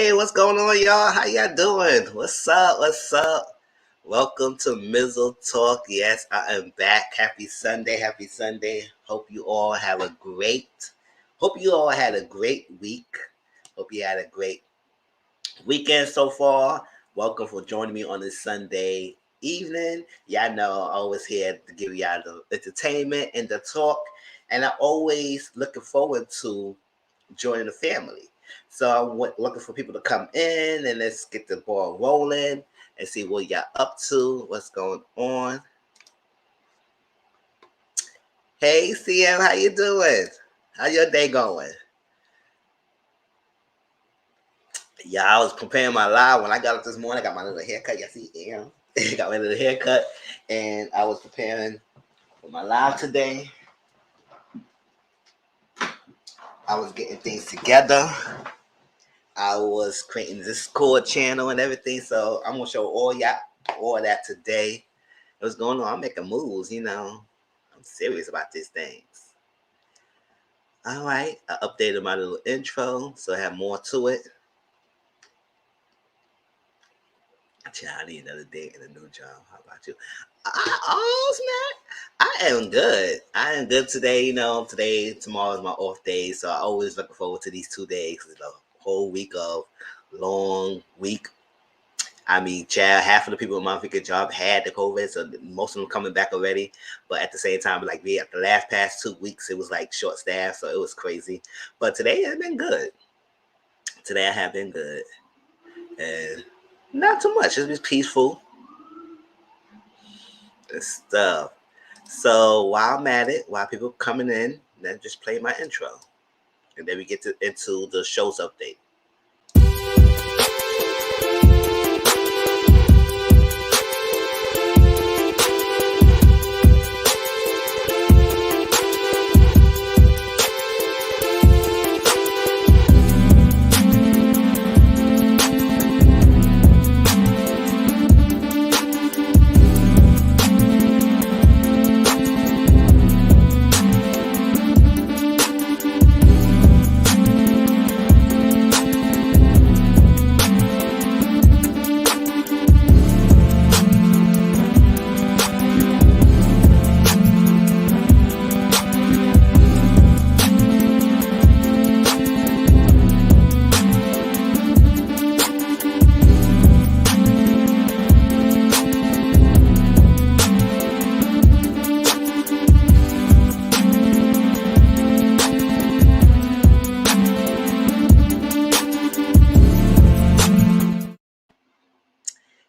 Hey, what's going on, y'all? How y'all doing? What's up? What's up? Welcome to Mizzle Talk. Yes, I am back. Happy Sunday. Happy Sunday. Hope you all had a great week. Hope you had a great weekend so far. Welcome for joining me on this Sunday evening. Y'all know I'm always here to give y'all the entertainment and the talk. And I'm always looking forward to joining the family. So I'm looking for people to come in and let's get the ball rolling and see what y'all up to, what's going on. Hey CM, how you doing? How your day going? Yeah, I was preparing my live when I got up this morning. I got my little haircut. You see, got my little haircut, and I was preparing for my live today. I was getting things together. I was creating this Discord channel and everything. So I'm gonna show all that today. What's going on? I'm making moves, I'm serious about these things. All right. I updated my little intro, so I have more to it. I need another day in a new job. How about you? Oh, snap. I am good. I am good today. Tomorrow is my off day, so I always looking forward to these 2 days. It's a whole week of long week. I mean, child, half of the people in my freaking job had the COVID, so most of them coming back already. But at the same time, like me, at the past 2 weeks, it was like short staff, so it was crazy. But today has been good. Today I have been good, and not too much. It's just peaceful and stuff. So while I'm at it, while people coming in, then just play my intro, and then we get into the show's update.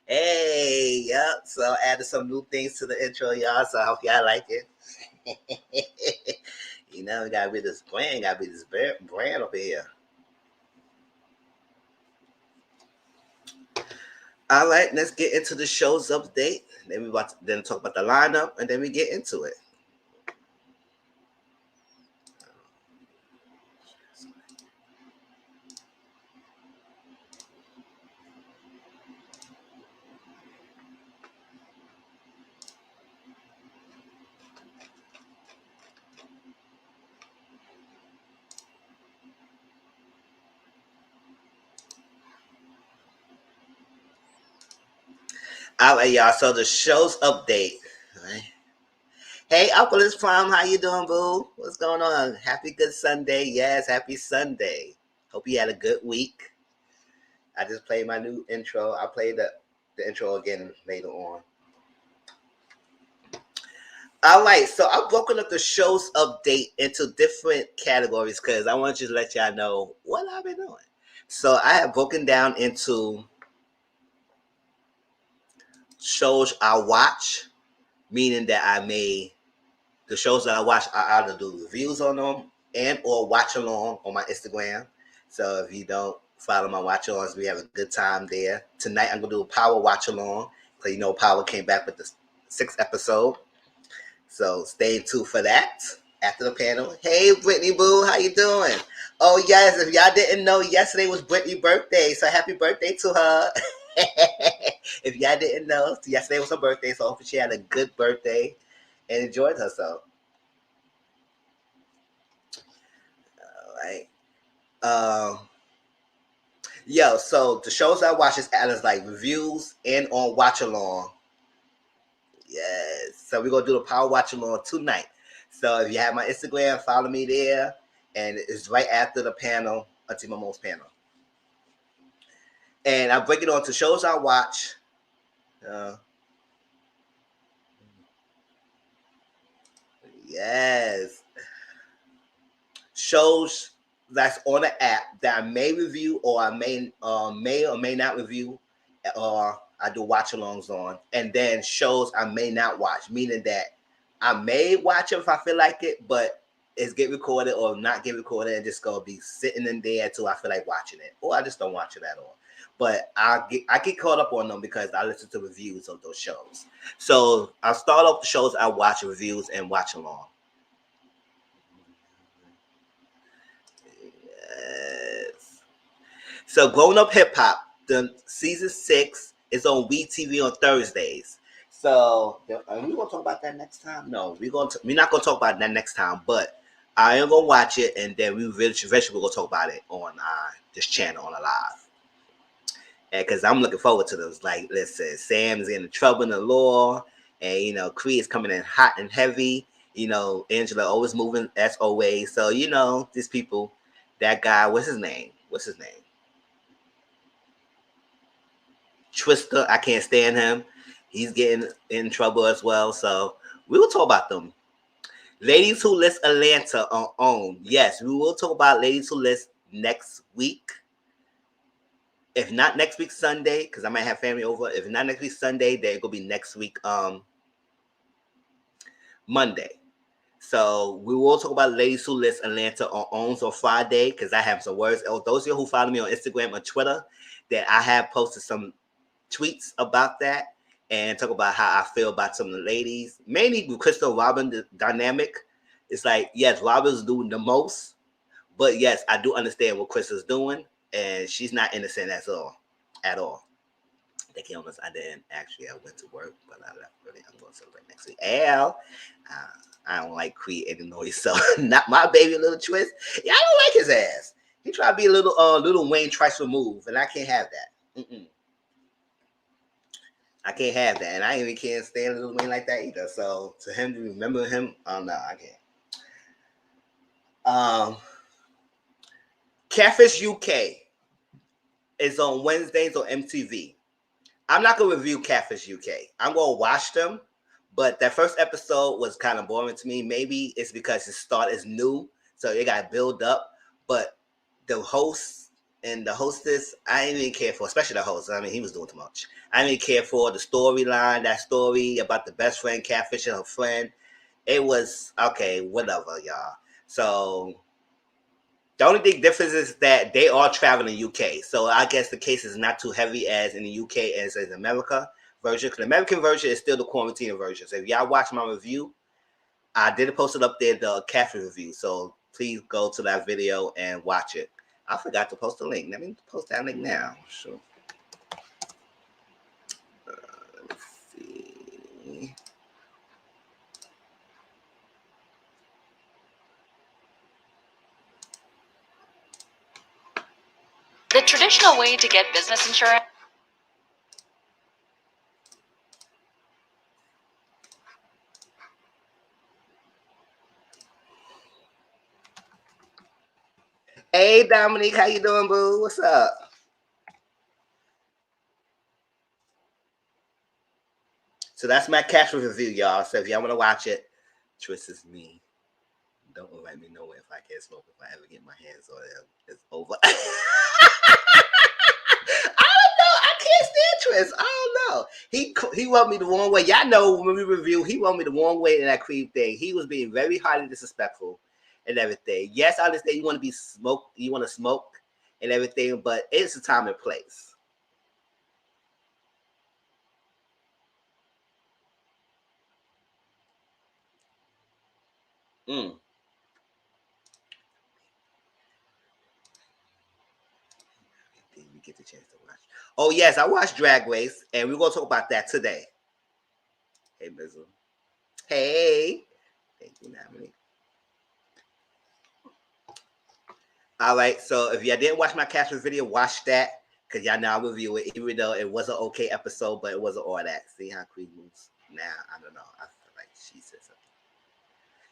Hey, yep. So I added some new things to the intro, y'all. So I hope y'all like it. We gotta be this brand, gotta be this brand up here. All right, let's get into the show's update. Then we then talk about the lineup, and then we get into it. All right, y'all. So the show's update. All right. Hey, Uncle is Prime. How you doing, boo? What's going on? Happy Good Sunday. Yes, happy Sunday. Hope you had a good week. I just played my new intro. I'll play the intro again later on. All right, so I've broken up the show's update into different categories because I want you to let y'all know what I've been doing. So I have broken down into shows I watch, meaning that the shows that I watch, I either do reviews on them and or watch along on my Instagram. So if you don't follow my watch alongs, we have a good time there. Tonight I'm gonna do a Power watch along because Power came back with the 6th episode. So stay tuned for that after the panel. Hey Brittany Boo, how you doing? Oh yes, if y'all didn't know, yesterday was Brittany's birthday, so happy birthday to her. If y'all didn't know, yesterday was her birthday, so hopefully she had a good birthday and enjoyed herself. All right. Yo, so the shows I watch is as like reviews and on watch along. Yes. So we're gonna do the power watch along tonight. So if you have my Instagram, follow me there. And it's right after the panel, Auntie Momo's panel. And I break it on to shows I watch. Yes. Shows that's on the app that I may review or I may or may not review, or I do watch alongs on, and then shows I may not watch, meaning that I may watch it if I feel like it, but it's get recorded or not get recorded and just gonna be sitting in there until I feel like watching it, or I just don't watch it at all. But I get caught up on them because I listen to reviews of those shows. So I'll start off the shows I watch reviews and watch along. Yes. So Growing Up Hip Hop, the season 6 is on WeTV on Thursdays. So are we gonna talk about that next time? No, we're not gonna talk about that next time. But I am gonna watch it, and then we eventually gonna talk about it on this channel on a live. And because I'm looking forward to those. Like, listen, Sam's in trouble in the law, and Cree is coming in hot and heavy. Angela always moving as always. So these people, that guy, what's his name? Twister, I can't stand him. He's getting in trouble as well. So we will talk about them. Ladies Who List Atlanta on OWN. Yes, we will talk about Ladies Who List next week. If not next week Sunday, because I might have family over. If not next week Sunday, then it will be next week Monday. So we will talk about Ladies Who List Atlanta on OWN on Friday, because I have some words. Those of you who follow me on Instagram or Twitter, that I have posted some tweets about that and talk about how I feel about some of the ladies, mainly with Crystal Robin, the dynamic. It's like, yes, Robin's doing the most, but yes, I do understand what Crystal's doing, and she's not innocent at all. They came on, I didn't actually. I went to work, but I left early. I'm going to celebrate next week. I don't like creating noise, so not my baby little twist. Yeah, I don't like his ass. He tried to be a little Wayne Trice move, and I can't have that. I can't have that, and I even can't stand Lil Wayne like that either. So to him to remember him, no, I can't. Catfish UK is on Wednesdays on MTV. I'm not gonna review Catfish UK. I'm gonna watch them, but that first episode was kind of boring to me. Maybe it's because the start is new, so it got build up. But the host and the hostess, I didn't even care for, especially the host. I mean, he was doing too much. I didn't even care for the storyline, that story about the best friend catfishing her friend. It was okay, whatever, y'all. So the only big difference is that they are traveling UK. So I guess the case is not too heavy as in the UK as in America version. Because the American version is still the quarantine version. So if y'all watch my review, I did post it up there, the catfish review. So please go to that video and watch it. I forgot to post the link. Let me post that link now. Sure. Let me see. The traditional way to get business insurance. Hey Dominique, how you doing, boo? What's up? So that's my cash review, y'all. So if y'all want to watch it, Tris is me. Don't let me know if I can't smoke. If I ever get my hands on it, it's over. I don't know. I can't stand Tris. I don't know. He rubbed me the wrong way. Y'all know when we review, he rubbed me the wrong way in that creep thing. He was being very highly disrespectful and everything. Yes, I understand you want to be smoked. You want to smoke and everything, but it's a time and place. Mm. Did we get the chance to watch? Oh yes, I watched Drag Race, and we're gonna talk about that today. Hey, Mizzle. Hey. Thank you, Natalie. All right, so if y'all didn't watch my Casper video, watch that. Because y'all know I review it, even though it was an okay episode, but it wasn't all that. See how Queen moves now? I don't know. I feel like she said something.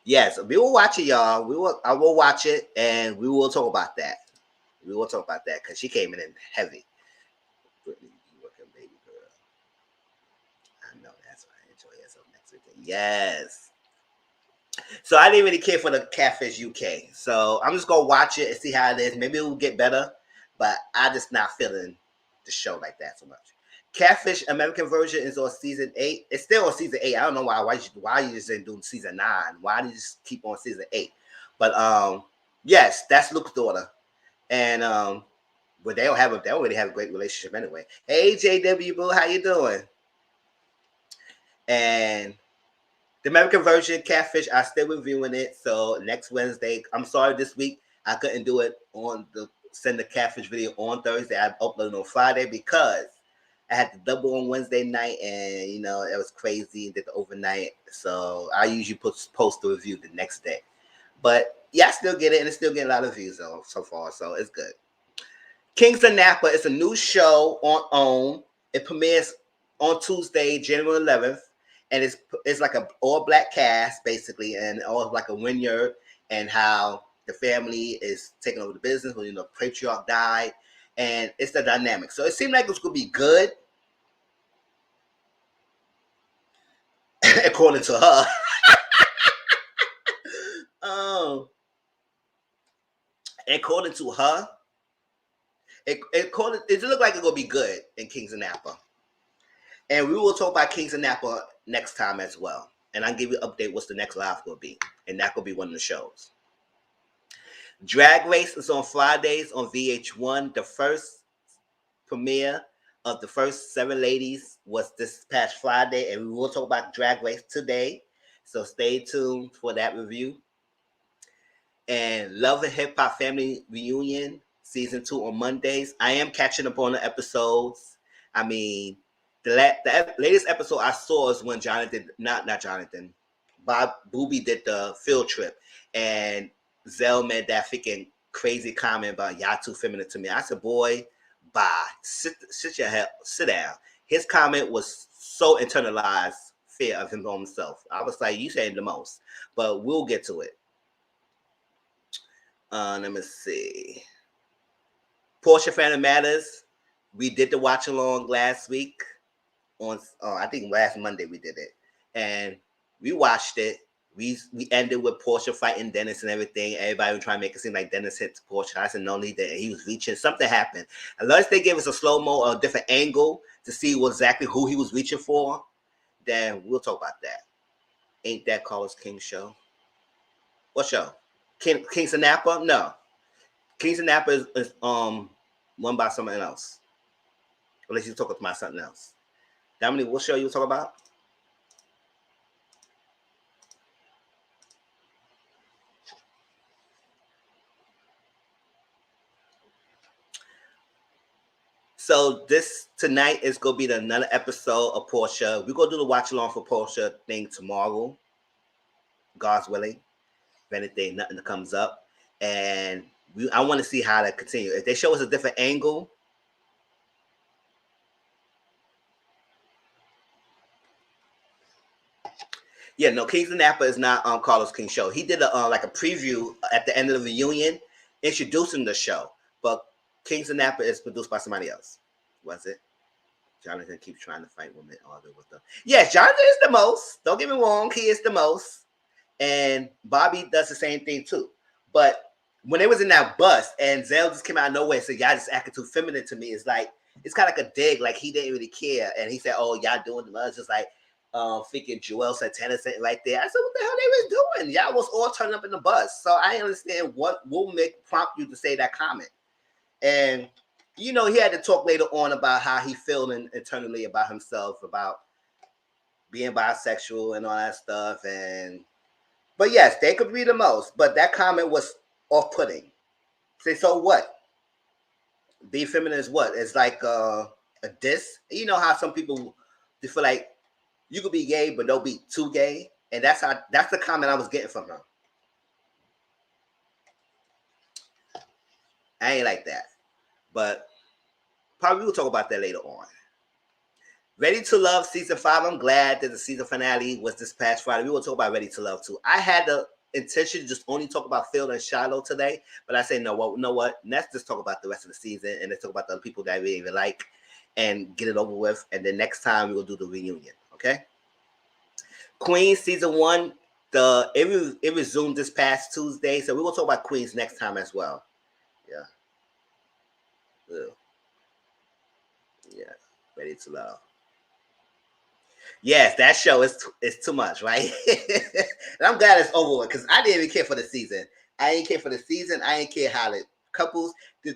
Yes, we will watch it, y'all. I will watch it, and we will talk about that. We will talk about that because she came in heavy. Brittany, you working baby girl. I know that's why I enjoy it so next weekend. Yes. So I didn't really care for the Catfish UK. So I'm just gonna watch it and see how it is. Maybe it will get better, but I just not feeling the show like that so much. Catfish American version is on season 8. It's still on season 8. I don't know why you just didn't do season 9. Why did you just keep on season 8? But yes, that's Luke's daughter, and but they don't really have a great relationship anyway. Hey JW Boo, how you doing? And the American version, Catfish, I'm still reviewing it. So next Wednesday, I'm sorry this week I couldn't do it send the Catfish video on Thursday. I uploaded on Friday because I had to double on Wednesday night, and it was crazy. Did the overnight, so I usually post the review the next day. But yeah, I still get it, and it's still getting a lot of views though so far, so it's good. Kings of Napa is a new show on OWN. It premieres on Tuesday, January 11th, and it's like a all black cast basically, and all like a vineyard, and how the family is taking over the business when the patriarch died, and it's the dynamic. So it seemed like it was gonna be good, according to her. According to her, it looked like it's gonna be good in Kings of Napa. And we will talk about Kings of Napa next time as well. And I'll give you an update what's the next live will be. And that will be one of the shows. Drag Race is on Fridays on VH1. The first premiere of the first 7 ladies was this past Friday. And we will talk about Drag Race today. So stay tuned for that review. And Love and Hip Hop Family Reunion season 2 on Mondays. I am catching up on the episodes. I mean, the latest episode I saw is when Bob Booby did the field trip, and Zell made that freaking crazy comment about y'all too feminine to me. I said, boy, bye. Sit down. His comment was so internalized fear of himself. I was like, you saying the most, but we'll get to it. Let me see. Portia Phantom Matters. We did the watch along last week I think last Monday we did it, and we watched it. We ended with Portia fighting Dennis and everything. Everybody was trying to make it seem like Dennis hit Portia. I said no, he didn't. He was reaching. Something happened. Unless they gave us a slow mo or a different angle to see exactly who he was reaching for, then we'll talk about that. Ain't that Carlos King show? What show? Kings of Napa? No. Kings of Napa is won by someone else. Unless you're talking about something else. Dominique, what show you talk about? So this tonight is gonna be another episode of Portia. We're gonna do the watch along for Portia thing tomorrow. God's willing. If anything, nothing comes up. And I want to see how that continue. If they show us a different angle. Yeah, no, Kings of Napa is not Carlos King show. He did like a preview at the end of the reunion, introducing the show. But Kings of Napa is produced by somebody else. Was it? Jonathan keeps trying to fight women, argue with them. Yes, Jonathan is the most. Don't get me wrong, he is the most. And Bobby does the same thing too. But when they was in that bus and Zell just came out of nowhere and said, y'all just acting too feminine to me, it's kind of like a dig, like he didn't really care. And he said, oh, y'all doing the most. Just like freaking Joel Santana sitting right there. I said, what the hell they was doing? Y'all was all turning up in the bus. So I understand what will prompt you to say that comment. And he had to talk later on about how he felt internally about himself, about being bisexual and all that stuff. But yes, they could be the most. But that comment was off-putting. Say, so what? Be feminine is what? It's like a diss. You know how some people they feel like you could be gay, but don't be too gay. And that's the comment I was getting from her. I ain't like that. But probably we'll talk about that later on. Ready to Love season 5. I'm glad that the season finale was this past Friday. We will talk about Ready to Love too. I had the intention to just only talk about Phil and Shiloh today, but I say no. Well, you know what? Let's just talk about the rest of the season and let's talk about the other people that I really even like and get it over with. And then next time we will do the reunion. Okay. Queens season 1. It resumed this past Tuesday, so we will talk about Queens next time as well. Yeah. Yeah. Ready to Love. Yes, that show is too much, right? And I'm glad it's over with because I didn't even care for the season. I didn't care for the season. I didn't care how the couples, the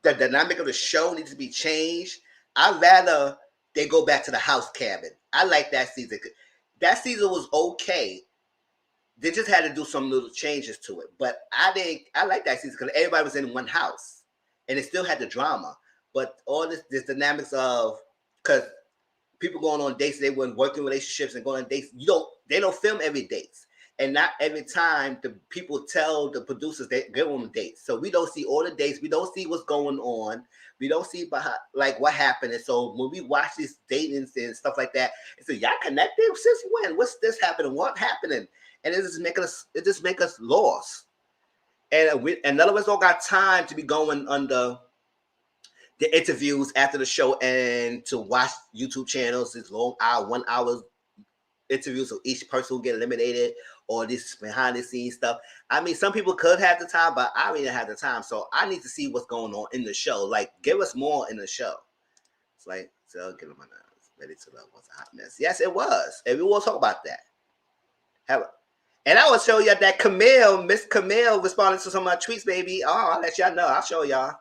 dynamic of the show needs to be changed. I'd rather they go back to the house cabin. I like that season. That season was okay. They just had to do some little changes to it. But I like that season because everybody was in one house and it still had the drama. But all this dynamics of, because people going on dates, they weren't working relationships and going on dates. They don't film every date. And not every time the people tell the producers they go on dates. So we don't see all the dates. We don't see what's going on. We don't see like what happened. And so when we watch these datings and stuff like that, it's like, y'all connected since when? What's this happening? What happening? And it just make us lost. And none of us all got time to be going under the interviews after the show and to watch YouTube channels. This long 1 hour interviews of each person who get eliminated or this behind the scenes stuff. I mean, some people could have the time, but I really didn't have the time. So I need to see what's going on in the show. Like, give us more in the show. It's like, so give them a Ready to Love was a hot mess. Yes, it was. And we will talk about that. And I will show you that Miss Camille responded to some of my tweets, baby. Oh, I'll let y'all know. I'll show y'all.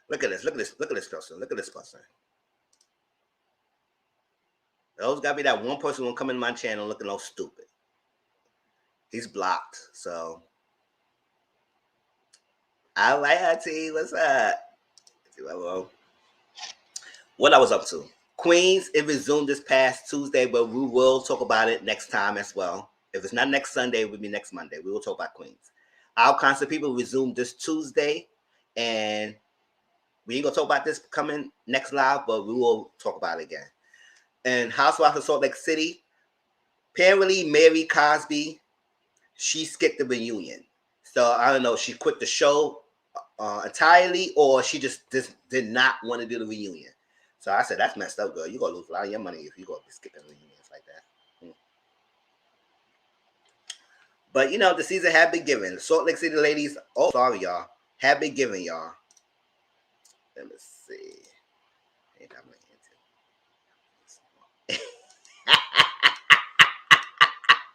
Look at this person. Look at this person. Those gotta be that one person who will come in my channel looking all stupid. He's blocked. So all right, Auntie, what's up? What I was up to. Queens, it resumed this past Tuesday, but we will talk about it next time as well. If it's not next Sunday, it will be next Monday. We will talk about Queens. Our Concert People resumed this Tuesday, and we ain't gonna talk about this coming next live, but we will talk about it again. And Housewives of Salt Lake City, apparently Mary Cosby, she skipped the reunion. So I don't know, she quit the show entirely, or she just did not want to do the reunion. So I said, that's messed up, girl. You're going to lose a lot of your money if you go skipping reunions like that. But, you know, the season had been given. The Salt Lake City ladies, oh, sorry, y'all, have been given, y'all. Let me see.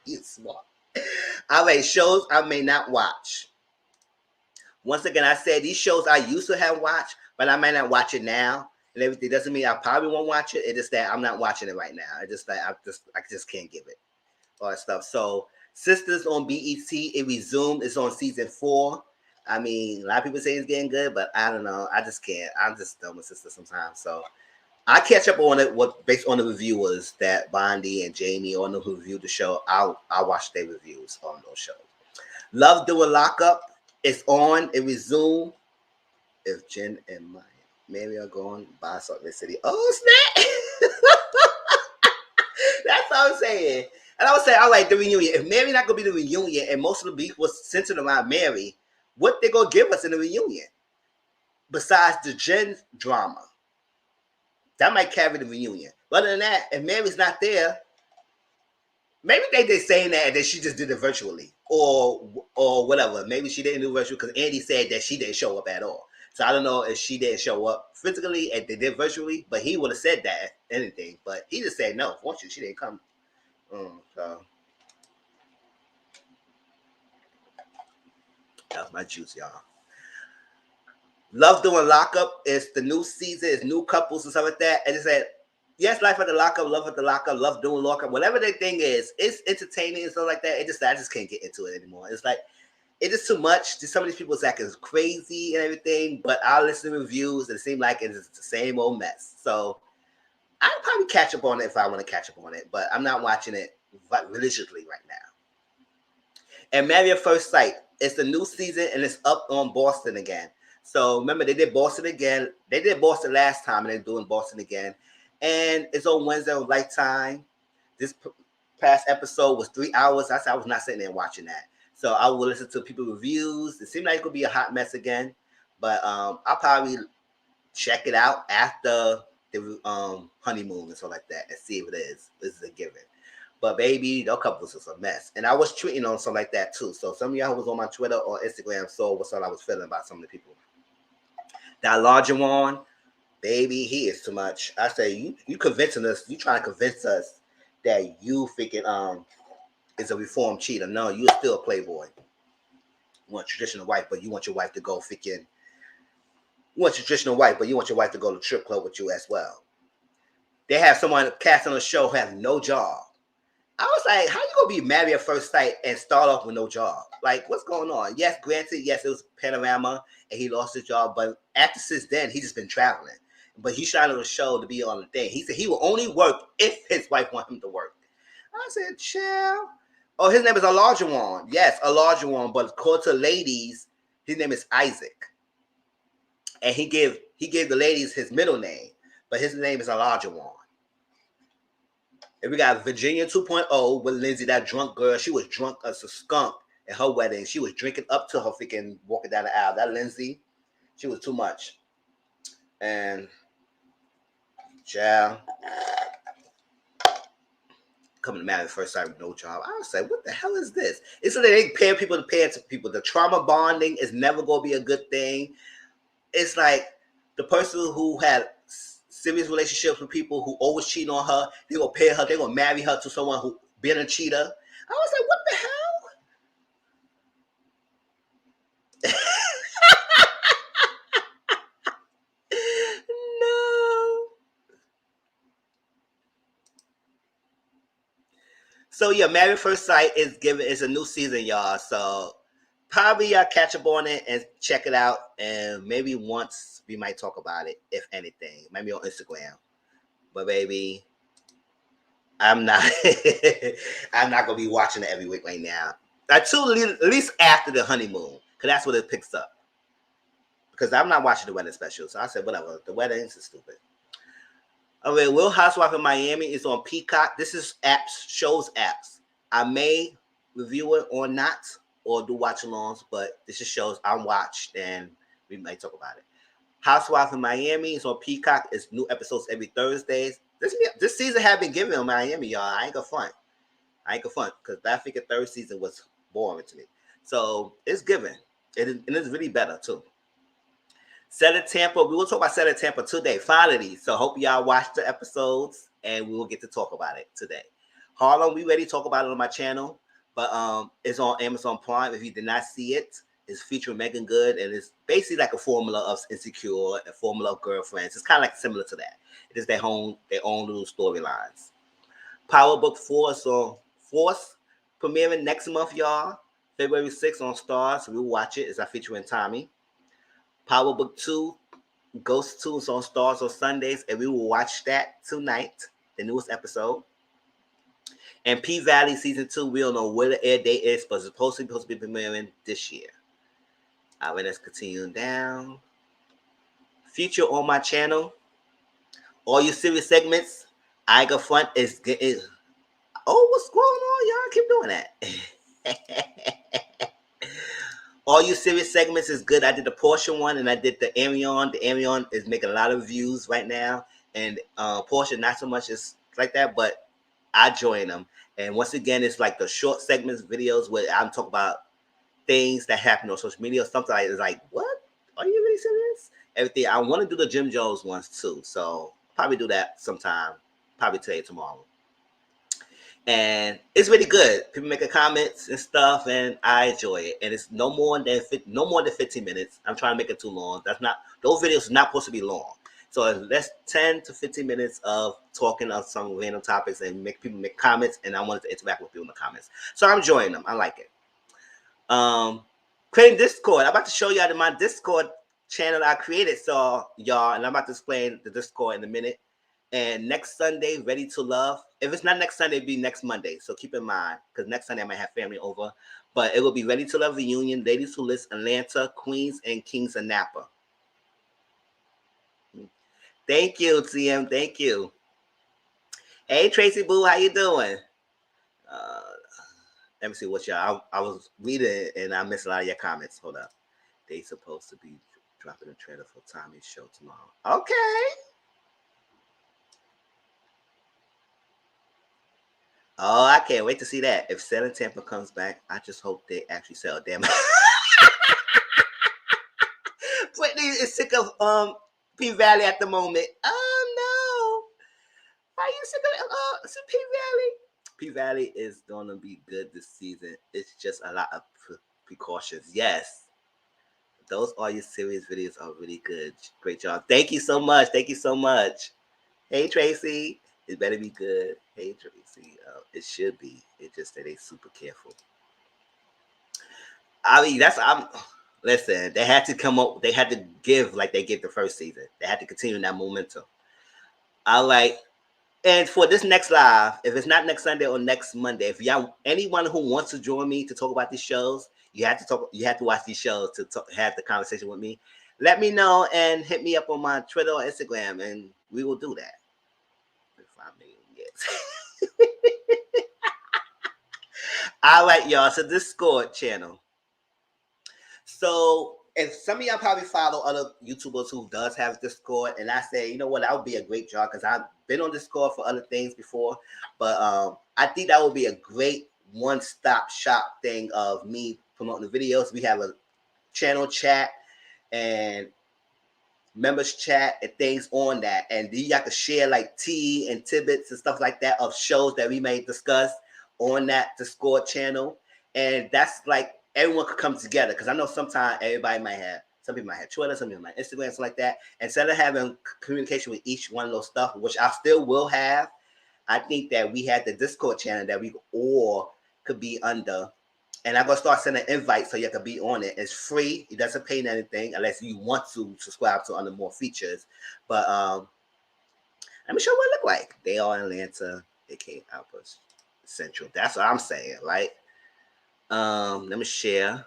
You smart. All right, shows I may not watch. Once again, I said these shows I used to have watched, but I might not watch it now. And everything doesn't mean I probably won't watch it. It's just that I'm not watching it right now. It's just that I just can't give it all that stuff. So Sisters on BET, it resumed. It's on season 4. I mean, a lot of people say it's getting good, but I don't know. I just can't. I'm just done with Sisters sometimes. So I catch up on it based on the reviewers that Bondi and Jamie on who reviewed the show. I'll watch their reviews on those shows. Love Doing Lockup is on. It resumed. If Jen and Mary are going by Salt Lake City. Oh, snap. That's what I'm saying. And I would say, all right, the reunion. If Mary not going to be the reunion and most of the beef was centered around Mary, what they going to give us in the reunion? Besides the Jen drama. That might carry the reunion. But other than that, if Mary's not there, maybe they're saying that she just did it virtually. Or whatever. Maybe she didn't do virtual because Andy said that she didn't show up at all. So I don't know if she didn't show up physically and they did virtually, but he would have said that anything. But he just said no. Fortunately, she didn't come. So that was my juice, y'all. Love Doing Lockup is the new season. It's new couples and stuff like that. And it said, yes, life at the lockup, love at the lockup, love doing lockup. Whatever their thing is, it's entertaining and stuff like that. I just can't get into it anymore. It's like, it is too much. Some of these people's acting is crazy and everything, but I listen to reviews and it seems like it's the same old mess. So I'll probably catch up on it if I want to catch up on it, but I'm not watching it religiously right now. And Married at First Sight, it's the new season and it's up on Boston again. So remember, they did Boston again. They did Boston last time and they're doing Boston again. And it's on Wednesday on Lifetime. This past episode was 3 hours. I was not sitting there watching that. So I will listen to people's reviews. It seemed like it could be a hot mess again. But I'll probably check it out after the honeymoon and stuff like that and see if it is. This is a given. But baby, those couples was a mess. And I was tweeting on something like that too. So some of y'all who was on my Twitter or Instagram saw what I was feeling about some of the people. That larger one, baby, he is too much. I say, you convincing us, you trying to convince us that you freaking is a reformed cheater. No, you're still a playboy. You want a traditional wife, but you want your wife to go freaking, you want your traditional wife, but you want your wife to go to the strip club with you as well. They have someone cast on the show who have no job. I was like, how you gonna be married at first sight and start off with no job? Like, what's going on? Yes, granted, yes, it was Panorama and he lost his job, but after since then, he's just been traveling. But he's trying to show to be on the thing. He said he will only work if his wife wants him to work. I said, chill. Oh, his name is a larger one. Yes, a larger one, but according to ladies, his name is Isaac. And he gave the ladies his middle name, but his name is a larger one. And we got Virginia 2.0 with Lindsay, that drunk girl. She was drunk as a skunk at her wedding. She was drinking up to her freaking walking down the aisle. That Lindsay, she was too much. And child, coming to marry at first sight with no job. I was like, what the hell is this? It's so they pay people to pay it to people. The trauma bonding is never going to be a good thing. It's like the person who had serious relationships with people who always cheat on her, they're going to pay her, they're going to marry her to someone who been a cheater. I was like, what the hell? No. So yeah, Married First Sight is a new season, y'all. So probably y'all catch up on it and check it out. And maybe once we might talk about it, if anything. Maybe on Instagram. But baby, I'm not gonna be watching it every week right now. Until at least after the honeymoon, because that's what it picks up. Because I'm not watching the wedding special, so I said whatever. The weddings is stupid. Okay, Real Housewife in Miami is on Peacock. This is shows apps. I may review it or not, or do watch-alongs, but this just shows I'm watched, and we might talk about it. Housewife in Miami is on Peacock. It's new episodes every Thursdays. This season have been given in Miami, y'all. I ain't gonna front, because I think the third season was boring to me. So it's given. And it's really better too. Set in Tampa. We will talk about Set in Tampa today, finally. So hope y'all watch the episodes and we will get to talk about it today. Harlem, we already talk about it on my channel, but it's on Amazon Prime. If you did not see it, it's featuring Megan Good, and it's basically like a formula of Insecure, a formula of Girlfriends. It's kind of like similar to that. It is their own little storylines. Power Book 4 is on Force, premiering next month, y'all. February 6th on Stars. We'll watch it. It's our featuring Tommy. Power Book 2, Ghost 2 is on Stars on Sundays, and we will watch that tonight, the newest episode. And P-Valley Season 2, we don't know where the air date is, but it's supposed to be premiering this year. All right, let's continue down. Feature on my channel. All your series segments, I Got Front is getting... Oh, what's going on? Y'all keep doing that. All you series segments is good. I did the Portia one and I did the Arion. The Arion is making a lot of views right now. And Portia, not so much as like that, but I join them. And once again, it's like the short segments videos where I'm talking about things that happen on social media. Something like, it's like, what? Are you really serious? Everything. I want to do the Jim Jones ones too. So probably do that sometime. Probably today, tomorrow. And it's really good. People making comments and stuff, and I enjoy it. And it's no more than 15 minutes. I'm trying to make it too long. Those videos are not supposed to be long. So it's less 10 to 15 minutes of talking on some random topics and make people make comments. And I wanted to interact with people in the comments, so I'm enjoying them. I like it. Creating Discord. I'm about to show y'all my Discord channel I created, so y'all, and I'm about to explain the Discord in a minute. And next Sunday, Ready to Love. If it's not next Sunday, it'll be next Monday. So keep in mind, because next Sunday I might have family over. But it will be Ready to Love reunion, Ladies Who List, Atlanta, Queens, and Kings of Napa. Thank you, TM. Thank you. Hey, Tracy Boo, how you doing? Let me see what y'all. I was reading and I missed a lot of your comments. Hold up. They supposed to be dropping a trailer for Tommy's show tomorrow. Okay. Oh, I can't wait to see that. If Selling Tampa comes back, I just hope they actually sell. Damn. Brittany is sick of P Valley at the moment. Oh no. Are you sick of P Valley? P Valley is gonna be good this season. It's just a lot of precautions. Yes. Those Are You Serious videos are really good. Great job. Thank you so much. Thank you so much. Hey Tracy. It better be good. Hey Tracy. It should be. It just that they super careful. I mean, listen, they had to come up, they had to give like they gave the first season. They had to continue that momentum. All right. And for this next live, if it's not next Sunday or next Monday, if y'all anyone who wants to join me to talk about these shows, you have to watch these shows to have the conversation with me. Let me know and hit me up on my Twitter or Instagram, and we will do that. If I mean, yes. All right, y'all. So Discord channel. So if some of y'all probably follow other YouTubers who does have Discord, and I say, you know what, that would be a great job because I've been on Discord for other things before, but I think that would be a great one-stop shop thing of me promoting the videos. We have a channel chat and members chat and things on that, and you got to share like tea and tidbits and stuff like that of shows that we may discuss on that Discord channel, and that's like everyone could come together because I know sometimes some people might have Twitter, some people might have Instagram, something like that. Instead of having communication with each one of those stuff, which I still will have, I think that we had the Discord channel that we all could be under. And I'm gonna start sending invites so you can be on it. It's free. It doesn't pay anything unless you want to subscribe to under more features. But let me show you what it look like. They are in Atlanta. They came out of Central. That's what I'm saying, right? Let me share.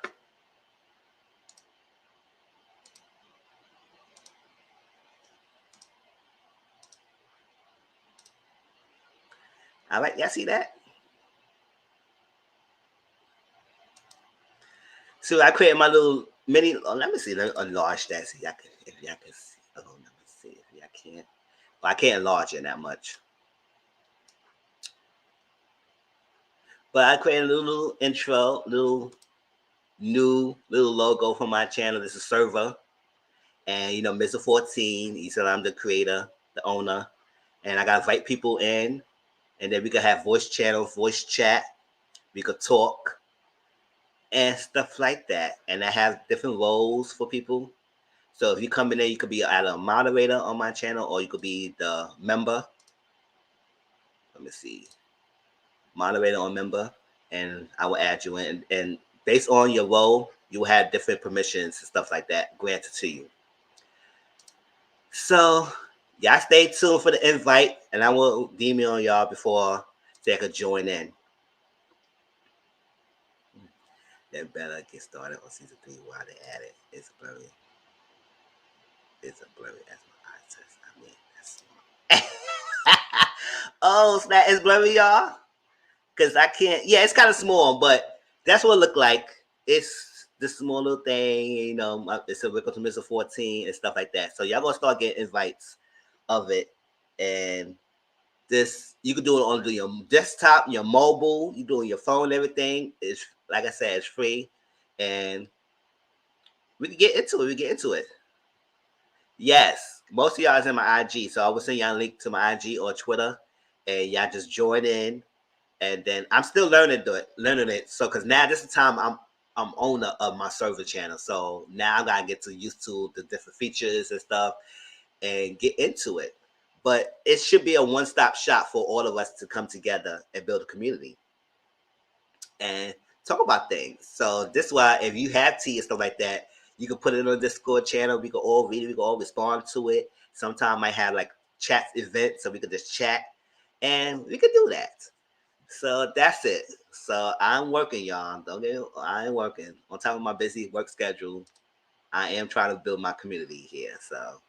All right, y'all see that? So I created my little mini. Let me see. Let me enlarge that. See, if y'all can see. Oh, let me see if y'all can't. Well, I can't enlarge it that much. But I created a little intro, little logo for my channel. This is server. And Mizzle 14, he said I'm the creator, the owner. And I gotta invite people in. And then we could have voice channel, voice chat. We could talk and stuff like that. And I have different roles for people. So if you come in there, you could be either a moderator on my channel or you could be the member. Let me see. Moderator or member. And I will add you in. And based on your role, you will have different permissions and stuff like that granted to you. So y'all stay tuned for the invite, and I will DM you on y'all before they could join in. They better get started on season 3 while they at it. It's blurry. It's a blurry as my eye test. I mean, that's small. Oh, snap. It's blurry, y'all? Because I can't. Yeah, it's kind of small, but that's what it looked like. It's this small little thing, it's a Welcome to Mizzle 14 and stuff like that. So y'all gonna start getting invites of it, and this you can do it on your desktop, your mobile, you do it on your phone, everything. It's like I said, it's free, and we can get into it. Yes, most of y'all is in my IG, so I will send y'all a link to my IG or Twitter, and y'all just join in. And then I'm still learning it. So because now this is the time I'm owner of my server channel, so now I gotta get used to the different features and stuff and get into it. But it should be a one-stop shop for all of us to come together and build a community and talk about things. So this is why if you have tea and stuff like that, you can put it on the Discord channel. We can all read it. We can all respond to it. Sometimes I might have like chat event so we could just chat, and we could do that. So that's it. So I'm working, y'all. Don't get me, I am working on top of my busy work schedule. I am trying to build my community here. So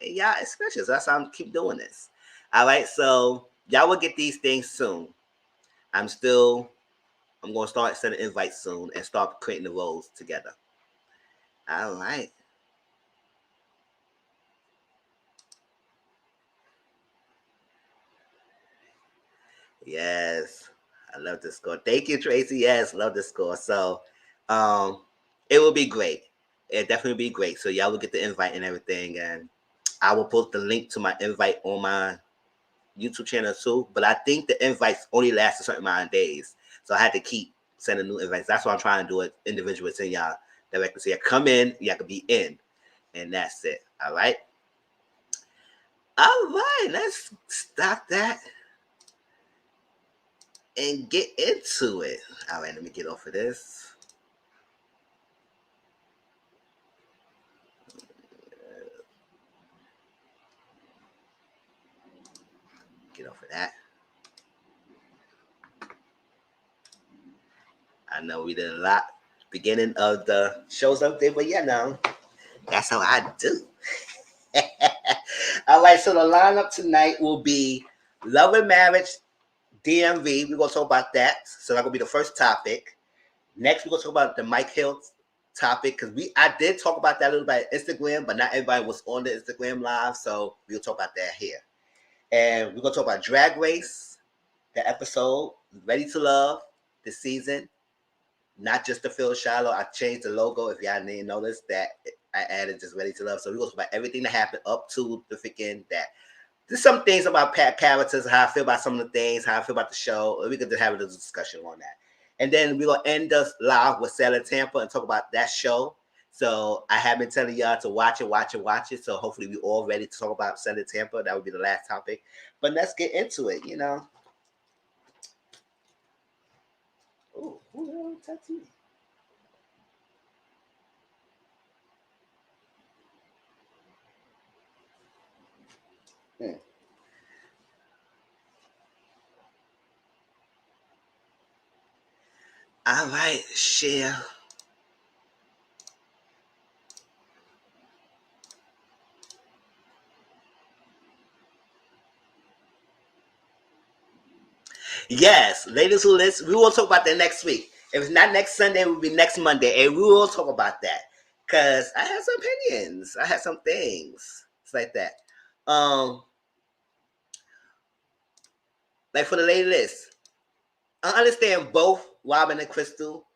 yeah, especially so that's how I'm keep doing this. All right, so y'all will get these things soon. I'm still I'm gonna start sending invites soon and start creating the roles together. All right. Yes. I love this score. Thank you, Tracy. Yes, love this score. So um it will be great. It definitely be great. So y'all will get the invite and everything. And I will post the link to my invite on my YouTube channel too. But I think the invites only last a certain amount of days. So I had to keep sending new invites. That's why I'm trying to do it individually, send y'all directly. So you come in, y'all can be in. And that's it. All right. All right. Let's stop that and get into it. All right, let me get off of this. Get off of that. I know we did a lot beginning of the shows up there, but yeah, no, that's how I do. All right, so the lineup tonight will be Love and Marriage DMV. We're gonna talk about that. So that's gonna be the first topic. Next, we're gonna talk about the Mike Hill topic because I did talk about that a little bit on Instagram, but not everybody was on the Instagram live, so we'll talk about that here. And we're gonna talk about Drag Race, the episode Ready to Love this season. Not just the Phil Shiloh. I changed the logo. If y'all didn't notice that, I added just Ready to Love. So we're gonna talk about everything that happened up to the freaking that. There's some things about characters, how I feel about some of the things, how I feel about the show. We could just have a discussion on that. And then we're gonna end us live with Selling Tampa and talk about that show. So I have been telling y'all to watch it. So hopefully we all ready to talk about Selling Tampa. That would be the last topic. But let's get into it, you know. Oh, who the hell touched me? Hmm. All right, share. Yes, ladies who listen, we will talk about that next week. If it's not next Sunday, it will be next Monday, and we will talk about that. Cause I have some opinions. I have some things. It's like that. Um, like for the lady list, I understand both Robin and Crystal.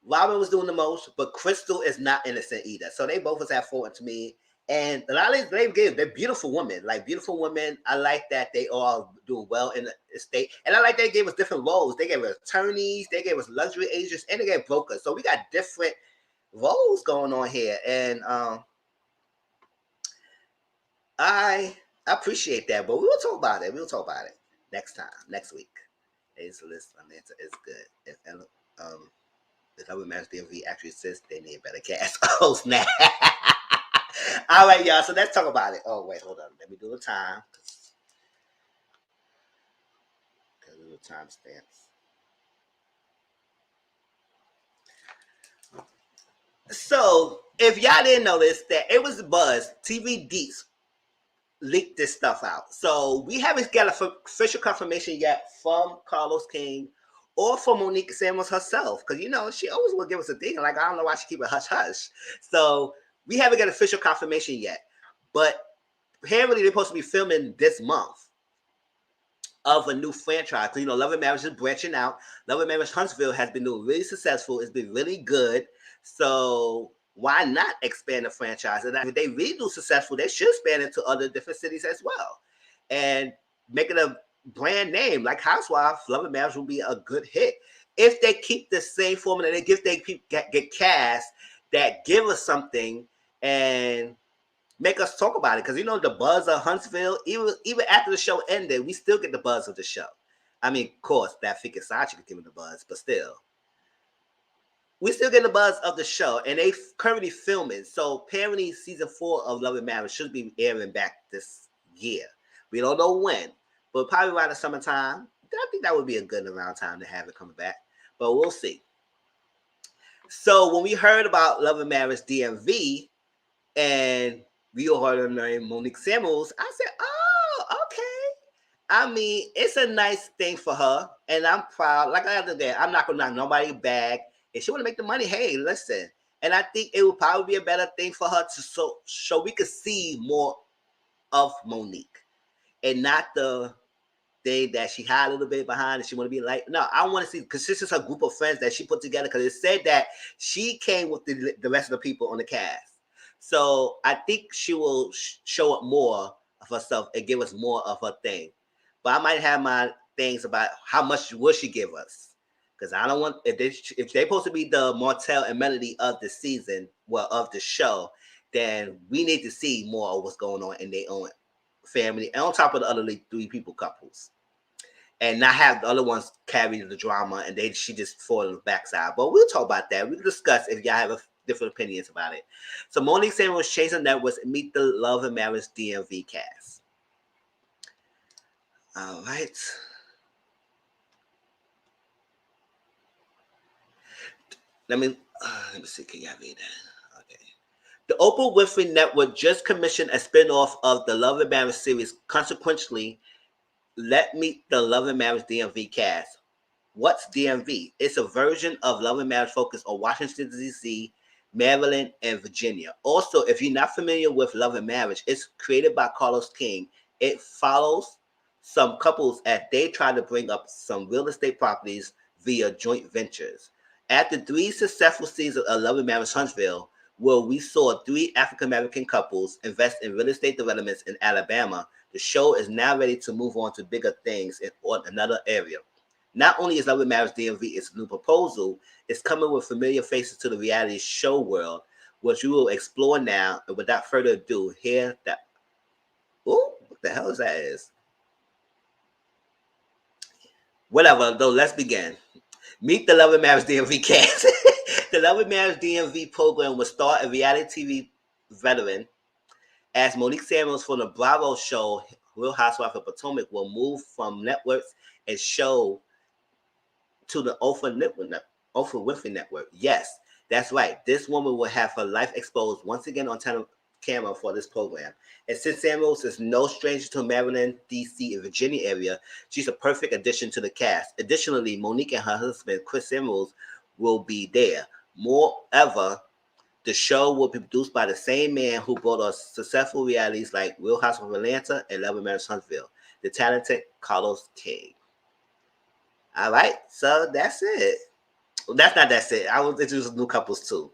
Robin was doing the most, but Crystal is not innocent either. So they both was at fault to me. And a lot of they're beautiful women, like beautiful women. I like that they all do well in the estate. And I like they gave us different roles. They gave us attorneys, they gave us luxury agents, and they gave brokers. So we got different roles going on here. And I appreciate that. But we will talk about it. We'll talk about it next time, next week. It's a list. I mean, it's good. The LAMDMV actually says they need a better cast. Oh, snap. All right, y'all. So let's talk about it. Oh, wait, hold on. Let me do the time. Because of the timestamps. So, if y'all didn't notice that it was the buzz, TV Deets leaked this stuff out. So, we haven't got official confirmation yet from Carlos King or from Monique Samuels herself. Because, you know, she always will give us a thing. Like, I don't know why she keep it hush-hush. So, we haven't got official confirmation yet. But apparently, they're supposed to be filming this month of a new franchise. You know, Love and Marriage is branching out. Love and Marriage Huntsville has been doing really successful. It's been really good. So why not expand the franchise? And if they really do successful, they should expand into other different cities as well. And make it a brand name like Housewives. Love and Marriage will be a good hit. If they keep the same formula, if they get cast that give us something and make us talk about it, because you know the buzz of Huntsville, even after the show ended, we still get the buzz of the show. I mean, of course, that Fika Sachi could give it the buzz, but still, we still get the buzz of the show, and they currently filming. So apparently, season 4 of Love and Marriage should be airing back year. We don't know when, but probably around the summertime. I think that would be a good amount of time to have it coming back, but we'll see. So when we heard about Love and Marriage DMV and we all heard her name Monique Samuels, I said, oh, okay. I mean, it's a nice thing for her, and I'm proud. Like I other day, I'm not gonna knock nobody back. If she want to make the money, hey, listen. And I think it would probably be a better thing for her to so we could see more of Monique and not the thing that she had a little bit behind and she want to be like. No, I want to see because this is her group of friends that she put together because it said that she came with the rest of the people on the cast. So I think she will show up more of herself and give us more of her thing. But I might have my things about how much will she give us. Because I don't want if they're supposed to be the Martell and Melody of the season, well, of the show, then we need to see more of what's going on in their own family, and on top of the other three people couples, and not have the other ones carry the drama, and she just fall on the backside. But we'll talk about that. We'll discuss if y'all have different opinions about it. So Monique Samuels was chasing that was Meet the Love and Marriage DMV cast. All right. Let me see. Can y'all read that? Okay. The Oprah Winfrey Network just commissioned a spinoff of the Love and Marriage series. Consequently, let Meet the Love and Marriage DMV cast. What's DMV? It's a version of Love and Marriage focused on Washington, D.C., Maryland, and Virginia. Also, if you're not familiar with Love and Marriage, it's created by Carlos King. It follows some couples as they try to bring up some real estate properties via joint ventures. After 3 successful seasons of Love and Marriage Huntsville, where we saw 3 African-American couples invest in real estate developments in Alabama, the show is now ready to move on to bigger things in another area. Not only is Love and Marriage DMV its new proposal, it's coming with familiar faces to the reality show world, which we will explore now. And without further ado, here that. Oh, what the hell is that? Whatever, though, let's begin. Meet the Love and Marriage DMV cast. The Love and Marriage DMV program will star a reality TV veteran as Monique Samuels from the Bravo show Real Housewives of Potomac will move from networks and show to the Oprah Winfrey Network. Yes, that's right. This woman will have her life exposed once again on camera for this program. And since Samuels is no stranger to Maryland, D.C., and Virginia area, she's a perfect addition to the cast. Additionally, Monique and her husband, Chris Samuels, will be there. Moreover, the show will be produced by the same man who brought us successful realities like Real Housewives of Atlanta and Love and Marriage Huntsville, the talented Carlos King. All right, so that's it. Well, that's it. I will introduce new couples too.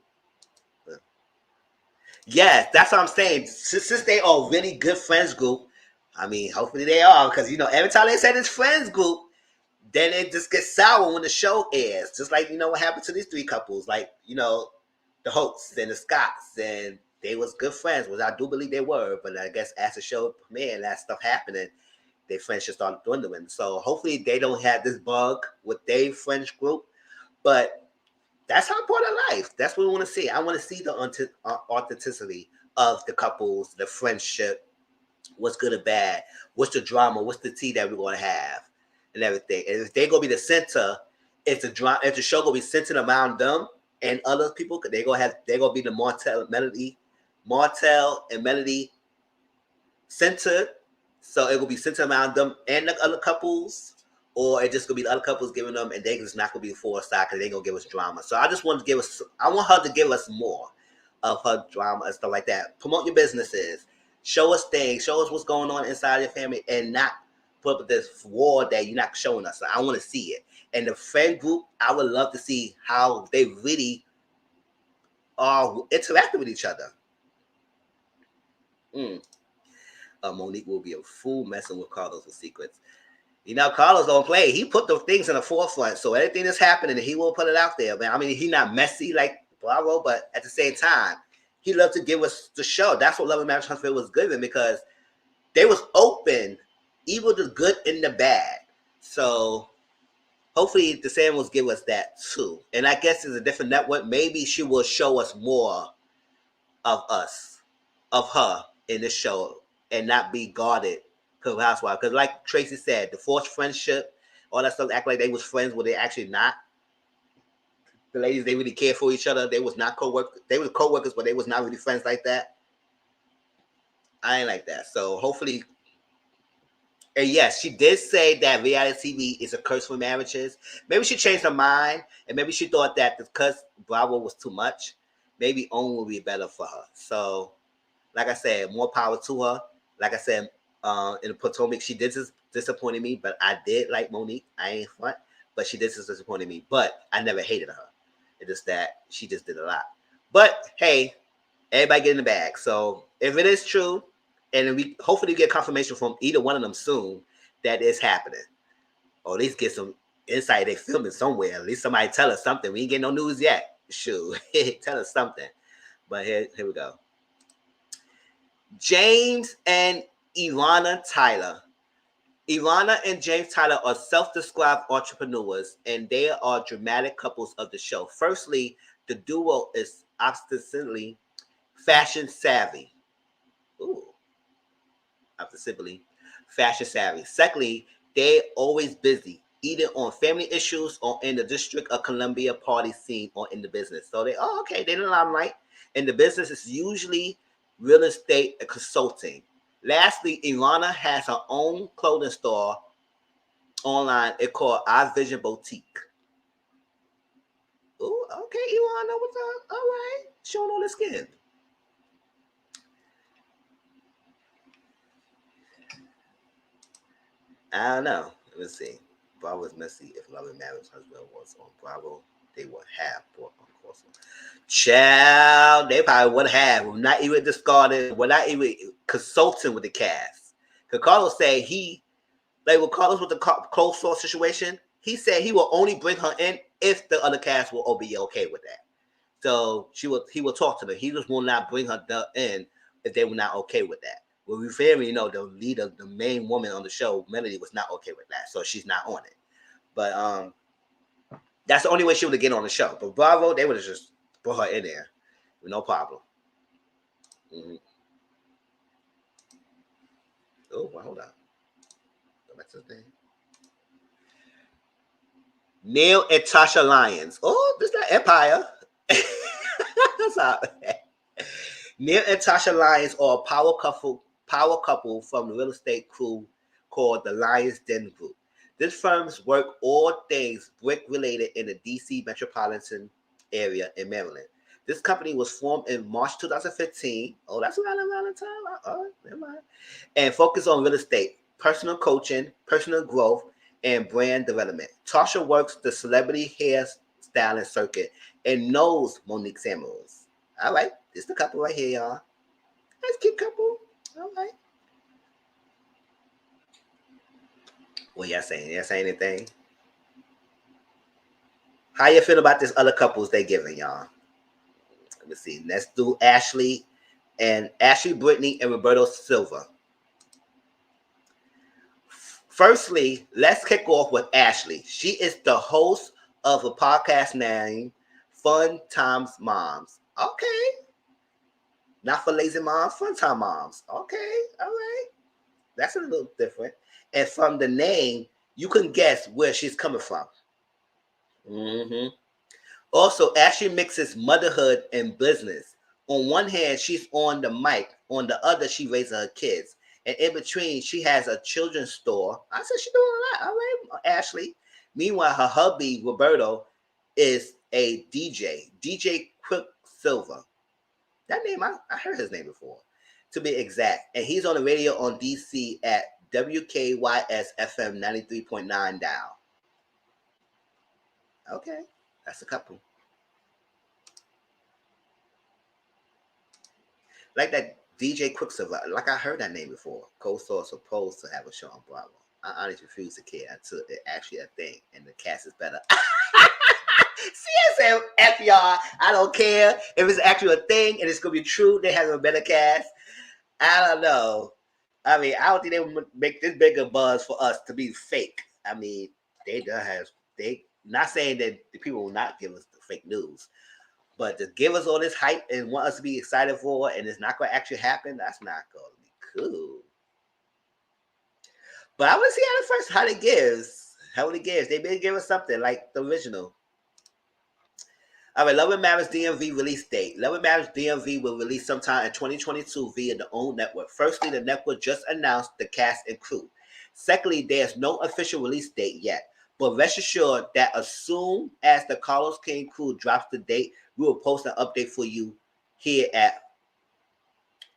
Yes, that's what I'm saying. Since they are really good friends group, I mean, hopefully they are, because every time they say this friends group, then it just gets sour when the show airs. Just like what happened to these 3 couples, like the Holtz and the Scotts, and they was good friends, which I do believe they were. But I guess as the show premiered, that stuff happening, their friendship started dwindling. So hopefully they don't have this bug with their friends group. But that's how part of life. That's what we want to see. I want to see the authenticity of the couples, the friendship, what's good or bad, what's the drama, what's the tea that we're going to have, and everything. And if they're going to be the center, if the show going to be centered around them and other people, they're going to be the Martell and Melody centered. So it will be centered around them and the other couples, or it just gonna be the other couples giving them, and they just not gonna be full side because they gonna give us drama. So I just want to give us. I want her to give us more of her drama and stuff like that. Promote your businesses, show us things, show us what's going on inside your family, and not put up this war that you're not showing us. So I want to see it. And the friend group, I would love to see how they really are interacting with each other. Monique will be a fool messing with Carlos with secrets. Carlos don't play. He put the things in the forefront. So anything that's happening, he will put it out there. Man, I mean, he's not messy like Bravo, but at the same time, he loved to give us the show. That's what Love and Marriage Huntsville was given, because they was open, even the good and the bad. So hopefully the Samuels give us that too. And I guess it's a different network. Maybe she will show us more of us, of her in this show. and not be guarded because housewife. Because like Tracy said, the forced friendship, all that stuff, act like they was friends when they actually not. The ladies, they really cared for each other. They was not co-workers. They were co-workers, but they was not really friends like that. I ain't like that. So hopefully, and yes, she did say that reality TV is a curse for marriages. Maybe she changed her mind, and maybe she thought that because Bravo was too much, maybe OWN would be better for her. So, like I said, more power to her. Like I said, in the Potomac, she did disappointed me, but I did like Monique. I ain't front, but she did disappointed me. But I never hated her. It's just that she just did a lot. But hey, everybody get in the bag. So if it is true, and we hopefully get confirmation from either one of them soon that it's happening, or at least get some insight. They filming somewhere. At least somebody tell us something. We ain't getting no news yet. Shoot, tell us something. But here we go. James and Ilana Tyler. Ilana and James Tyler are self-described entrepreneurs, and they are dramatic couples of the show. Firstly, the duo is ostensibly fashion savvy. Ooh, ostensibly fashion savvy. Secondly, they're always busy, either on family issues or in the District of Columbia party scene or in the business. So they, they in the limelight. And the business is usually real estate and consulting. Lastly, Ilana has her own clothing store online. It's called I Vision Boutique. Oh, okay, Ilana, what's up? All right, showing all the skin. I don't know. Let's see. Bravo is messy. If love and marriage husband was on Bravo, they would have brought on course. Child, they probably would have. We're not even discarded. We're not even consulting with the cast. Because Carlos said like with Carlos with the close source situation, he said he will only bring her in if the other cast will be okay with that. So he will talk to them. He just will not bring her in if they were not okay with that. Well, we fairly know the leader, the main woman on the show, Melody, was not okay with that, so she's not on it. But that's the only way she would get on the show. But Bravo, they would have just put her in there with no problem. Mm-hmm. Oh, well, hold on. Go back to the thing. Neil and Tasha Lyons. Oh, this is that Empire. Sorry. Neil and Tasha Lyons are a power couple from the real estate crew called the Lyons Den Group. This firm's work all things brick related in the DC metropolitan area in Maryland. This company was formed in March 2015. Oh, that's around the time. Oh, never mind. And focus on real estate, personal coaching, personal growth, and brand development. Tasha works the celebrity hairstyling circuit and knows Monique Samuels. All right, this is the couple right here, y'all. Nice cute couple. All right. What y'all saying? Y'all saying anything? How you feel about this other couples they giving y'all? Let me see. Let's do Ashley Brittany and Roberto Silva. Firstly, let's kick off with Ashley. She is the host of a podcast named Fun Times Moms. Okay. Not for lazy moms, fun time moms. Okay, all right. That's a little different. And from the name, you can guess where she's coming from. Mm-hmm. Also, Ashley mixes motherhood and business. On one hand, she's on the mic. On the other, she raises her kids. And in between, she has a children's store. I said she's doing a lot. All right, Ashley. Meanwhile, her hubby, Roberto, is a DJ Quicksilver. That name, I heard his name before, to be exact. And he's on the radio on DC at WKYS FM 93.9 dial. Okay, that's a couple. Like that DJ Quicksilver, like I heard that name before. Co-star supposed to have a show on Bravo. I honestly refuse to care until it's actually a thing and the cast is better. CSM F y'all. I don't care if it's actually a thing and it's gonna be true. They have a better cast. I don't know. I mean, I don't think they would make this bigger buzz for us to be fake. I mean, they not saying that the people will not give us the fake news, but to give us all this hype and want us to be excited for, and it's not going to actually happen. That's not going to be Cool. But I want to see how the first how it gives. How it gives. They may give us something like the original. All right, Love and Marriage DMV release date. Love and Marriage DMV will release sometime in 2022 via the own network. Firstly, the network just announced the cast and crew. Secondly, there's no official release date yet. But rest assured that as soon as the Carlos King crew drops the date, we will post an update for you here at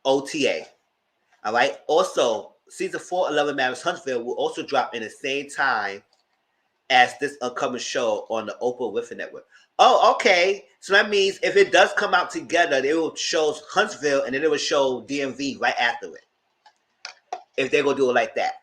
OTA. All right. Also, season 4 of Love and Marriage Huntsville will also drop in the same time as this upcoming show on the Oprah Winfrey Network. Oh, okay. So that means if it does come out together, they will show Huntsville and then it will show DMV right after it. If they're going to do it like that.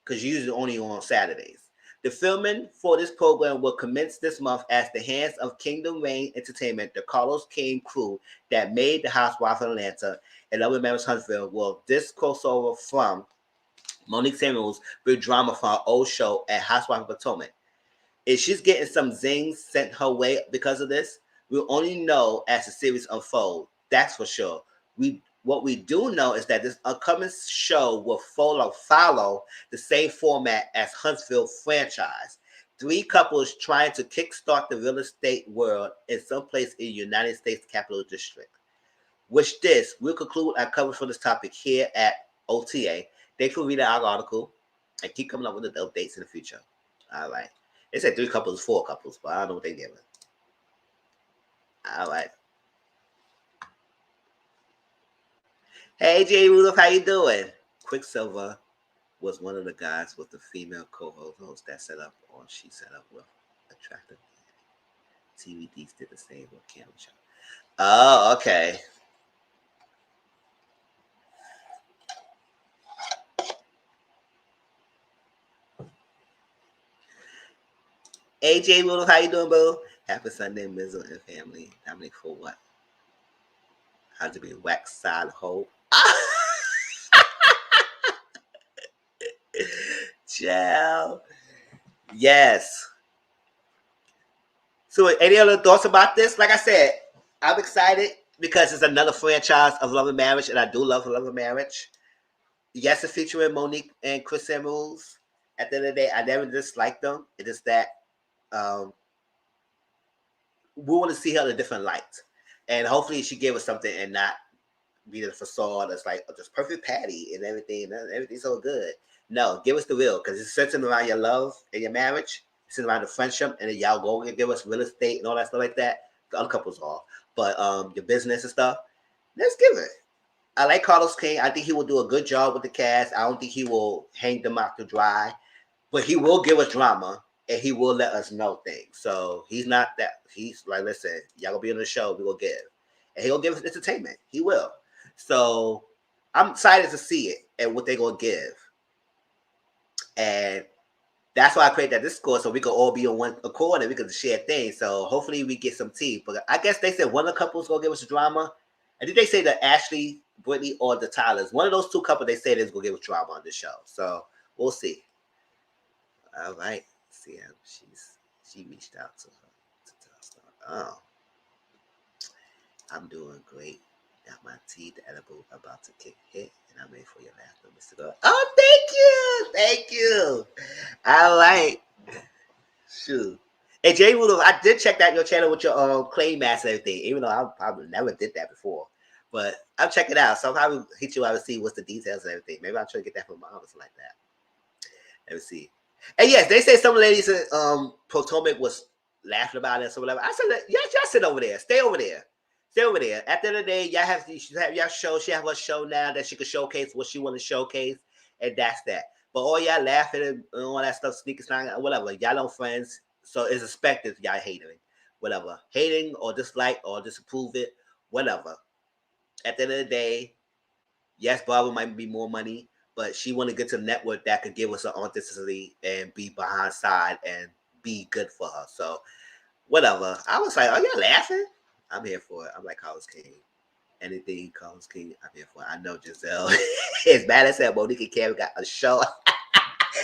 Because usually only on Saturdays. The filming for this program will commence this month as the hands of Kingdom Reign Entertainment, the Carlos King crew that made The Housewives of Atlanta and Love and Marriage Huntsville, will this crossover from Monique Samuels build drama for our old show at Housewives of Potomac. If she's getting some zings sent her way because of this, we'll only know as the series unfolds. That's for sure. What we do know is that this upcoming show will follow the same format as Huntsville franchise. 3 couples trying to kickstart the real estate world in some place in the United States Capital District. We'll conclude our coverage for this topic here at OTA. Thanks for reading our article and keep coming up with the updates in the future. All right. They said 3 couples, 4 couples, but I don't know what they're giving. All right. Hey, Jay Rudolph, how you doing? Quicksilver was one of the guys with the female co-host that she set up with Attractive. TVDs did the same with Cam Show. Oh, okay. AJ Rudolph, how you doing, boo? Happy Sunday, Mizzle and family. Dominic for what? How to be wax side hole. Ciao. Yes. So, any other thoughts about this? Like I said, I'm excited because it's another franchise of Love and Marriage, and I do love Love and Marriage. Yes, it's featuring Monique and Chris Samuels. At the end of the day, I never disliked them. It is that we want to see her in a different light, and hopefully she gave us something and not be the facade that's like just perfect patty and everything's so good. No, give us the real, because it's centered around your love and your marriage. It's centered around the friendship, and then y'all go and give us real estate and all that stuff like that. The other couples are, but your business and stuff. Let's give it. I like Carlos King. I think he will do a good job with the cast. I don't think he will hang them out to dry, but he will give us drama. And he will let us know things. So he's not that. He's like, listen, y'all gonna be on the show. We gonna give, and he'll give us entertainment. He will. So I'm excited to see it and what they gonna give, and that's why I created that Discord so we can all be on one accord and we can share things. So hopefully we get some tea. But I guess they said one of the couples gonna give us drama. I think they say that Ashley, Brittany, or the Tylers. One of those 2 couples they said is gonna give us drama on the show. So we'll see. All right. See how she reached out to her to tell us. Oh, I'm doing great. Got my tea, the edible about to kick hit, and I'm ready for your laughter, Mr. God. Oh, thank you. All right. Shoot. Hey, Jay Rudolph, I did check out your channel with your clay mask and everything, even though I probably never did that before. But I'll check it out. So I'll probably hit you out and see what's the details and everything. Maybe I'll try to get that from mom or something like that. Let me see. And yes, they say some ladies in Potomac was laughing about it or whatever. I said, y'all sit over there. Stay over there. Stay over there. At the end of the day, y'all have y'all show. She have a show now that she can showcase what she want to showcase, and that's that. But all y'all laughing and all that stuff, sneaking, whatever. Y'all don't friends, so it's expected y'all hating, whatever. Hating or dislike or disapprove it, whatever. At the end of the day, yes, Barbara might be more money, but she want to get to a network that could give us an authenticity and be behind side and be good for her. So, whatever. I was like, are y'all laughing? I'm here for it. I'm like Carlos King. Anything Carlos King, I'm here for it. I know Giselle is mad as hell. Monique and Karen got a show.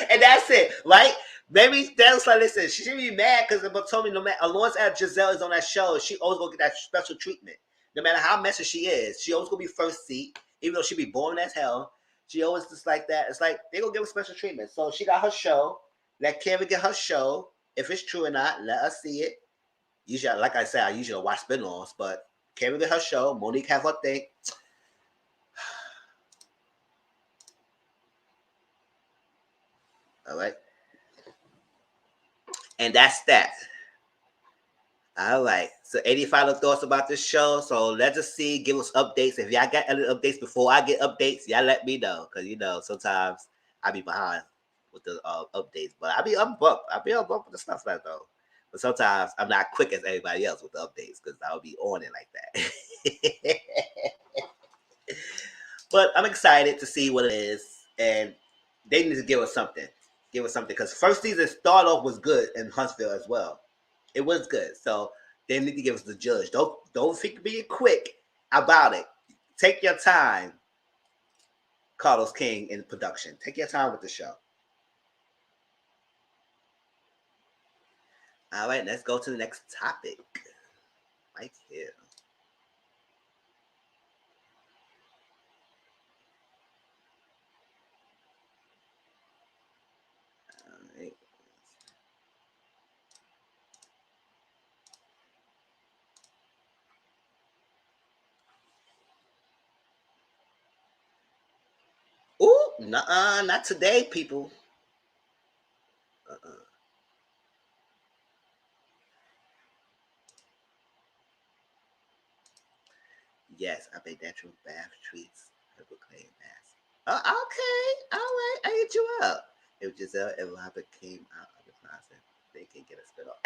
And that's it, right? Maybe that's like, listen, she should be mad because told me no matter, as long as Giselle is on that show, she always gonna get that special treatment. No matter how messy she is, she always gonna be first seat, even though she be boring as hell. She always just like that. It's like they gonna give her special treatment. So she got her show. Let Karen get her show. If it's true or not, let us see it. Usually, like I said, I usually watch spin-offs, but Karen get her show. Monique have her thing. All right, and that's that. All right. So any final thoughts about this show? So let's just see. Give us updates. If y'all got any updates before I get updates, y'all let me know. Cause sometimes I be behind with the updates. But I be up bump. I be up bump with the stuff like though. But sometimes I'm not quick as everybody else with the updates because I'll be on it like that. But I'm excited to see what it is. And they need to give us something. Give us something. Because first season start off was good in Huntsville as well. It was good. So they need to give us the judge. Don't think being quick about it. Take your time, Carlos King in production. Take your time with the show. All right, let's go to the next topic. Right here. All right. Ooh, nuh-uh, not today, people. Uh-uh. Yes, I made natural bath treats. Herbal clay mask. Oh, okay. All right. I hit you up. If Giselle and Robert came out of the closet, they can get a spit off.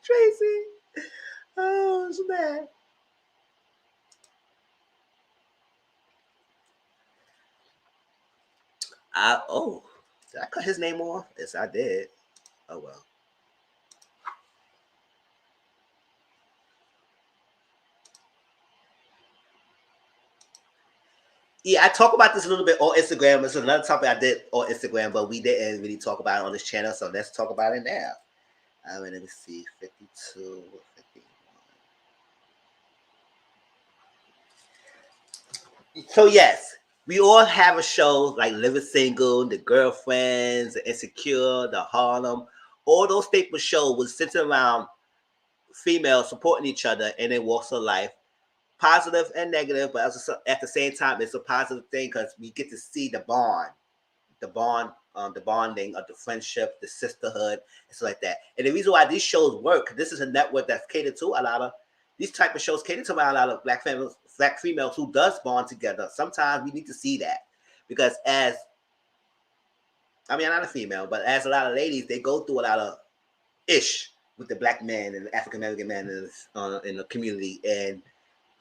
Tracy. Oh, snap. Did I cut his name off? Yes, I did. Oh, well. Yeah, I talk about this a little bit on Instagram. It's another topic I did on Instagram, but we didn't really talk about it on this channel. So let's talk about it now. Let me see. 52, 51. So, yes, we all have a show like Living Single, The Girlfriends, The Insecure, The Harlem. All those staple shows was centered around females supporting each other in their walks of life, positive and negative, but at the same time, it's a positive thing because we get to see the bonding of the friendship, the sisterhood, and stuff like that. And the reason why these shows work, this is a network that's catered to a lot of these type of shows, catered to a lot of black females who does bond together. Sometimes we need to see that because I'm not a female, but as a lot of ladies, they go through a lot of ish with the black man and the African American man in the community, and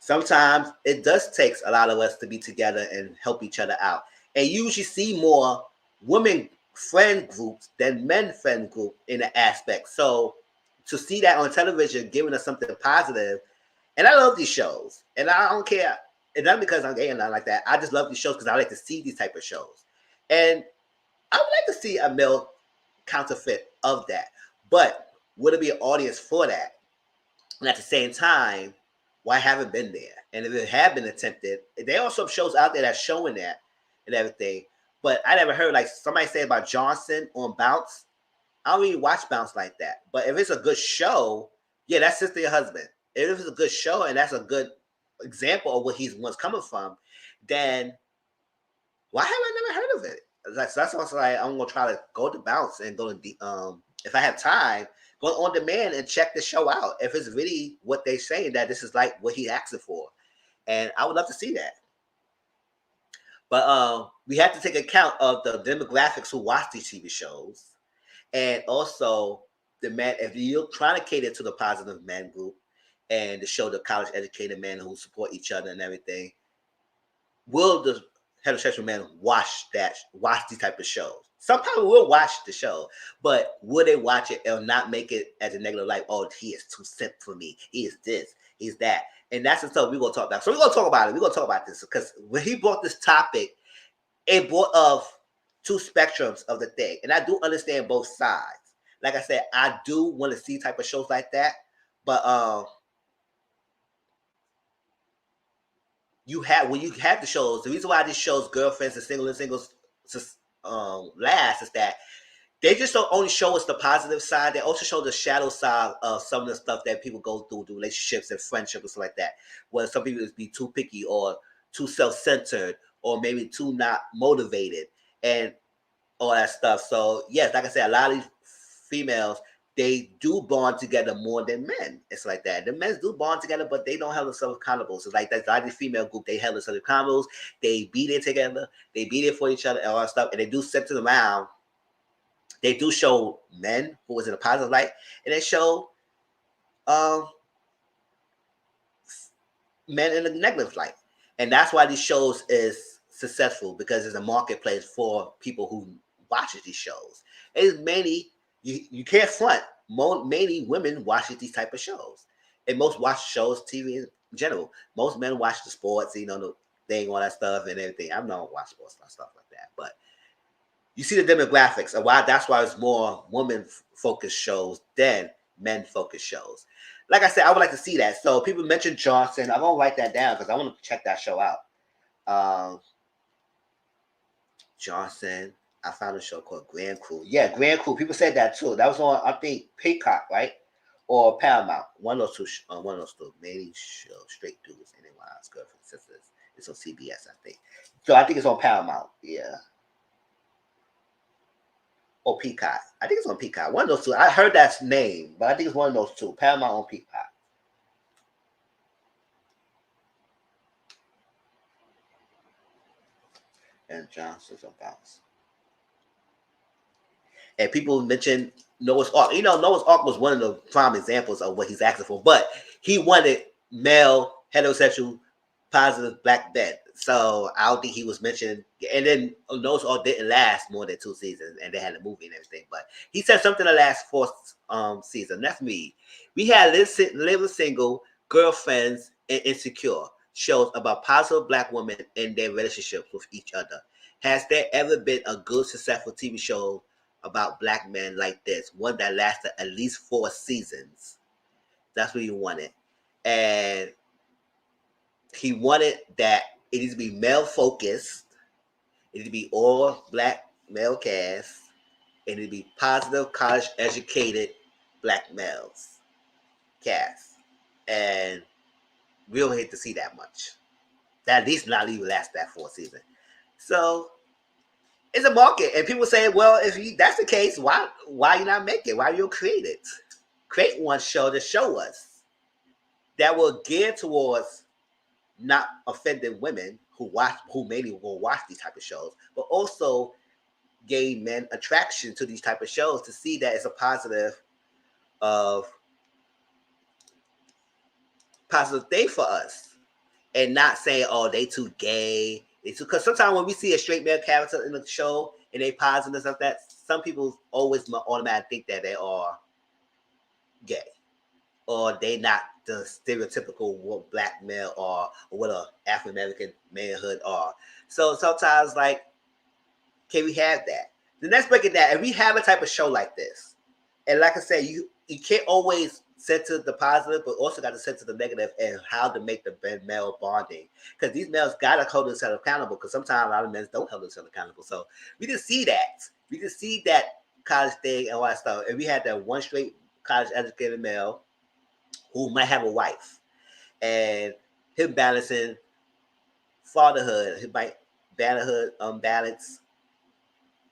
sometimes it does take a lot of us to be together and help each other out. And you usually see more women friend groups than men friend group in the aspect. So to see that on television, giving us something positive, and I love these shows, and I don't care. And not because I'm gay and not like that. I just love these shows because I like to see these type of shows, and I would like to see a male counterfeit of that. But would it be an audience for that? And at the same time, why haven't been there? And if it had been attempted, there are some shows out there that's showing that and everything. But I never heard like somebody say about Johnson on Bounce. I don't really watch Bounce like that. But if it's a good show, yeah, that's sister your husband. If it's a good show and that's a good example of what he's once coming from, then why have I never heard of it? That's also like I'm gonna try to go to Bounce and go to the if I have time, go on demand and check the show out. If it's really what they saying that this is like what he asking for, and I would love to see that. But we have to take account of the demographics who watch these TV shows, and also the man. If you're trying to cater to the positive man group and to show the college educated men who support each other and everything, will the heterosexual men watch these type of shows? Some people will watch the show, but will they watch it and not make it as a negative light? Oh, he is too simp for me. He is this. He's that. And that's the stuff we're gonna talk about. So we're gonna talk about it. We're gonna talk about this because when he brought this topic, it brought of two spectrums of the thing, and I do understand both sides. Like I said, I do want to see type of shows like that, but when you have the shows, the reason why these shows, Girlfriends and Singles, last is that they just don't only show us the positive side. They also show the shadow side of some of the stuff that people go through relationships and friendship and stuff like that. Where some people be too picky or too self-centered or maybe too not motivated and all that stuff. So yes, like I said, a lot of these females, they do bond together more than men. It's like that. The men do bond together, but they don't hold themselves accountable. So like that, a lot of the female group, they hold themselves accountable. They be there together. They be there for each other and all that stuff. And they do center around. They do show men who is in a positive light, and they show um, men in a negative light. And that's why these shows is successful, because there's a marketplace for people who watches these shows. It's mainly you can't front. Mainly women watch these type of shows, and most watch shows TV in general. Most men watch the sports, the thing, all that stuff and everything. I don't watch sports and stuff like that, but you see the demographics and why that's why it's more woman focused shows than men focused shows. Like I said, I would like to see that. So people mentioned Johnson. I'm gonna write that down because I want to check that show out. Johnson. I found a show called Grand Crew. Yeah, Grand Crew. People said that too. That was on, I think, Peacock, right? Or Paramount. One of those two. One of those two. Maybe show Straight Dudes and Wives, Girlfriend Sisters. It's on CBS, I think. So I think it's on Paramount. Yeah. Or Peacock. I think it's on Peacock. One of those two. I heard that name, but I think it's one of those two. Paramount on Peacock. And Johnson's on Bounce. And people mentioned Noah's Ark. Noah's Ark was one of the prime examples of what he's asking for. But he wanted male, heterosexual, positive black men. So I don't think he was mentioned. And then Noah's Ark didn't last more than 2 seasons, and they had a movie and everything. But he said something the last 4 season. That's me. We had Living Single, Girlfriends, and Insecure shows about positive black women and their relationships with each other. Has there ever been a good, successful TV show about black men like this? One that lasted at least 4 seasons. That's what he wanted. And he wanted that it needs to be male focused. It needs to be all black male cast. It needs to be positive, college educated black males cast. And we don't hate to see that much. That at least not even last that 4 season. So it's a market, and people say, well, if that's the case, why you not make it? Why you create it? Create one show to show us that will gear towards not offending women who mainly will watch these type of shows, but also gay men attraction to these type of shows to see that it's a positive thing for us, and not saying, oh, they too gay. Because sometimes when we see a straight male character in the show and they positive and stuff, that some people always automatically think that they are gay, or they not the stereotypical what black male or what a African American manhood are. So sometimes, like, can we have that? Then let's break it down. If we have a type of show like this, and like I said, you can't always center the positive, but also got to center the negative and how to make the male bonding. Because these males gotta hold themselves accountable. Because sometimes a lot of men don't hold themselves accountable. So we just see that. We just see that college thing and all that stuff. And we had that one straight college educated male who might have a wife, and him balancing fatherhood, he might balance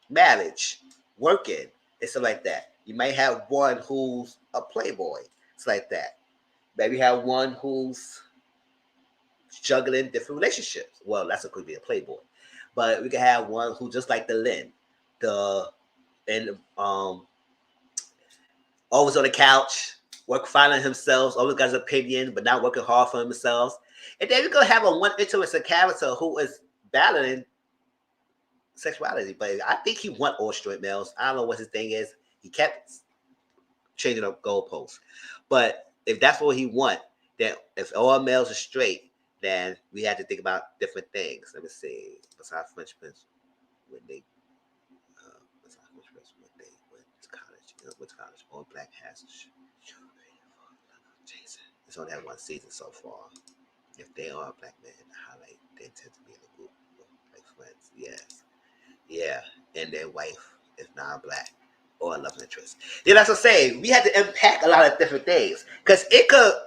marriage, working, and stuff like that. You might have one who's a playboy. It's like that. Maybe have one who's juggling different relationships. Well, that's could be a playboy, but we can have one who just like the Lynn, always on the couch, finding himself, always got his opinion, but not working hard for himself. And then we could have one interesting character who is battling sexuality, but I think he want all straight males. I don't know what his thing is. He kept changing up goalposts. But if that's what he want, then if all males are straight, then we have to think about different things. Let me see. Besides French Prince, when they went to college, all black has. It's only had 1 season so far. If they are a black man in the highlight, they tend to be in a group of like friends. Yes. Yeah. And their wife is non-black or a love interest. Yeah, that's what I'm saying. We had to unpack a lot of different things. Because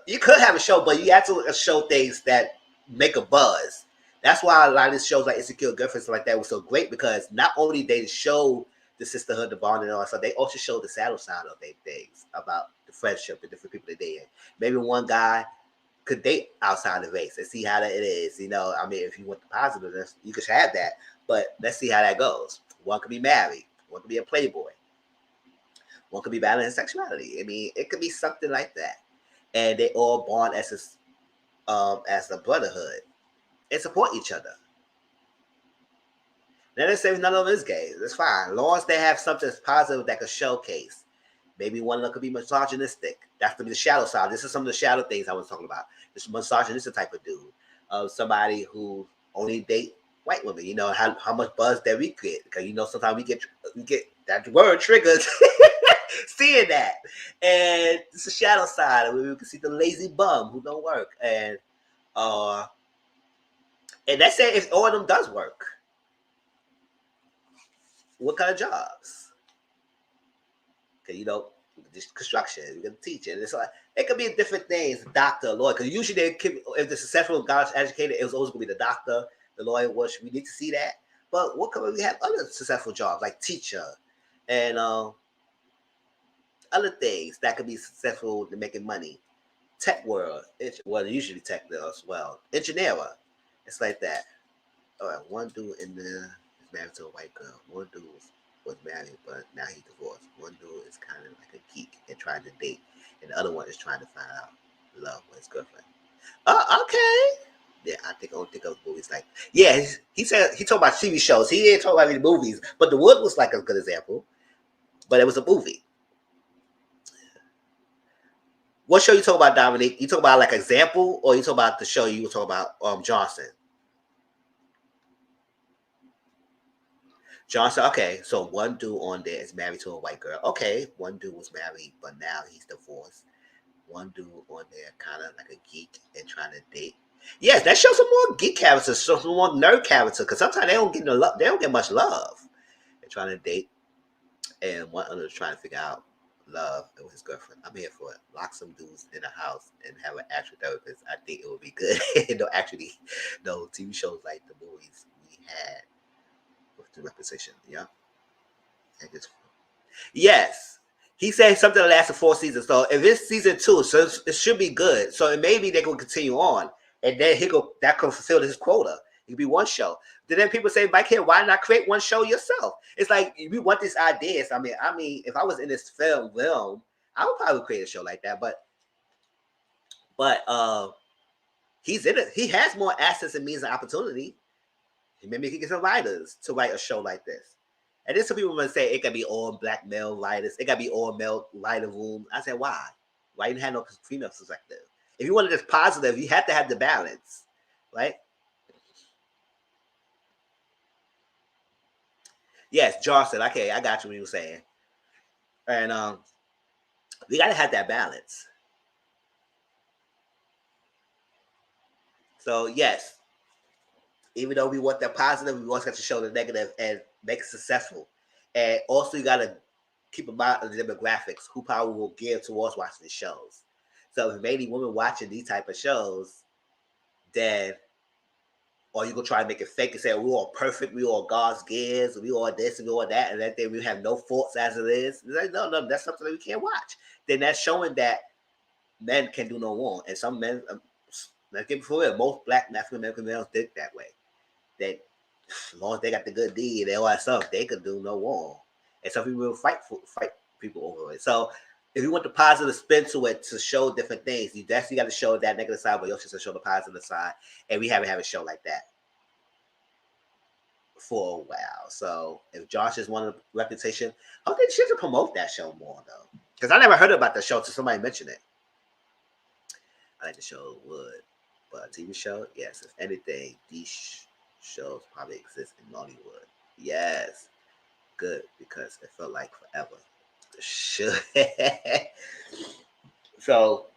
you could have a show, but you have to show things that make a buzz. That's why a lot of these shows like Insecure Girlfriends like that was so great, because not only they show the sisterhood, the bond, and all that stuff, they also show the saddle side of their things about the friendship, the different people that they in. Maybe one guy could date outside the race and see how that it is. You know, I mean, if you want the positiveness, you could have that. But let's see how that goes. One could be married. One could be a playboy. One could be battling sexuality. I mean, it could be something like that. And they all bond as a brotherhood and support each other. Now, let's say none of them is gay. That's fine. As long as they have something positive that could showcase. Maybe one of them could be misogynistic. That's to be the shadow side. This is some of the shadow things I was talking about. This misogynistic type of dude. Somebody who only date white women. You know, how much buzz that we get. Because, you know, sometimes we get that word triggers seeing that. And it's a shadow side. We can see the lazy bum who don't work. And let's say if all of them does work. What kind of jobs? Okay, you know, just construction, you can teach it. It's like it could be different things, doctor, lawyer. Because usually if the successful college educated, it was always gonna be the doctor, the lawyer. Which we need to see that. But what can we have other successful jobs like teacher and other things that could be successful in making money. Tech world, usually tech as well. Engineer, it's like that. All right, one dude in there is married to a white girl. One dude was married, but now he's divorced. One dude is kind of like a geek and trying to date, and the other one is trying to find out love with his girlfriend. Oh, okay. Yeah, I don't think of movies like. Yeah, he said he talked about TV shows. He didn't talk about any movies, but The Wood was like a good example. But it was a movie. What show you talk about, Dominique? You talk about like example, or you talk about the show you talk about Johnson? Johnson, okay, so one dude on there is married to a white girl. Okay, one dude was married, but now he's divorced. One dude on there kind of like a geek and trying to date. Yes, that shows some more geek characters, some more nerd character, because sometimes they don't get no love. They don't get much love. They're trying to date, and one other is trying to figure out love with his girlfriend. I'm here for it. Lock some dudes in a house and have an actual therapist. I think it would be good. No, actually, no TV shows like the movies we had with the representation. Yeah, and just yes. He said something that lasted 4 seasons. So if it's season 2, so it should be good. So maybe they could continue on, and then that could fulfill his quota. It could be one show. Then people say, Mike, here, why not create one show yourself? It's like we want these ideas. I mean, if I was in this film realm, I would probably create a show like that. But he's in it. He has more assets and means and opportunity. Maybe he can get some writers to write a show like this. And then some people might say it can be all black male writers. It can be all male writer room. I said, why? Why you didn't have no female perspective? If you wanted this positive, you have to have the balance, right? Yes, Johnson. Okay, I got you what you were saying. And we got to have that balance. So yes, even though we want the positive, we also have to show the negative and make it successful. And also, you got to keep in mind the demographics, who probably will gear towards watching the shows. So if maybe women watching these type of shows, then or you gonna try to make it fake and say we all perfect, we all God's gifts, we all this and we all that, and that then we have no faults as it is. Like, no, that's something that we can't watch. Then that's showing that men can do no wrong, and some men, let's get before it, most black and African American males think that way. That as long as they got the good deed and all that stuff, they could do no wrong. And some people will fight people over it. So if you want the positive spin to it to show different things, you definitely got to show that negative side, but you also have to show the positive side. And we haven't had a show like that for a while. So if Josh is one of the reputation, I think she should promote that show more though. Because I never heard about the show until somebody mentioned it. I think the show would. But a TV show, yes. If anything, these shows probably exist in Nollywood. Yes. Good, because it felt like forever. Should. So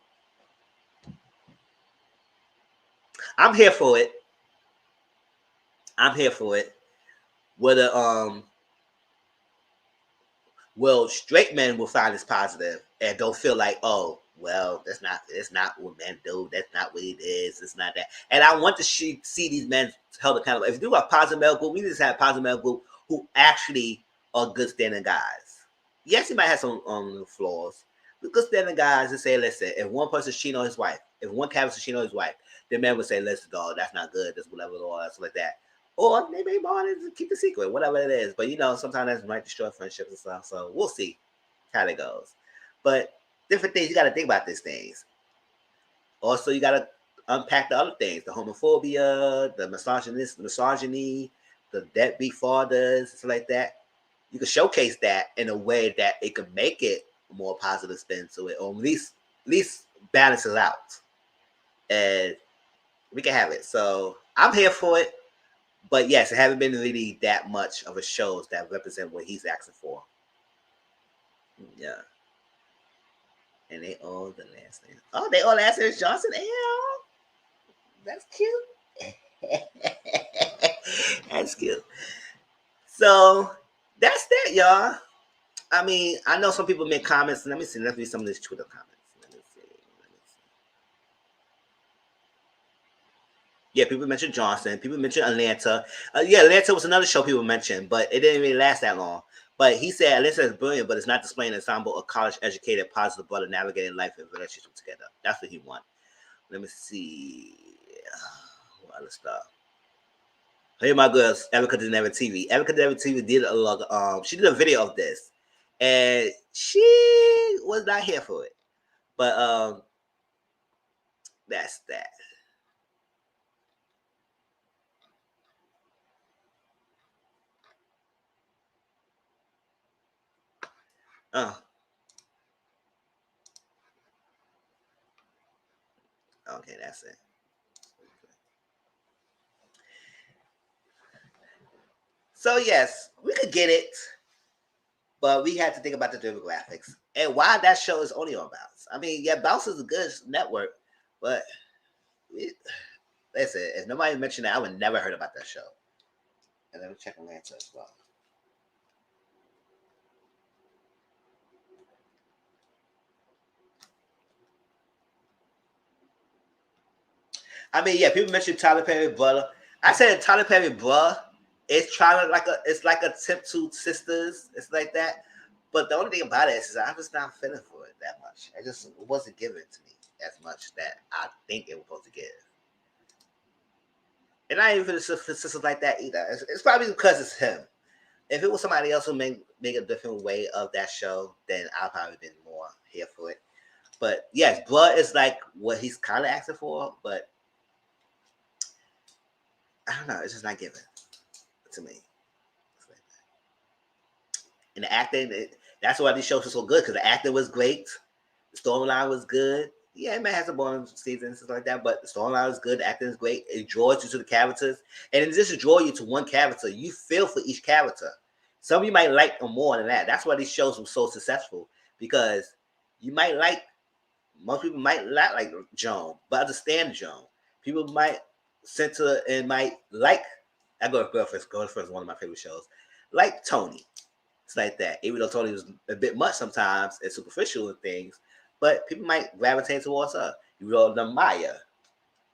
I'm here for it. Whether well, straight men will find this positive and don't feel like, oh, well, that's not what men do. That's not what it is. It's not that. And I want to see these men held accountable. If you do a positive male group, we just have a positive male group who actually are good standing guys. Yes, he might have some flaws, but good standing guys that say, listen, if one person's cheating on his wife, if one character's cheating on his wife, the man would say, listen, dog, that's not good. That's whatever, or that's like that. Or they may want to keep the secret, whatever it is. But sometimes that might destroy friendships and stuff. So we'll see how that goes. But different things, you got to think about these things. Also, you got to unpack the other things: the homophobia, the misogyny, the deadbeat fathers, stuff like that. You can showcase that in a way that it can make it a more positive spin to it, or at least balance it out, and we can have it. So I'm here for it. But yes, it haven't been really that much of a shows that represent what he's asking for. Yeah. And they all the last name. Oh, they all last name is Johnson. Ew. That's cute. That's cute. So that's that, y'all. I mean, I know some people make comments. Let me see. Let's read some of these Twitter comments. Let me see. Yeah, people mentioned Johnson. People mentioned Atlanta. Yeah, Atlanta was another show people mentioned, but it didn't really last that long. But he said Atlanta is brilliant, but it's not displaying an ensemble of college-educated, positive brother navigating life and relationship together. That's what he wants. Let me see. What other stuff? Here my girls, Erica did never TV. Erica did never TV did a lot. She did a video of this, and she was not here for it. But that's that. Okay, that's it. So yes, we could get it, but we had to think about the demographics and why that show is only on Bounce. I mean, yeah, Bounce is a good network, but listen, if nobody mentioned that, I would never heard about that show. And let me check Atlanta as well. I mean, yeah, people mentioned Tyler Perry, brother. I said Tyler Perry, bruh. It's trying to it's like a tip to sisters. It's like that. But the only thing about it is I'm just not feeling for it that much. It wasn't given to me as much that I think it was supposed to give. And not even for the sisters like that either. It's probably because it's him. If it was somebody else who make a different way of that show, then I'll probably been more here for it. But yes, blood is like what he's kind of asking for, but I don't know. It's just not given to me. And the acting, that's why these shows are so good because the acting was great, the storyline was good. Yeah, it may have some boring seasons and stuff like that, but the storyline was good, the acting is great. It draws you to the characters, and it just draw you to one character. You feel for each character. Some of you might like them more than that. That's why these shows were so successful because you might like. Most people might not like Joan, but understand Joan. People might center and might like. I go to Girlfriends. Girlfriends is one of my favorite shows. Like Tony. It's like that. Even though Tony was a bit much sometimes and superficial and things, but people might gravitate towards her. You know, the Maya.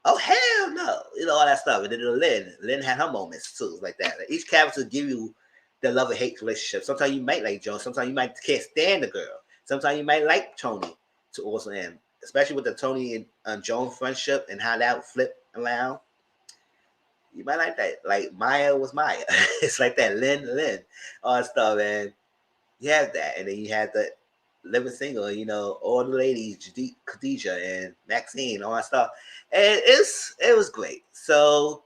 Oh hell no! All that stuff. And then the Lynn. Lynn had her moments too, like that. Like each character give you the love and hate relationship. Sometimes you might like Joan. Sometimes you might can't stand the girl. Sometimes you might like Tony to also end. Especially with the Tony and Joan friendship and how that flipped around. You might like that. Like Maya was Maya. It's like that. Lynn, all that stuff, and you have that, and then you have the living single. All the ladies, Khadijah and Maxine, all that stuff, and it was great. So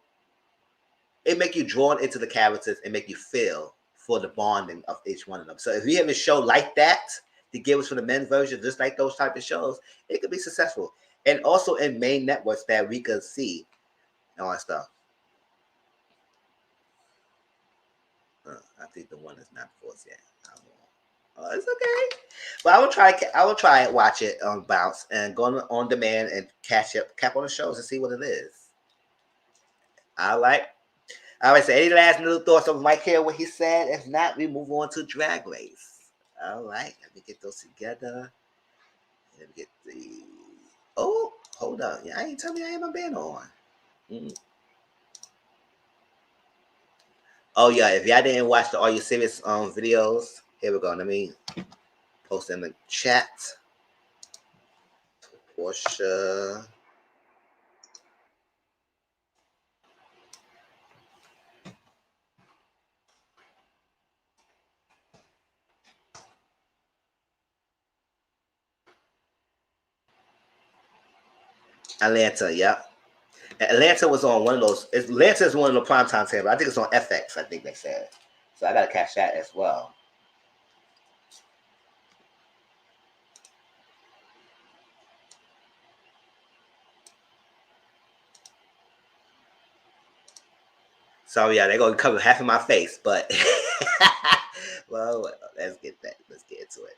it make you drawn into the characters and make you feel for the bonding of each one of them. So if you have a show like that to give us for the men's version, just like those type of shows, it could be successful, and also in main networks that we could see all that stuff. I think the one is not forced yet. It's okay, but I will try. I will try and watch it on Bounce and go on demand and catch up, cap on the shows and see what it is. All right. All right. So any last little thoughts of Mike here, what he said? If not, we move on to Drag Race. All right. Let me get those together. Let me get the. Oh, hold on. Yeah, I ain't tell me I ain't my band on. Mm. Oh yeah, if y'all didn't watch the Are You Serious videos, here we go. Let me post in the chat. Portia. Atlanta, yeah. Atlanta was on one of those. Atlanta is one of the primetime tables. I think it's on FX. I think they said. So I gotta catch that as well. So yeah, they're gonna cover half of my face, but well, let's get that. Let's get into it.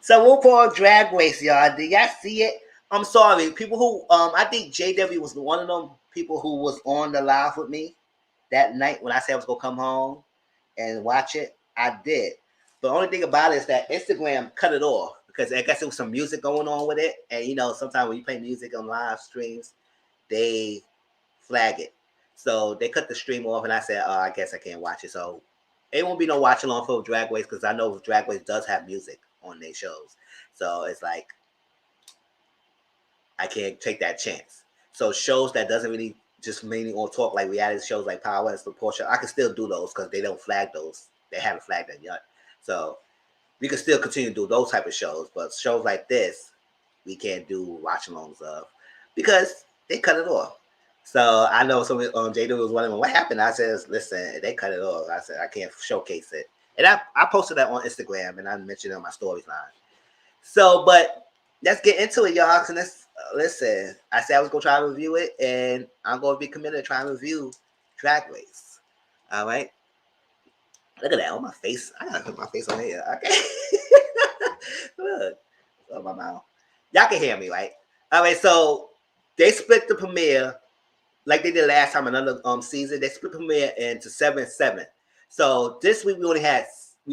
So RuPaul Drag Race, y'all. Did y'all see it? I'm sorry, people who I think JW was one of them people who was on the live with me that night when I said I was gonna come home and watch it. I did. The only thing about it is that Instagram cut it off because I guess there was some music going on with it, and you know sometimes when you play music on live streams, they flag it. So they cut the stream off, and I said, "Oh, I guess I can't watch it." So it won't be no watch along for Drag Race because I know Drag Race does have music on their shows. So it's like I can't take that chance. So shows that doesn't really just mainly on talk like reality shows like Power and Portia, I can still do those because they don't flag those. They haven't flagged them yet. So we can still continue to do those type of shows, but shows like this, we can't do watch alongs of because they cut it off. So I know some Jada was wondering what happened. I said, listen, they cut it off. I said I can't showcase it, and I posted that on Instagram and I mentioned it on my storyline. So, but let's get into it, y'all. So listen. I said I was gonna try to review it, and I'm gonna be committed to trying to review Drag Race. All right. Look at that on my face. I gotta put my face on here. Okay. Look, on my mouth. Y'all can hear me, right? All right. So they split the premiere like they did last time. Another season. They split the premiere into 7 and 7. So this week we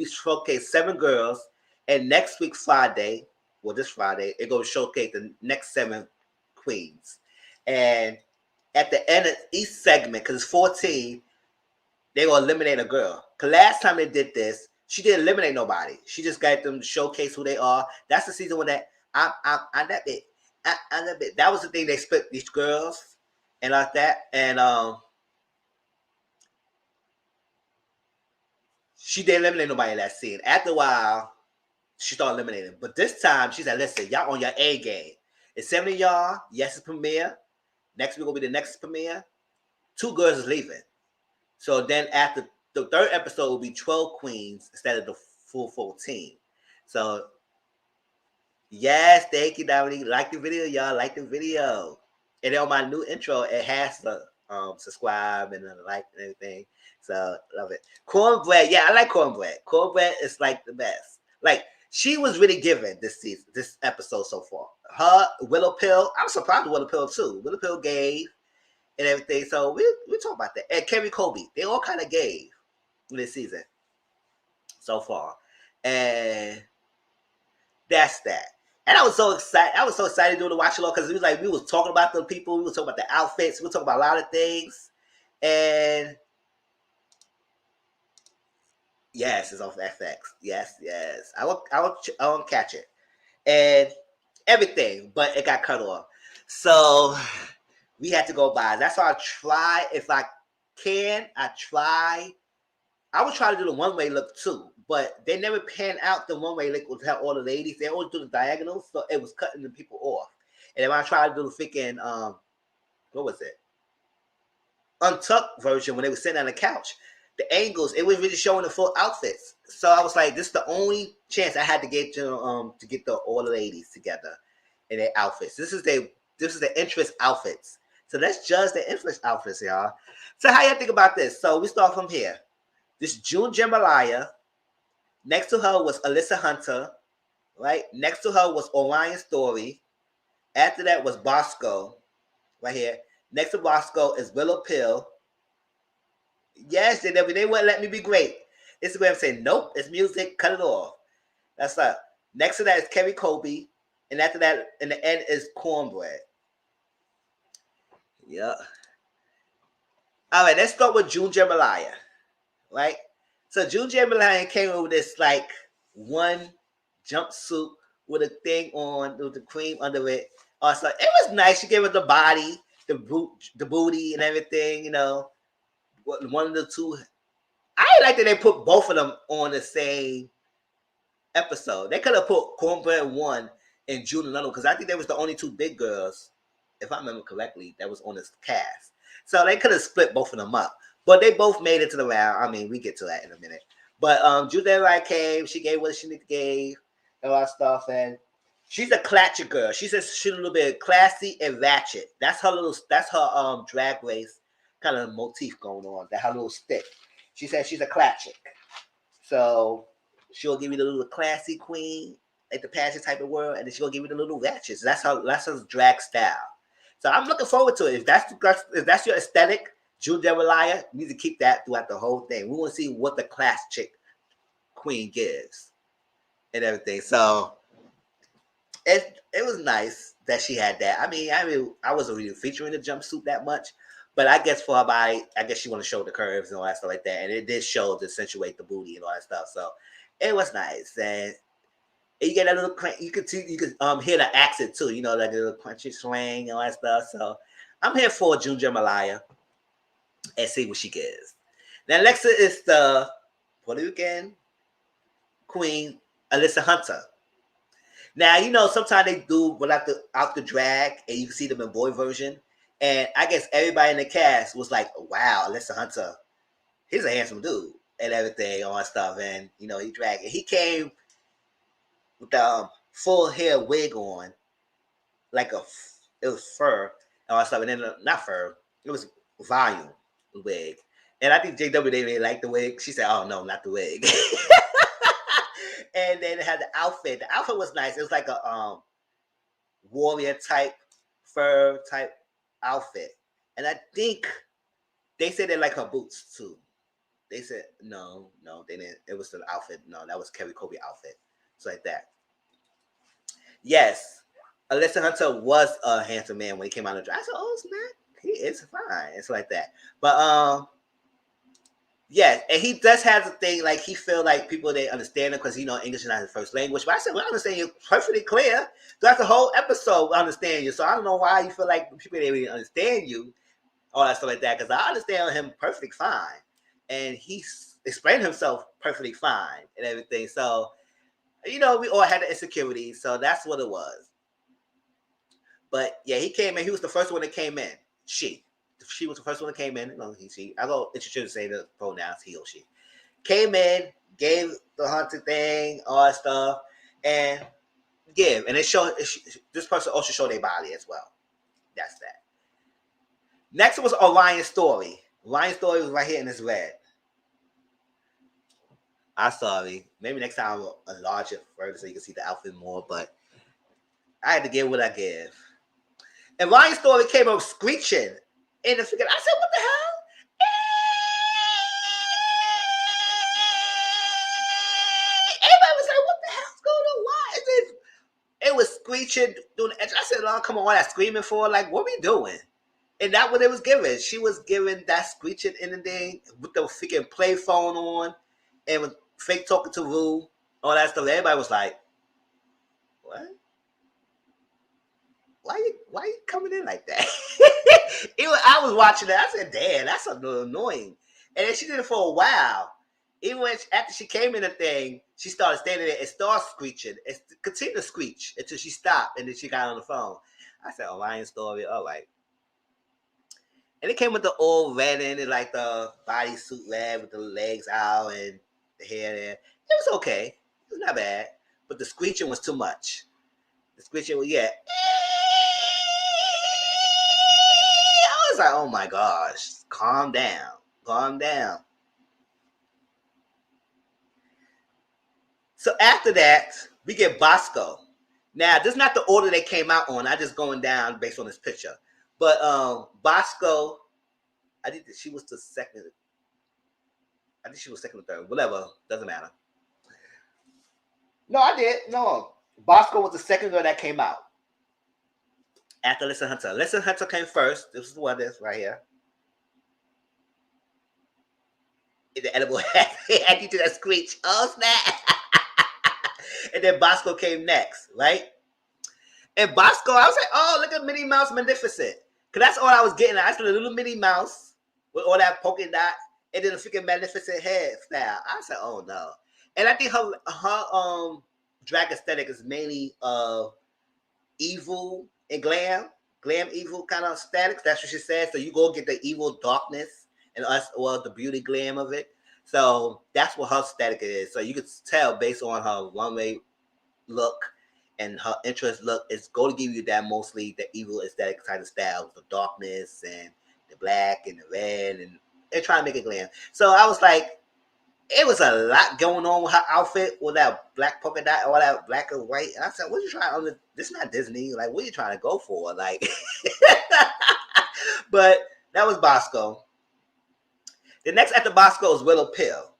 showcased 7 girls, and next week Friday, well this Friday, it goes showcase the next 7 queens. And at the end of each segment, because it's 14, they will eliminate a girl. Cause last time they did this, she didn't eliminate nobody. She just got them to showcase who they are. That's the season when I that bit. That bit. That was the thing they split these girls and like that. And she didn't eliminate nobody in that scene. After a while, she started eliminating. But this time she said, listen, y'all on your A game. It's 7 of y'all. Yes, it's premiere. Next week will be the next premiere. 2 girls is leaving. So then after the 3rd episode will be 12 queens instead of the full 14. So yes, thank you, Dominique. Like the video, y'all. Like the video. And then on my new intro, it has to subscribe and like and everything. So love it. Cornbread, yeah, I like cornbread. Cornbread is like the best. Like she was really giving this season, this episode so far. Her Willow Pill, I'm surprised with Willow Pill too. Willow Pill gave and everything. So we talk about that. And Kerry Kobe, they all kind of gave this season so far, and that's that. And I was so excited. I was so excited doing the watch along because it was like we was talking about the people, we was talking about the outfits, we were talking about a lot of things, and yes, it's off FX. Yes, yes. I won't catch it and everything, but it got cut off. So we had to go by. That's why I try if I can. I would try to do the one-way look too, but they never pan out the one-way look with all the ladies. They always do the diagonals, so it was cutting the people off. And then when I tried to do the freaking what was it? Untucked version when they were sitting on the couch, the angles, it was really showing the full outfits. So I was like, this is the only chance I had to get to get all the ladies together in their outfits. This is the interest outfits. So let's judge the interest outfits, y'all. So how y'all think about this? So we start from here. This June Jambalaya. Next to her was Alyssa Hunter. Right? Next to her was Orion Story. After that was Bosco, right here. Next to Bosco is Willow Pill. Yes, they wouldn't let me be great. Instagram said, nope, it's music, cut it off. That's up. Next to that is Kerry Kobe. And after that, in the end, is Cornbread. Yeah. All right, let's start with June Jambalaya. Right? So June Jambalaya came over this like one jumpsuit with a thing on, with the cream under it. So it was nice. She gave her the body, the booty, and everything. You know, one of the two. I like that they put both of them on the same episode. They could have put Cornbread one and June another because I think they was the only two big girls, if I remember correctly, that was on this cast. So they could have split both of them up. But they both made it to the round. I mean, we get to that in a minute. But Jude Wright came, she gave what she gave, and all that stuff, and she's a clatchet girl. She says she's a little bit classy and ratchet. That's her drag race kind of motif going on. That her little stick. She says she's a clatchet. So she'll give you the little classy queen, like the pageant type of world, and then she'll give you the little ratchets. That's her drag style. So I'm looking forward to it. If that's your aesthetic, June Jambalaya, you need to keep that throughout the whole thing. We want to see what the class chick queen gives and everything. So it was nice that she had that. I mean, I wasn't really featuring the jumpsuit that much, but I guess for her body, I guess she want to show the curves and all that stuff like that, and it did show to accentuate the booty and all that stuff. So it was nice, and you get that little you could hear the accent too. You know, like a little crunchy swing and all that stuff. So I'm here for June Jambalaya and see what she gives. Now, next is the Puerto Rican queen, Alyssa Hunter. Now, you know, sometimes they do without out the drag, and you can see them in boy version. And I guess everybody in the cast was like, wow, Alyssa Hunter, he's a handsome dude and everything, all that stuff. And, you know, he dragged it. He came with the full hair wig on, like it was fur and all that stuff. And then, not fur, it was volume wig. And I think JW, they really liked the wig. She said, oh, no, not the wig. And then it had the outfit. The outfit was nice. It was like a warrior type, fur type outfit. And I think they said they like her boots too. They said no, they didn't. It was the outfit. No, that was Kerry Kobe outfit. So like that. Yes, Alyssa Hunter was a handsome man when he came out of the dress. I said, oh, it's not. He is fine. It's like that. But yeah, and he does have a thing like he feel like people they understand him because English is not his first language. But I said, well, I understand you perfectly clear. Throughout the whole episode, I understand you. So I don't know why you feel like people they really understand you, all that stuff like that. Because I understand him perfectly fine, and he explained himself perfectly fine and everything. So we all had the insecurities. So that's what it was. But yeah, he came in. He was the first one that came in. She was the first one that came in. No, she. I go introduce say the pronouns he or she. Came in, gave the hunter thing, all that stuff, and and it showed. This person also showed their body as well. That's that. Next was Orion's story. Orion's story was right here in this red. I'm sorry. Maybe next time I'll enlarge it further so you can see the outfit more. But I had to give what I give. And Ryan's story came up screeching. And I said, what the hell? Everybody was like, what the hell's going on? Why is this? It was screeching. I said, oh, come on, that screaming for? Like, what are we doing? And that's what it was giving. She was giving that screeching in the thing with the freaking play phone on and with fake talking to Rue, all that stuff. Everybody was like, what? Why you coming in like that? I was watching that. I said, damn, that's a little annoying. And then she did it for a while. Even after she came in the thing, she started standing there and started screeching. And continued to screech until she stopped and then she got on the phone. I said, Orion's story, all right. And it came with the old red in it, like the bodysuit red with the legs out and the hair there. It was okay. It was not bad. But the screeching was too much. The screeching was, yeah. I was like, oh my gosh, calm down. So after that, we get Bosco. Now, this is not the order they came out on. I just going down based on this picture. But Bosco, I think she was the second. I think she was second or third. Whatever, doesn't matter. No, I did. No, Bosco was the second girl that came out after Listen Hunter. Listen Hunter came first. This is what this right here. The edible had you to that screech. Oh snap! And then Bosco came next, right? And Bosco, I was like, oh, look at Minnie Mouse Magnificent. Because that's all I was getting at. I said the little Minnie Mouse with all that polka dot and then the freaking Magnificent hairstyle. I said, oh no. And I think her drag aesthetic is mainly evil and glam evil kind of aesthetics. That's what she said. So you go get the evil darkness and us, well, the beauty glam of it. So that's what her aesthetic is. So you could tell based on her runway look and her interest look, it's going to give you that mostly the evil aesthetic kind of style, the darkness and the black and the red, and they're trying to make it glam. So I was like, it was a lot going on with her outfit with that black polka dot, all that black and white. And I said, what are you trying to, this is not Disney. Like, what are you trying to go for? Like, but that was Bosco. The next after Bosco is Willow Pill.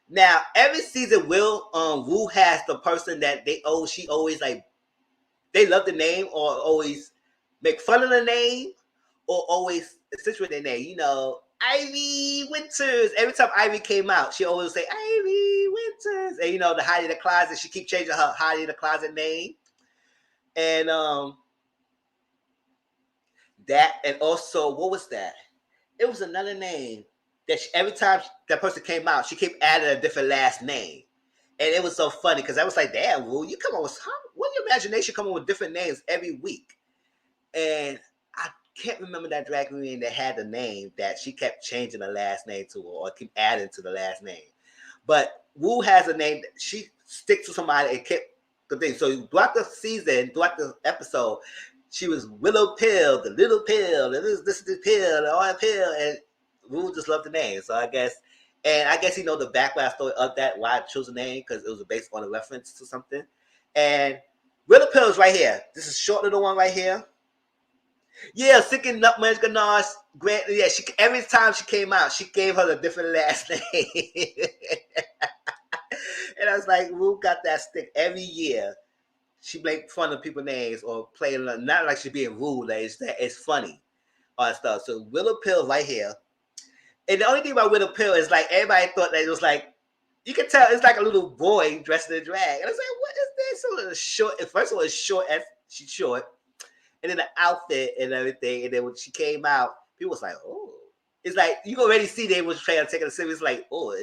Now, every season, Wu has the person that she always like, they love the name or always make fun of the name or always accentuate their name. You know, Ivy Winters. Every time Ivy came out, she always say Ivy Winters. And you know, the Heidi in the Closet, she keep changing her Heidi in the Closet name. And that, and also, what was that? It was another name that every time that person came out, she kept adding a different last name. And it was so funny because I was like, damn, Wu, you come on with, what your imagination come on with different names every week? And I can't remember that drag queen that had the name that she kept changing the last name to or keep adding to the last name. But Wu has a name that she sticks to somebody and kept the thing. So throughout the season, throughout the episode, she was Willow Pill, the little pill, and this is the pill, and all that pill, and Wu just loved the name. So I guess you know the background story of that, why I chose the name, because it was based on a reference to something. And Willow Pill is right here. This is short little one right here. Yeah, Sickin' Nutmeg Ganache. Yeah, every time she came out, she gave her a different last name. And I was like, Wu got that stick every year. She make fun of people's names or play, not like she being rude. Like it's funny, all that stuff. So Willow Pill right here. And the only thing about Willow Pill is like everybody thought that it was like, you can tell it's like a little boy dressed in a drag. And I was like, what is this? So it's short. First of all, it's short. She's short. And then the outfit and everything. And then when she came out, people was like, oh. It's like, you can already see they was trying to take it serious. It's like, oh,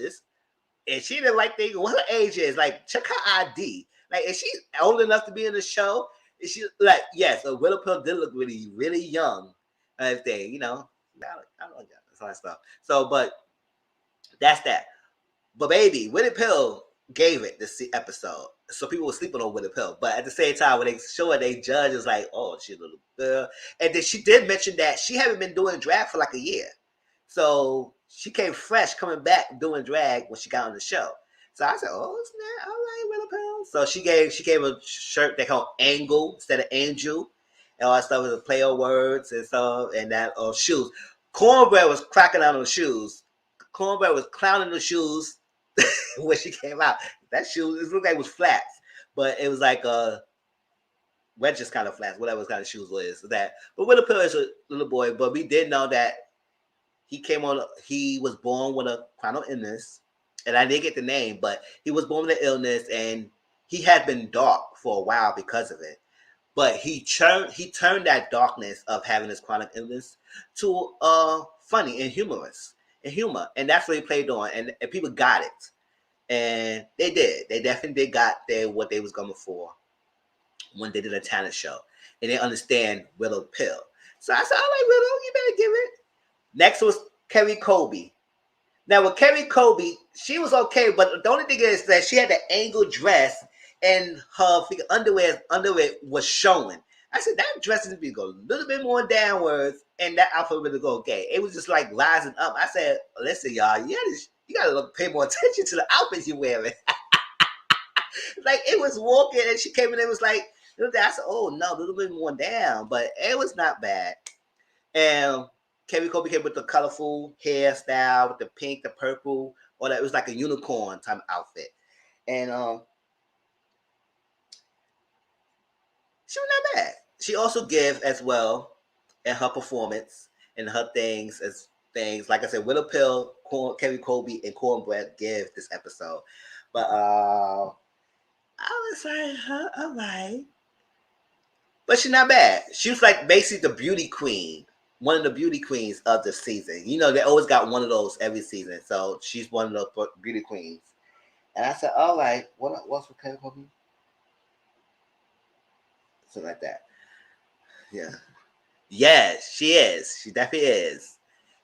and she didn't like thinking what her age is. Like, check her ID. Like, is she old enough to be in the show? Is she like, yes, so Willow Pill did look really, really young. And everything, you know. I don't know. That's all that stuff. So, but that's that. But baby, Willow Pill gave it this episode. So people were sleeping on Willow Pill. But at the same time, when they show it, they judge is like, oh, she's a little girl. And then she did mention that she hadn't been doing drag for like a year. So she came fresh coming back doing drag when she got on the show. So I said, oh, it's not all right, Willow Pill. So she gave a shirt they called Angle instead of Angel. And all that stuff was a play on words and stuff. And that shoes. Cornbread was cracking out on the shoes. Cornbread was clowning the shoes when she came out. That shoe, it looked like it was flats. But it was like wedges kind of flats, whatever kind of shoes it is. That. But Willow Pill is a little boy. But we did know that he was born with a chronic illness. And I didn't get the name, but he was born with an illness and he had been dark for a while because of it. But he turned that darkness of having this chronic illness to funny and humorous and humor. And that's what he played on. And people got it. And they did. They definitely got what they was going for when they did a talent show. And they understand Willow Pill. So I said, all right, Willow, you better give it. Next was Kerry Colby. Now with Kerry Colby, she was okay, but the only thing is that she had the angled dress and her underwear was showing. I said that dress needs to go a little bit more downwards, and that outfit would go okay. It was just like rising up. I said, listen, y'all, you gotta pay more attention to the outfits you're wearing. Like it was walking, and she came in and was like, I said, oh no, a little bit more down, but it was not bad. And Kerry Kobe came with the colorful hairstyle, with the pink, the purple, or that it was like a unicorn type of outfit. And she was not bad. She also gave as well in her performance and her things as things. Like I said, Willow Pill, Kerry Kobe, and Cornbread give this episode. But I was like, huh, all right. But she's not bad. She was like basically the beauty queen, one of the beauty queens of the season. You know, they always got one of those every season. So she's one of the beauty queens. And I said, all right, what's for Kerry Kobe? Something like that. Yeah. Yes, she is. She definitely is.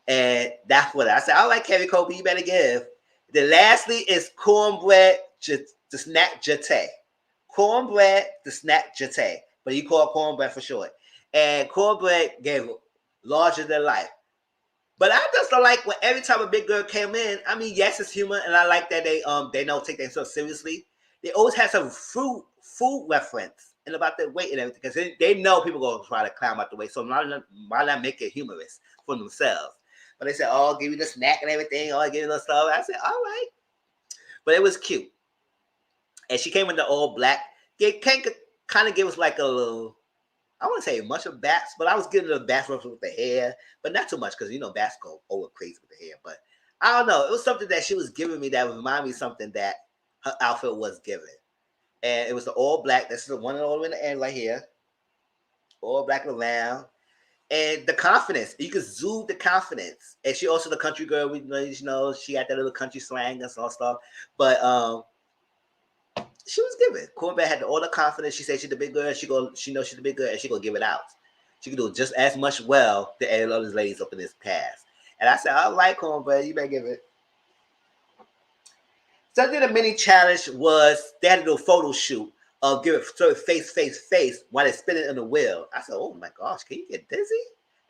And that's what I said. I like Kerry Kobe. You better give. Then lastly is cornbread, the snack jete. Cornbread, the snack jete. But you call it cornbread for short. And cornbread gave larger than life. But I just don't like when every time a big girl came in. I mean, yes, it's humor, and I like that they don't take themselves seriously. They always have some food reference and about their weight and everything because they know people gonna try to climb out the way. So why not make it humorous for themselves? But they said, "Oh, I'll give you the snack and everything. Oh, I'll give you the stuff." I said, "All right," but it was cute. And she came in the all black. It kind of give us like a little. I wouldn't say much of bats, but I was getting the bats with the hair, but not too much because bats go over crazy with the hair. But I don't know. It was something that she was giving me that reminded me of something that her outfit was giving. And it was the all black. This is the one all in the end right here. All black around. And the confidence. You could zoom the confidence. And she also the country girl. We know she had that little country slang and all stuff. But she was giving. Cornbread had all the confidence. She said she's the big girl. She knows she's the big girl, and she gonna give it out. She can do just as much well to all of these ladies up in this cast. And I said, all right, Cornbread, you better give it. So then the mini challenge was they had to do a photo shoot of give it face while they're spinning in the wheel. I said, oh my gosh, can you get dizzy?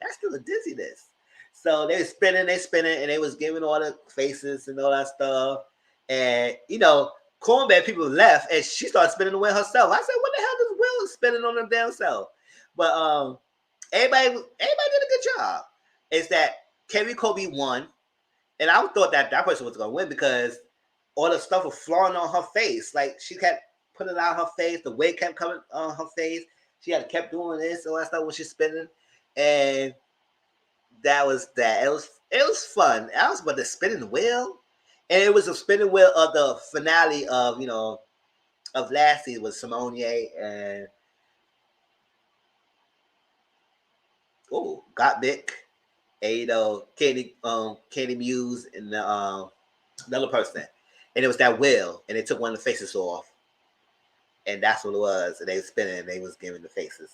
That's still a dizziness. So they were spinning, and they was giving all the faces and all that stuff. And Cornbread people left, and she started spinning the wheel herself. I said, "What the hell? This wheel is spinning on them damn self." But everybody did a good job. It's that Kerry Kobe won, and I thought that person was gonna win because all the stuff was flowing on her face. Like she kept putting it on her face, the wig kept coming on her face. She had kept doing this and all that stuff when she's spinning, and that was that. It was fun. I was about the spinning wheel, and it was a spinning wheel of the finale of of last season with Simone and Gottmik, and Candy Muse and another person, and it was that wheel, and they took one of the faces off, and that's what it was. And they were spinning, and they was giving the faces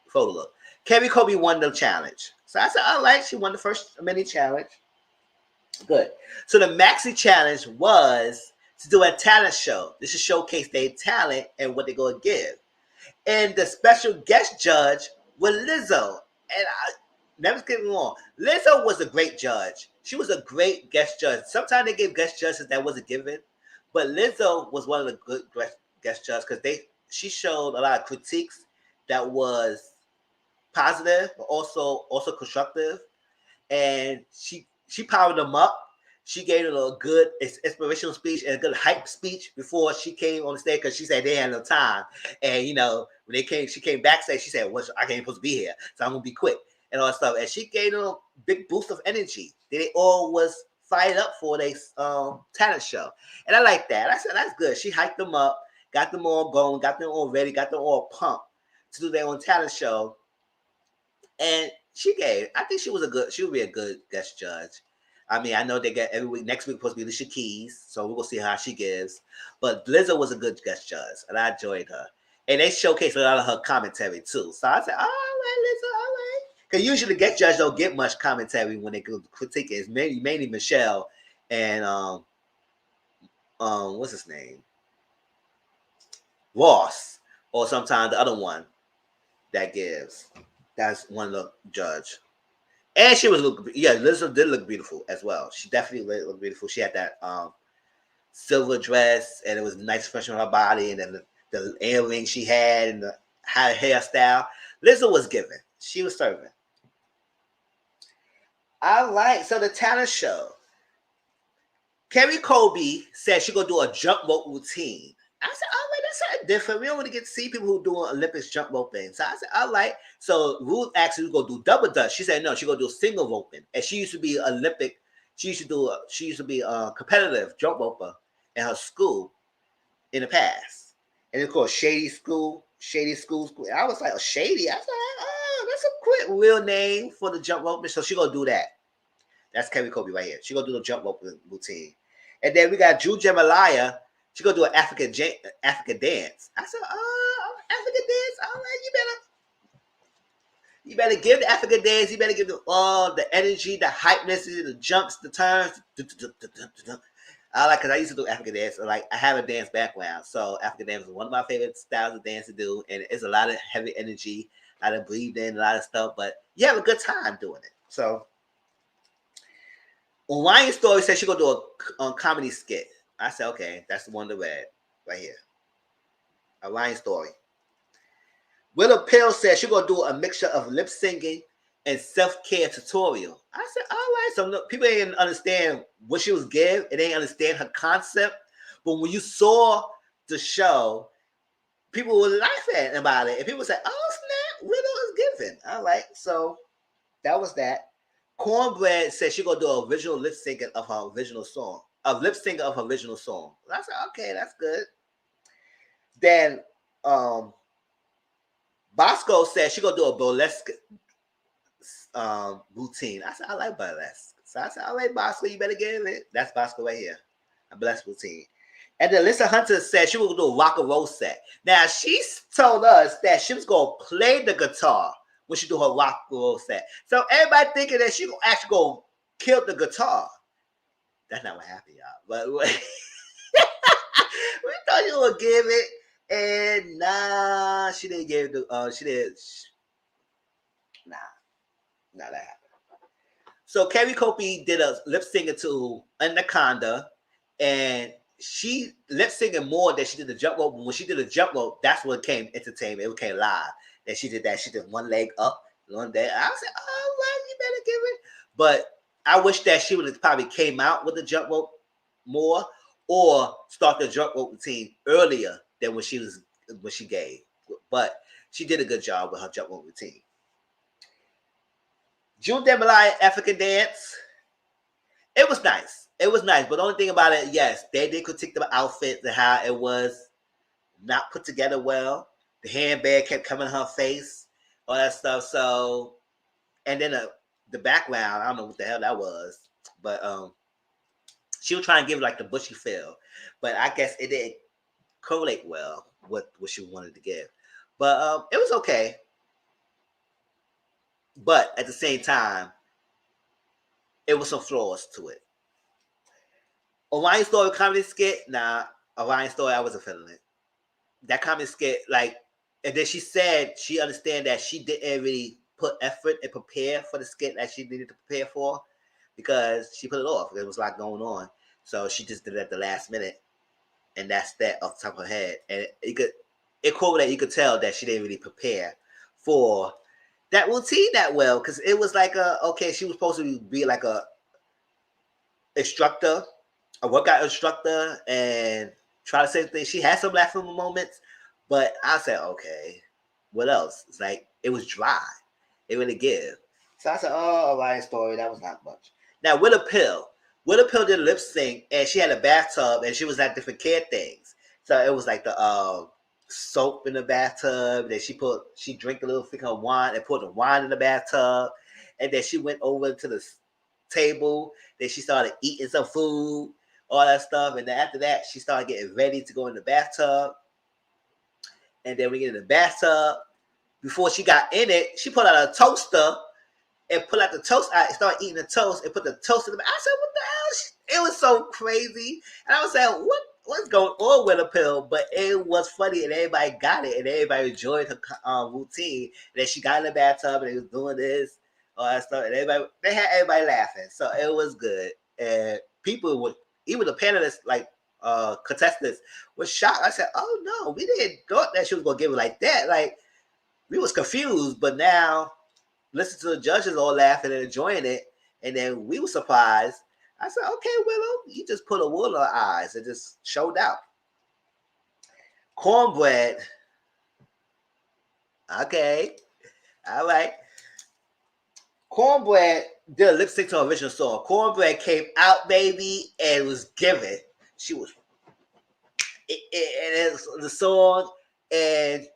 photo look. Kerry Kobe won the challenge, so I said, all right, she won the first mini challenge. Good. So the maxi challenge was to do a talent show. This is showcase their talent and what they're going to give. And the special guest judge was Lizzo. And I never get me wrong. Lizzo was a great judge. She was a great guest judge. Sometimes they give guest judges that wasn't given, but Lizzo was one of the good guest judges because she showed a lot of critiques that was positive, but also constructive. And she powered them up. She gave them a good inspirational speech and a good hype speech before she came on the stage because she said they had no time. And when she came backstage, she said, "Well, I ain't supposed to be here, so I'm gonna be quick," and all that stuff. And she gave them a big boost of energy. They all was fired up for their talent show, and I like that. I said that's good. She hyped them up, got them all going, got them all ready, got them all pumped to do their own talent show, and I think she would be a good guest judge. I mean, I know they get every week. Next week supposed to be Alicia Keys, so we're gonna see how she gives. But Lizzo was a good guest judge, and I enjoyed her. And they showcased a lot of her commentary too. So I said, all right, Lizzo, all right. Because usually the guest judge don't get much commentary when they go critique it. It's mainly Michelle and what's his name? Ross, or sometimes the other one that gives. That's one of the judge. And she was Lizzo did look beautiful as well. She definitely looked beautiful. She had that silver dress, and it was nice fresh on her body, and then the earring she had, and had a hairstyle. Lizzo was giving. She was serving. All right, so the talent show. Kerry Colby said she gonna do a jump rope routine. I said, all right, that's something different. We don't really get to see people who doing Olympics jump roping. So I said, all right. So Ruth asked her to go do double dutch. She said no, she gonna do single roping. And she used to be Olympic. She used to be a competitive jump roper in her school in the past. And of course, Shady School. I was like, oh, Shady. I was like, oh, that's a quick real name for the jump roping. So she gonna do that. That's Kerry Colby right here. She gonna do the jump rope routine. And then we got Drew Jemalia. She gonna do an African dance. I said, oh, African dance. All right, you better give the African dance. You better give all the energy, the hypeness, the jumps, the turns. I like, because I used to do African dance. Like, I have a dance background, so African dance is one of my favorite styles of dance to do, and it's a lot of heavy energy, a lot of breathing, a lot of stuff. But you have a good time doing it. So. Orion Story said she gonna do a comedy skit. I said, okay, that's the one to read right here. Orion Story. Willa Pill said she gonna do a mixture of lip singing and self-care tutorial. I said, all right. So people didn't understand what she was giving. They didn't understand her concept. But when you saw the show, people were laughing about it. And people said, oh snap, Willa is giving. All right. So that was that. Cornbread said she gonna do original lip syncing of her original song. A lip sync of her original song. I said, okay, that's good. Then Bosco said she gonna do a burlesque routine. I said, I like burlesque. So I said, all right, Bosco, you better get it. That's Bosco right here. A burlesque routine. And then Lisa Hunter said she was gonna do a rock and roll set. Now she told us that she was gonna play the guitar when she do her rock and roll set. So everybody thinking that she gonna actually go kill the guitar. That's not what happened, y'all. But we thought you would give it, and nah, she didn't give it. She did. Nah, that happened. So Kerry Colby did a lip singing to Anaconda, and she lip singing more than she did the jump rope. When she did the jump rope, that's what came entertainment. It became live. And she did that. She did one leg up, one day. I said, "Oh, well, you better give it." But I wish that she would have probably came out with the jump rope more, or start the jump rope routine earlier than when she gave. But she did a good job with her jump rope routine. June Demirai African dance. It was nice. But the only thing about it, yes, they did critique the outfit and how it was not put together well. The handbag kept coming in her face, all that stuff. So, and then the background, I don't know what the hell that was, but she was trying to give like the bushy feel, but I guess it didn't correlate well with what she wanted to give. But it was okay. But at the same time, it was some flaws to it. Orion Story comedy skit, nah. Orion Story, I wasn't feeling it. That comedy skit, like, and then she said she understand that she didn't really put effort and prepare for the skit that she needed to prepare for, because she put it off. There was a lot going on, so she just did it at the last minute, and that's that off the top of her head. And you could tell that she didn't really prepare for that routine that well, because it was like she was supposed to be like a instructor, a workout instructor, and try to say things. She had some laughing moments, but I said, okay, what else? It's like it was dry. It really give. So I said, oh, Orion Story, that was not much. Now Willa Pill did lip sync, and she had a bathtub, and she was at different care things. So it was like the soap in the bathtub. Then she drank a little thing of wine and put the wine in the bathtub, and then she went over to the table. Then she started eating some food, all that stuff, and then after that, she started getting ready to go in the bathtub. And then we get in the bathtub. Before she got in it, she put out a toaster and put out the toast out and started eating the toast and put the toast in the. I said, "What the hell?" It was so crazy, and I was saying, "What's going on with a pill?" But it was funny, and everybody got it, and everybody enjoyed her routine. And then she got in the bathtub and they was doing this, all that stuff, and they had everybody laughing, so it was good. And people would, even the panelists, like contestants, was shocked. I said, "Oh no, we didn't thought that she was gonna give it like that." Like, we was confused, but now listen to the judges all laughing and enjoying it, and then we were surprised. I said, "Okay, Willow, you just put a wool in our eyes and just showed out." Cornbread, okay, all right. Cornbread did a lip sync to an original song. Cornbread came out, baby, and was giving. She was it was the song, and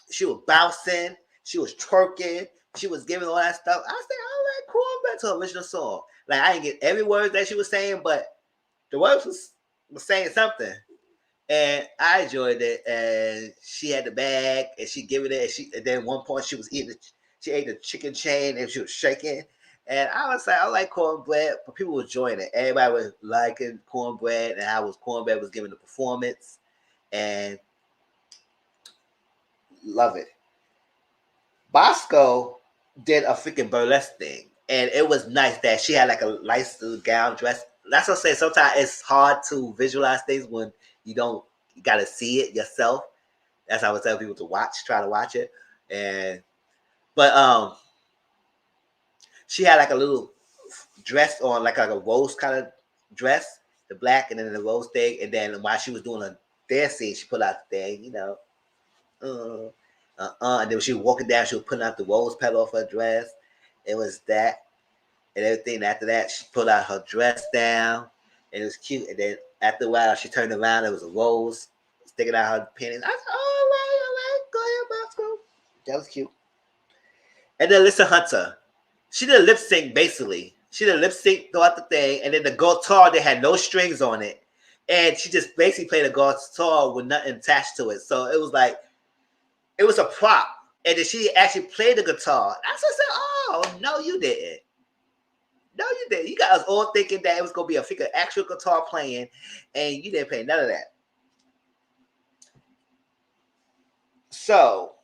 she was bouncing, she was twerking, she was giving all that stuff. I said, "I like Cornbread to an original song." Like I didn't get every word that she was saying, but the words was saying something, and I enjoyed it. And she had the bag, and she gave it, and then at one point she was eating, she ate the chicken chain, and she was shaking. And I was like, I like Cornbread, but people were enjoying it. Everybody was liking Cornbread, and how Cornbread was giving the performance, and love it. Bosco did a freaking burlesque thing, and it was nice that she had like a nice little gown dress. That's what I say. Sometimes it's hard to visualize things when you got to see it yourself. That's how I would tell people to try to watch it. And but she had like a little dress on, like a rose kind of dress, the black, and then the rose thing. And then while she was doing a dance scene, she put out the thing, uh, and then when she was walking down, she was putting out the rose petal off her dress. It was that and everything. And after that, she put out her dress down, and it was cute. And then after a while, she turned around. There was a rose sticking out her panties. I said, all right, go ahead, Bosco. That was cute. And then Lisa Hunter, she did a lip sync basically. She did a lip sync throughout the thing, and then the guitar they had no strings on it, and she just basically played a guitar with nothing attached to it. So it was like it was a prop, and then she actually played the guitar. I said, "Oh no, you didn't. No, you didn't. You got us all thinking that it was gonna be a freaking actual guitar playing, and you didn't play none of that." So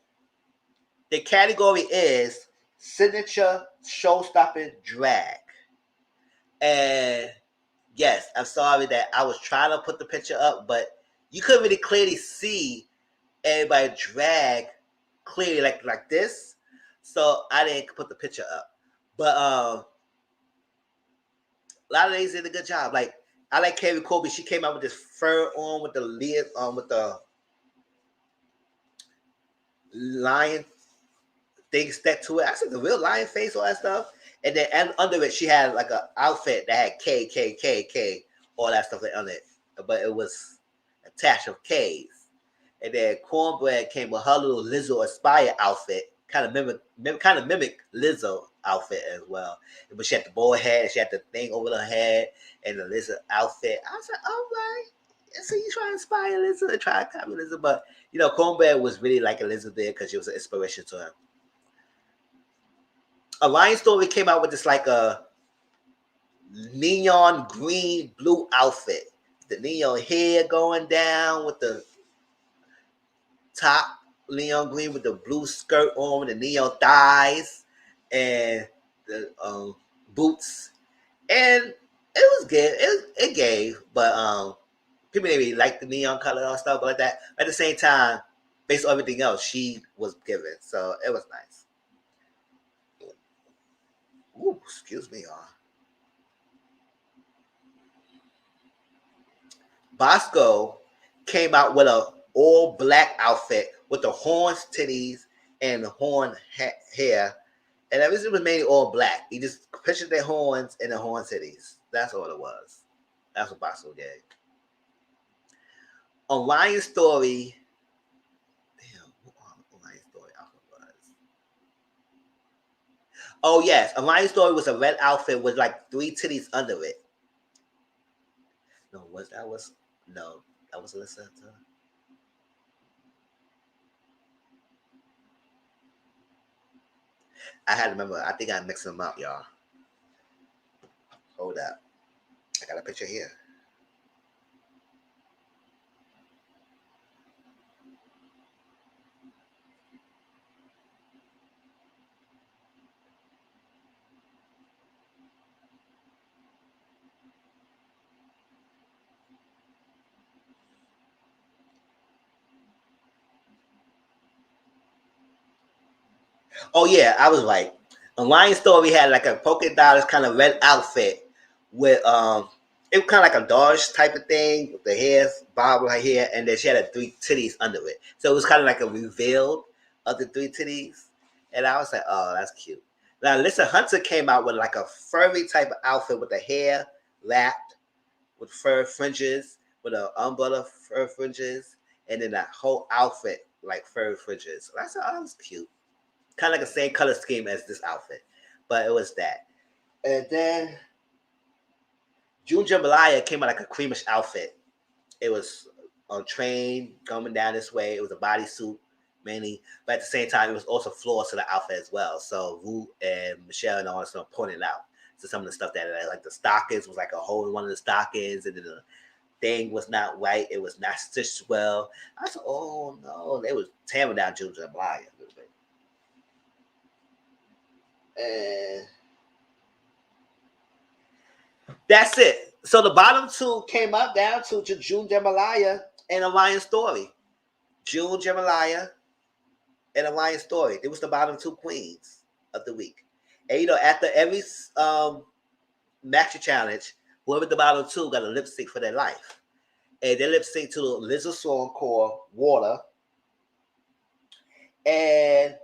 the category is signature show-stopping drag. And yes, I'm sorry that I was trying to put the picture up, but you couldn't really clearly see everybody drag clearly like this. So I didn't put the picture up. But a lot of ladies did a good job. Like I like Carrie Colby. She came out with this fur on with the lid with the lion thing stuck to it. I said the real lion face, all that stuff. And then under it, she had like an outfit that had K, K, K, K, all that stuff on it. But it was attached of K's. And then Cornbread came with her little Lizzo Aspire outfit, kind of mimic Lizzo outfit as well. But she had the boy head, she had the thing over her head, and the Lizzo outfit. I said, all right. So you try to inspire Lizzo and try to copy Lizzo, but Cornbread was really like a Lizzo there because she was an inspiration to him. Alliance Story came out with this like a neon green blue outfit. The neon hair going down with the top neon green with the blue skirt on with the neon thighs and the boots. And it was good. It gave, but people didn't really like the neon color and stuff like that. At the same time, based on everything else, she was given. So it was nice. Ooh, excuse me, y'all. Bosco came out with a all black outfit with the horns, titties, and the horn hair, and everything was mainly all black. He just pictured their horns and the horn titties. That's all it was. That's what Bosco did. Orion Story. Damn, what Orion Story outfit was? Oh yes, Orion Story was a red outfit with like 3 titties under it. No, that was Alyssa. I had to remember. I think I mixed them up, y'all. Hold up. I got a picture here. Oh yeah, I was right. A Lion Story had like a polka dot kind of red outfit with it was kind of like a Dodge type of thing with the hair bob right here, and then she had a 3 titties under it. So it was kind of like a reveal of the 3 titties, and I was like, oh, that's cute. Now, Lisa Hunter came out with like a furry type of outfit with the hair wrapped with fur fringes, with an umbrella fur fringes, and then that whole outfit like fur fringes. So I said, oh, that was cute. Kind of like the same color scheme as this outfit, but it was that. And then June Jambalaya came out like a creamish outfit. It was on train coming down this way. It was a bodysuit mainly, but at the same time, it was also flaws to the outfit as well. So Wu and Michelle and all that stuff pointed out to some of the stuff that like the stockings was like a hole in one of the stockings, and then the thing was not right. It was not stitched well. I said, oh no, they was tearing down June Jambalaya a little bit. And that's it. So the bottom two came up down to June Jambalaya and A Lion Story. June Jambalaya and A Lion Story. It was the bottom two queens of the week. And after every match challenge, whoever the bottom two got a lip sync for their life. And they lip sync to the Lizzo song called Water. And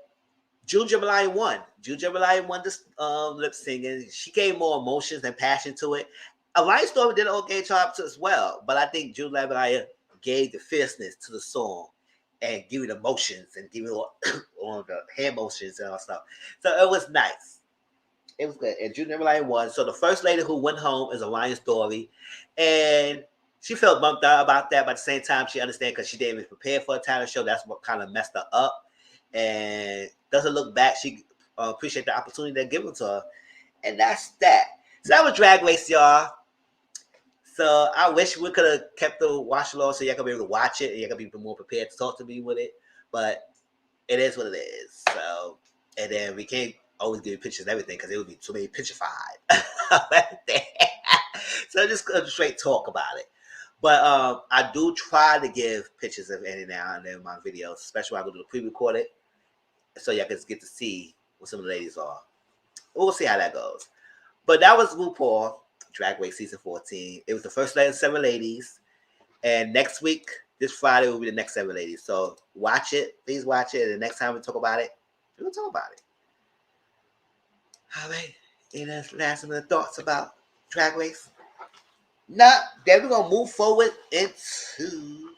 June Jambalaya won. June Jambalaya won this lip singing. She gave more emotions and passion to it. A Lion Story did an okay job as well, but I think June Jambalaya gave the fierceness to the song and giving emotions and giving all the hand motions and all stuff. So it was nice. It was good. And June Jambalaya won. So the first lady who went home is A Lion Story, and she felt bumped out about that, but at the same time, she understands because she didn't even prepare for a talent show. That's what kind of messed her up. And doesn't look back. She appreciate the opportunity they're given to her, and that's that. So that was Drag Race, y'all. So I wish we could have kept the watch along so y'all could be able to watch it and y'all could be more prepared to talk to me with it. But it is what it is. So, and then we can't always give you pictures and everything because it would be too many picture-fied. So just straight talk about it. But I do try to give pictures of any now and then in my videos, especially when I go to the pre-recorded, so y'all can get to see what some of the ladies are. We'll see how that goes. But that was RuPaul Drag Race Season 14. It was the first 7 ladies. And next week, this Friday, will be the next 7 ladies. So watch it. Please watch it. And the next time we talk about it, we'll talk about it. All right. Any last minute thoughts about Drag Race? Nah, then we're going to move forward into...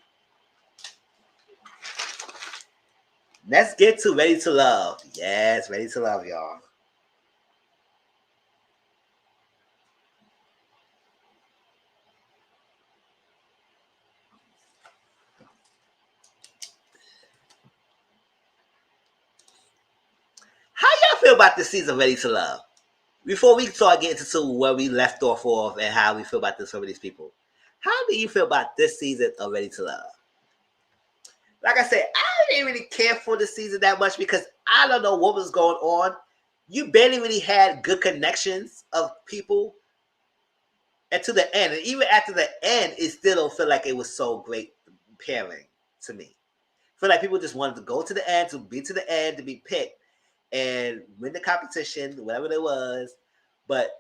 Let's get to Ready to Love. Yes, Ready to Love, y'all. How y'all feel about this season of Ready to Love? Before we start getting to where we left off and how we feel about this some of these people, how do you feel about this season of Ready to Love? Like I said, I didn't really care for the season that much because I don't know what was going on. You barely really had good connections of people. And to the end, and even after the end, it still don't feel like it was so great pairing to me. I feel like people just wanted to go to the end, to be picked, and win the competition, whatever it was. But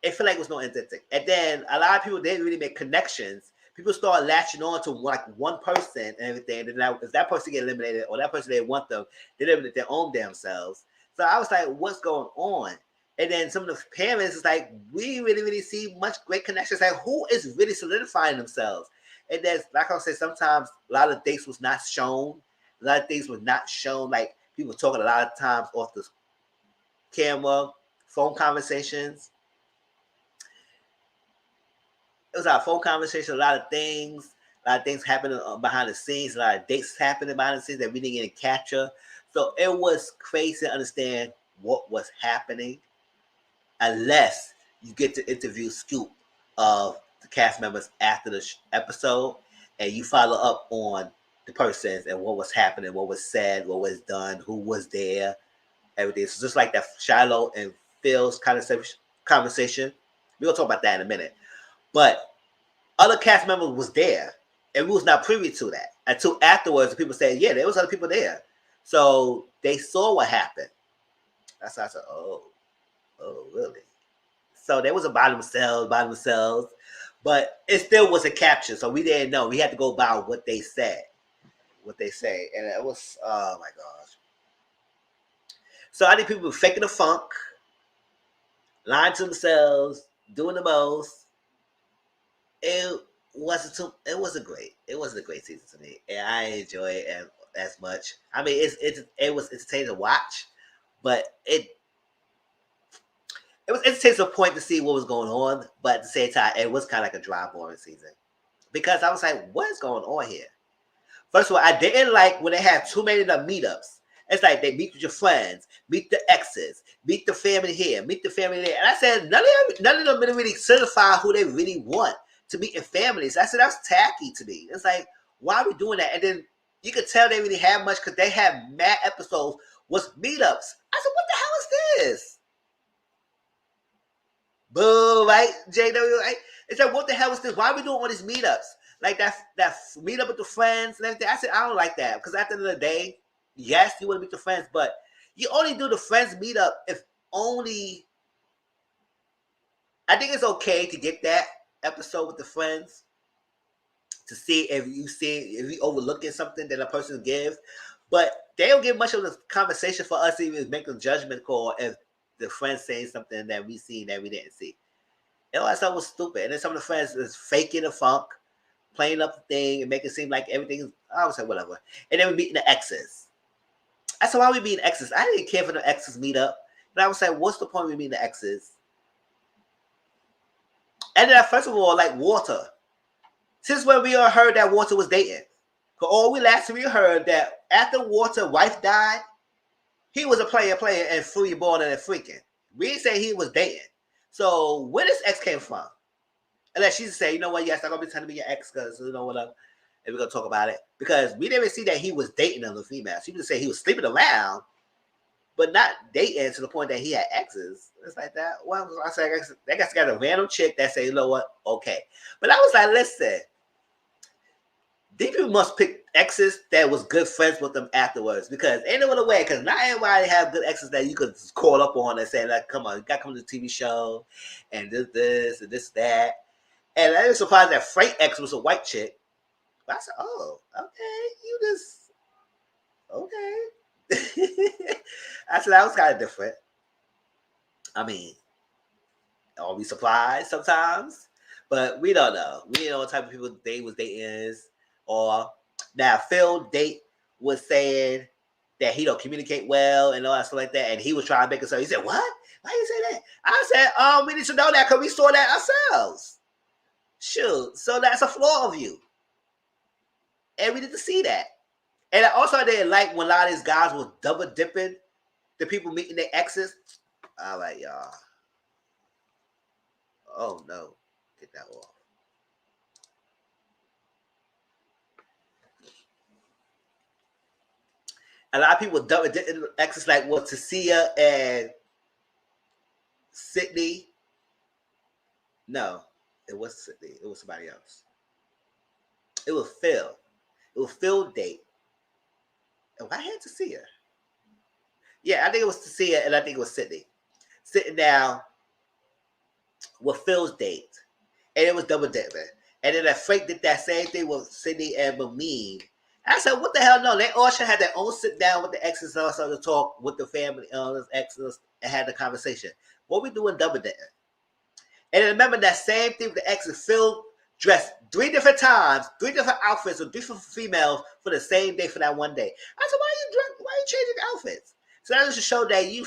it felt like it was no authentic. And then a lot of people didn't really make connections. People started latching on to like one person and everything. And then if that person get eliminated or that person they want them, they eliminate their own damn selves. So I was like, what's going on? And then some of the parents is like, we really see much great connections. Like, who is really solidifying themselves? And then, like I said, sometimes a lot of dates was not shown. A lot of things was not shown. Like people talking a lot of times off the camera, phone conversations. It was our phone conversation, a lot of things happening behind the scenes, a lot of dates happening behind the scenes that we didn't get to capture. So it was crazy to understand what was happening unless you get to interview Scoop of the cast members after the episode and you follow up on the persons and what was happening, what was said, what was done, who was there, everything. So just like that Shiloh and Phil's kind of conversation. We're going to talk about that in a minute. But other cast members was there, and we was not privy to that until afterwards. People said, "Yeah, there was other people there." So they saw what happened. That's why I said, oh, really? So they was by themselves, but it still was a capture. So we didn't know. We had to go by what they said, and it was, oh my gosh. So I think people were faking the funk, lying to themselves, doing the most. It it wasn't great. It wasn't a great season to me, and I didn't enjoy it as much. I mean, it was entertaining to watch, but it was entertaining to a point to see what was going on. But at the same time, it was kind of like a dry, boring season because I was like, what is going on here? First of all, I didn't like when they had too many of the meetups. It's like they meet with your friends, meet the exes, meet the family here, meet the family there. And I said, none of them really certify who they really want to meet in families. I said, that's tacky to me. It's like, why are we doing that? And then you could tell they really had much because they had mad episodes with meetups. I said, what the hell is this? Boo, right? JW, right? It's like, what the hell is this? Why are we doing all these meetups? Like that meet up with the friends and everything. I said, I don't like that. Because at the end of the day, yes, you want to meet the friends, but you only do the friends meetup if only, I think it's okay to get that episode with the friends to see if you overlooking something that a person gives. But they don't give much of the conversation for us to even make a judgment call if the friends saying something that we seen that we didn't see. And all that stuff was stupid. And then some of the friends is faking the funk, playing up the thing and make it seem like everything, I would say whatever. And then we meeting the exes. I said, why we meeting exes? I didn't care for the exes meet up. And I was like, what's the point of me meeting the exes? And then first of all, like Walter. Since when we all heard that Walter was dating? Because all we heard that after Walter's wife died, he was a player and free born and freaking. We didn't say he was dating. So where this ex came from? Unless she say, you know what, yes, I'm gonna be telling me your ex because you know what up, and we're gonna talk about it. Because we didn't see that he was dating other females. She just say he was sleeping around, but not dating to the point that he had exes. It's like that. Well, I said, that guy's got a random chick that say, you know what, okay. But I was like, listen, these people must pick exes that was good friends with them afterwards because ain't no other way. Because not everybody have good exes that you could call up on and say, like, come on, you got to come to the TV show and this and this that. And I was surprised that Frank X was a white chick. But I said, oh, okay, you just, okay. I said, that was kind of different. I mean, are we surprised sometimes? But we don't know. We don't know what type of people they was dating is. Or now Phil Date was saying that he don't communicate well and all that stuff like that. And he was trying to make it so. He said, what? Why you say that? I said, we need to know that because we saw that ourselves. Shoot, so that's a flaw of you. And we need to see that. And also I didn't like when a lot of these guys was double dipping the people meeting their exes. I like, y'all. Oh no. Get that off. A lot of people double dipping exes like what Tasia and Sydney. No, it wasn't Sydney. It was somebody else. It was Phil. It was Phil Date. And I had Tasia. Yeah, I think it was Tasia and I think it was Sydney. Sitting down with Phil's date. And it was double dipping. And then Frank did that same thing with Sydney and Mameen. I said, what the hell? No, they all should have their own sit down with the exes and also to talk with the family, exes, and had the conversation. What we doing double dipping? And then remember that same thing with the exes. Phil dressed 3 different times, 3 different outfits with different females for the same day for that one day. I said, why are you changing outfits? So that just show that you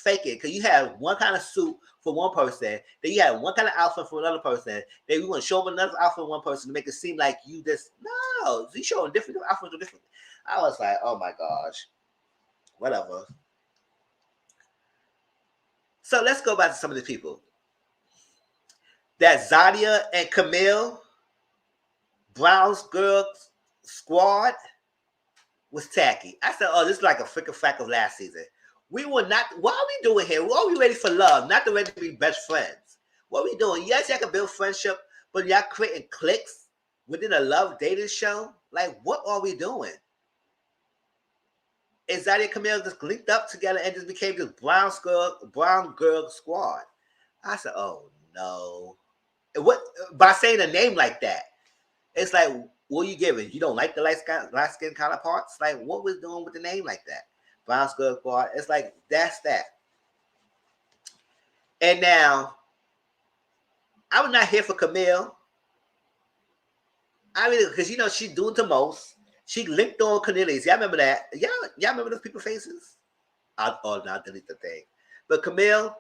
fake it because you have one kind of suit for one person, then you have one kind of outfit for another person, then you want to show them another outfit for one person to make it seem like you just no. You showing different outfits with different. I was like, oh my gosh, whatever. So let's go back to some of the people. That Zadia and Camille Brown's girl squad was tacky. I said, oh, this is like a freaking fact of last season. We were not, what are we doing here? What are we ready for love? Not to ready to be best friends. What are we doing? Yes, y'all can build friendship, but y'all creating cliques within a love dating show? Like, what are we doing? and Zadie and Camille just linked up together and just became this brown girl squad. I said, oh no. What by saying a name like that? It's like, what are you giving? You don't like the light skin counterparts? Like, what was doing with the name like that? Brown Skull Squad. It's like, that's that. And now, I was not here for Camille. I mean, because she's doing the most. She linked on Cornelius. Y'all remember that? Y'all remember those people faces? I'll delete the thing. But Camille,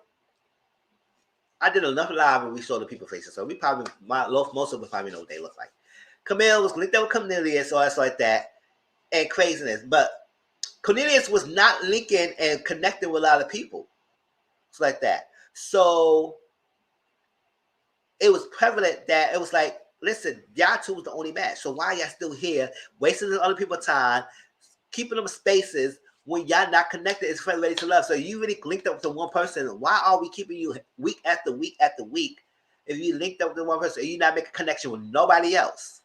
I did enough live and we saw the people faces. So we probably, most of us probably know what they look like. Camille was linked up with Cornelius, or like that, and craziness. But Cornelius was not linking and connecting with a lot of people. It's like that. So it was prevalent that it was like, listen, y'all two was the only match. So why y'all still here, wasting other people's time, keeping them spaces when y'all not connected? It's ready to love. So you really linked up to one person. Why are we keeping you week after week after week if you linked up to one person and you not making a connection with nobody else?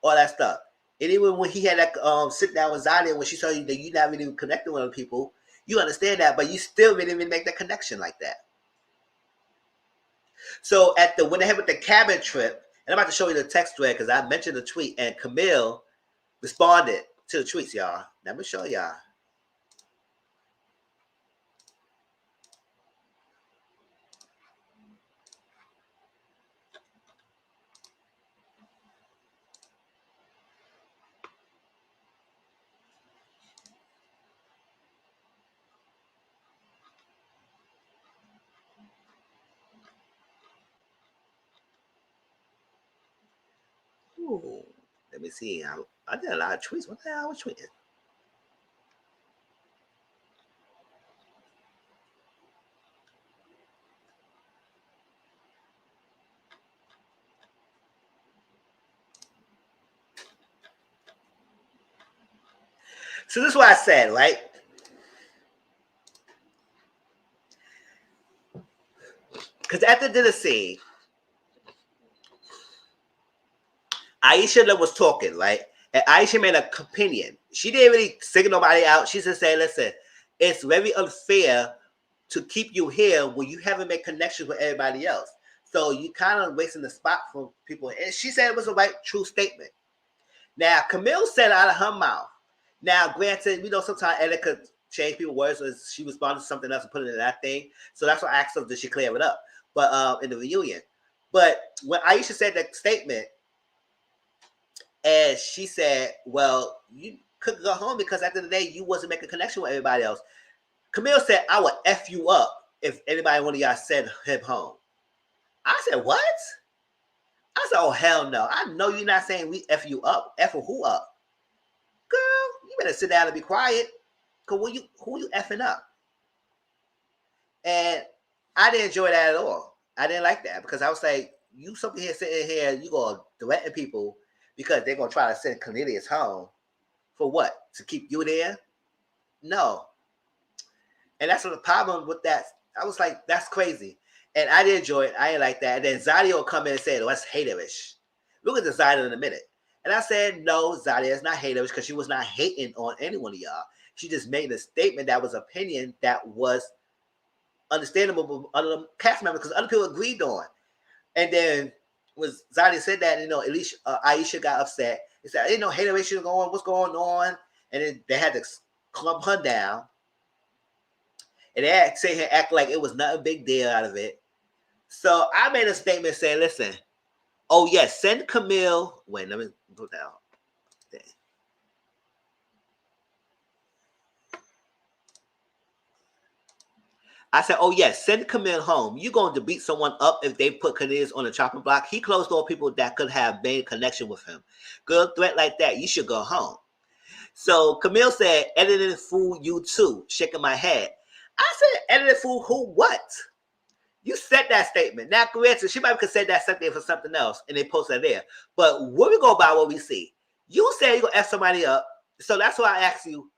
All that stuff. And even when he had that sit down with Zadie, when she saw you that you're not really connecting with other people, you understand that, but you still didn't even make that connection like that. So when they had with the cabin trip, and I'm about to show you the text thread because I mentioned the tweet, and Camille responded to the tweets, y'all. Let me show y'all. Ooh, let me see. I did a lot of tweets. What the hell was tweeting? So this is what I said, right? Because at the dinner scene, Aisha was talking, right? And Aisha made an opinion. She didn't really single nobody out. She just said, listen, it's very unfair to keep you here when you haven't made connections with everybody else. So you kind of wasting the spot for people. And she said it was a right, true statement. Now, Camille said out of her mouth. Now, granted, we know sometimes Ella could change people's words, so she responded to something else and put it in that thing. So that's why I asked her, did she clear it up? But in the reunion. But when Aisha said that statement, and she said, well, you could go home because at the end of the day, you wasn't making a connection with everybody else. Camille said, I would F you up if anybody, one of y'all sent him home. I said, what? I said, oh, hell no. I know you're not saying we F you up. F who up? Girl, you better sit down and be quiet. Because who you effing up? And I didn't enjoy that at all. I didn't like that because I was like, you something here sitting here, you going to threaten people because they're going to try to send Cornelius home. For what? To keep you there? No. And that's the problem with that. I was like, that's crazy. And I didn't enjoy it. I didn't like that. And then Zadie will come in and say, oh, that's haterish. Look at the Zadie in a minute. And I said, no, Zadie is not haterish because she was not hating on any one of y'all. She just made a statement that was opinion that was understandable other cast members because other people agreed on. And then when Zadie said that, at least Aisha got upset. He said, I didn't know hateration going on. What's going on? And then they had to clump her down. And they act like it was not a big deal out of it. So I made a statement saying, listen, oh, yes, send Camille. Wait, let me put that out. I said, oh, yes, send Camille home. You're going to beat someone up if they put Cornelius on the chopping block. He closed all people that could have made a connection with him. Good threat like that, you should go home. So Camille said, editing fool you too, shaking my head. I said, editing fool who what? You said that statement. Now, granted, she might have said that something for something else, and they posted it there. But when we go by what we see, you said you're going to F somebody up. So that's why I asked you,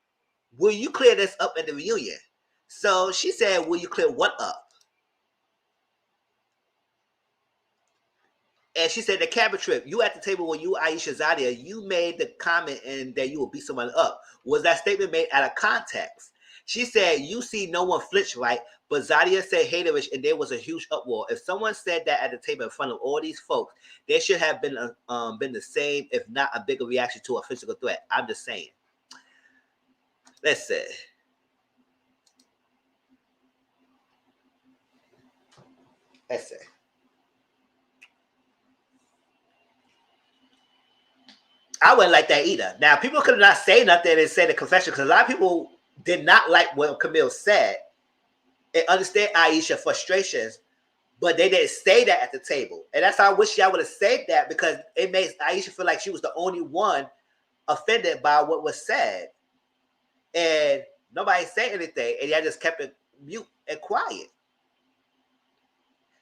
will you clear this up in the reunion? So she said, will you clear what up? And she said the cabin trip, you at the table when you Aisha Zadia, you made the comment and that you will beat someone up. Was that statement made out of context? She said, you see no one flinch, right? But Zadia said haterish and there was a huge uproar. If someone said that at the table in front of all these folks, there should have been the same, if not a bigger reaction to a physical threat. I'm just saying. Let's see. Let's see. I wouldn't like that either. Now, people could not say nothing and say the confession because a lot of people did not like what Camille said and understand Aisha's frustrations, but they didn't say that at the table. And that's how I wish y'all would have said that because it makes Aisha feel like she was the only one offended by what was said. And nobody said anything, and y'all just kept it mute and quiet.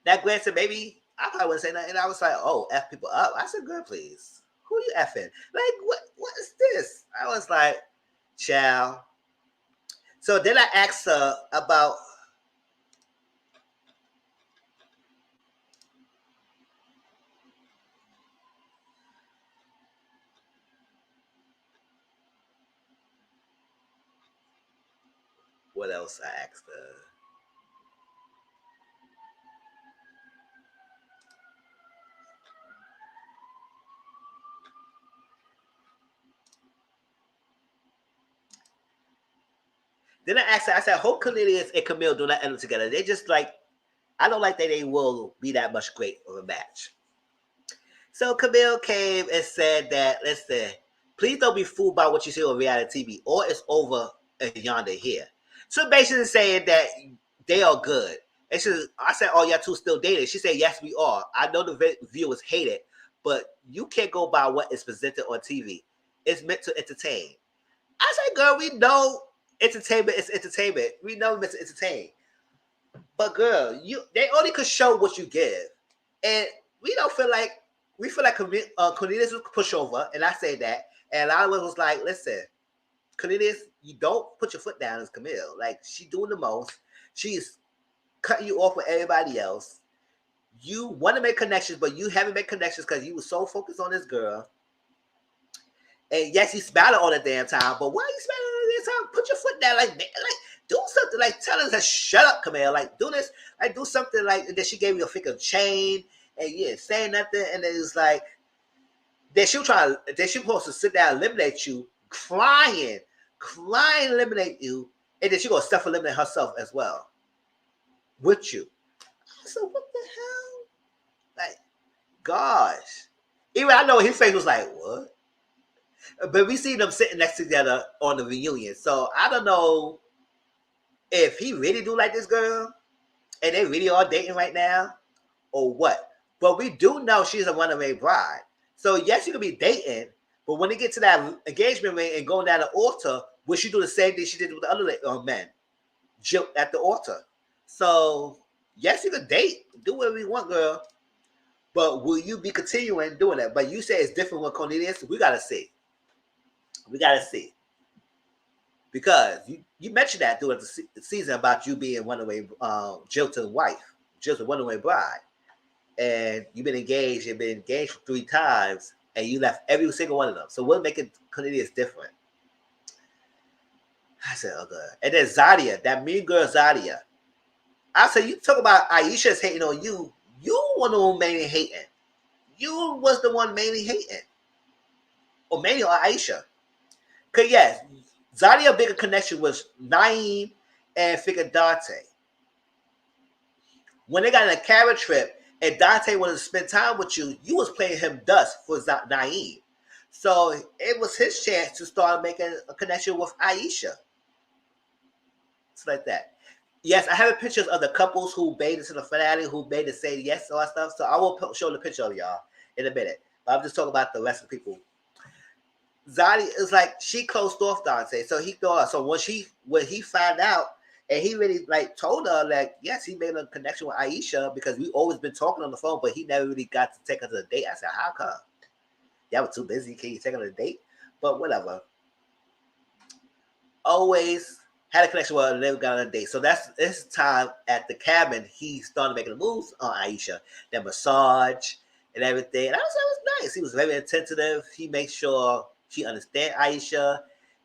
Now, granted, maybe I probably wouldn't say nothing. And I was like, oh, F people up. I said, girl, please. Who you effing? Like, what is this? I was like, child. So then I asked her about what else I asked her. Then I asked her, I said, hope Cornelius and Camille do not end up together. They just like, I don't like that they will be that much great of a match. So Camille came and said that, listen, please don't be fooled by what you see on reality TV, or it's over and yonder here. So basically saying that they are good. And I said, oh, y'all two still dating? She said, yes, we are. I know the viewers hate it, but you can't go by what is presented on TV. It's meant to entertain. I said, girl, we know entertainment is entertainment. We know it's meant to entertain. But girl, they only could show what you give. And we feel like Cornelius was pushover, and I say that. And a lot of us was like, listen, Cornelius, you don't put your foot down as Camille. Like, she doing the most. She's cutting you off with everybody else. You want to make connections, but you haven't made connections because you were so focused on this girl. And yes, you smiling all the damn time, but why are you smiling all the damn time? Put your foot down, like do something, like tell us to shut up, Camille. Like do this, like do something, like that. She gave you a freaking chain, and you didn't say nothing, and then it's like that she supposed to sit down and eliminate you, crying, eliminate you, and then she gonna self-eliminate herself as well with you. So what the hell? Like, gosh. Even I know his face was like, what? But we see them sitting next together on the reunion. So I don't know if he really do like this girl and they really are dating right now or what. But we do know she's a runaway bride. So yes, you could be dating, but when they get to that engagement ring and going down the altar, will she do the same thing she did with the other men? Jilt at the altar. So yes, you could date, do whatever you want, girl. But will you be continuing doing that? But you say it's different with Cornelius. We gotta see. We gotta see. Because you mentioned that throughout the season about you being runaway Jilton's wife, Jilton's runaway bride. And you've been engaged for 3 times, and you left every single one of them. So what making Cornelius different? I said, oh god. And then Zadia, that mean girl Zadia. I said, you talk about Aisha's hating on you. You were the one mainly hating. You was the one mainly hating. Or mainly on Aisha. Because yes, Zadia's bigger connection was Naeem and figure Dante. When they got in a cabin trip and Dante wanted to spend time with you, you was playing him dust for Naeem. So it was his chance to start making a connection with Aisha. It's like that. Yes, I have pictures of the couples who made it to the finale, who made it say yes to all that stuff. So I will show the picture of y'all in a minute. But I'm just talking about the rest of the people. Zadia is like, she closed off Dante. So he thought, so when he found out, and he really like told her like, yes, he made a connection with Aisha because we always been talking on the phone, but he never really got to take her to a date. I said, how come? Y'all were too busy. Can you take her to a date? But whatever. Always had a connection with her and never got on a date. So that's this time at the cabin, he started making the moves on Aisha. The massage, and everything. And I was, it was nice. He was very attentive. He made sure she understand Aisha,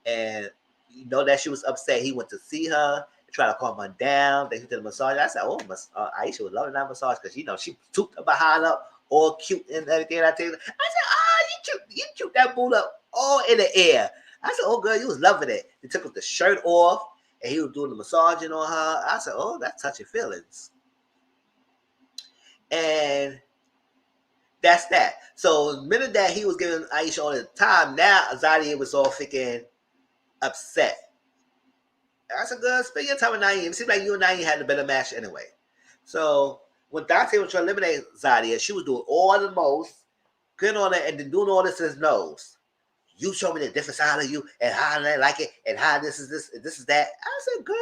and you know that she was upset. He went to see her, try to calm her down. Then he did a massage. I said, "Oh, Aisha was loving that massage because she took her behind up, all cute and everything." I said, you cute that boot up all in the air." I said, "Oh, girl, you was loving it." He took the shirt off, and he was doing the massaging on her. I said, "Oh, that's touching feelings." And that's that. So the minute that he was giving Aisha all the time, now Zadia was all freaking upset. I said, "Girl, spend your time with Naeem. It seems like you and Naeem had a better match anyway." So when Dante was trying to eliminate Zadia, she was doing all the most, getting on it, and then doing all this in his nose. "You show me the different side of you, and how I like it, and how this is this, and this is that." I said, "Girl,"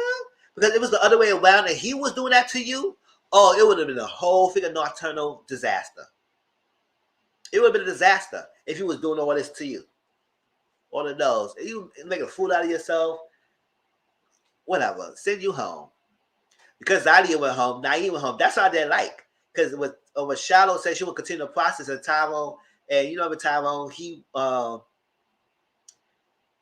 because it was the other way around, and he was doing that to you. Oh, it would have been a whole freaking nocturnal disaster. It would have been a disaster if he was doing all this to you. On the nose. You make a fool out of yourself. Whatever. Send you home. Because Zadia went home, Naeem went home. That's how they like. Because when Shiloh said she would continue the process of Tyrone, and you know, with Tyrone, he was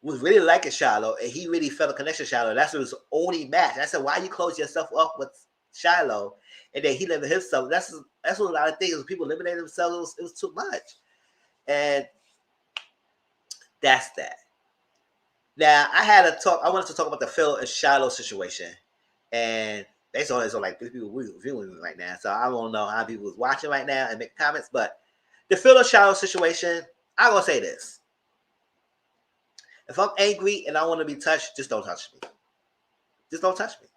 really liking Shiloh, and he really felt a connection to Shiloh. That's his only match. I said, "Why you close yourself up with Shiloh?" And then he limited himself. That's what a lot of things. People eliminated themselves. It was too much. And that's that. Now I wanted to talk about the Phil and Shiloh situation, and based on like 3 people viewing right now, so I don't know how people was watching right now and make comments. But the Phil and Shiloh situation, I'm gonna say this: if I'm angry and I want to be touched, just don't touch me. Just don't touch me.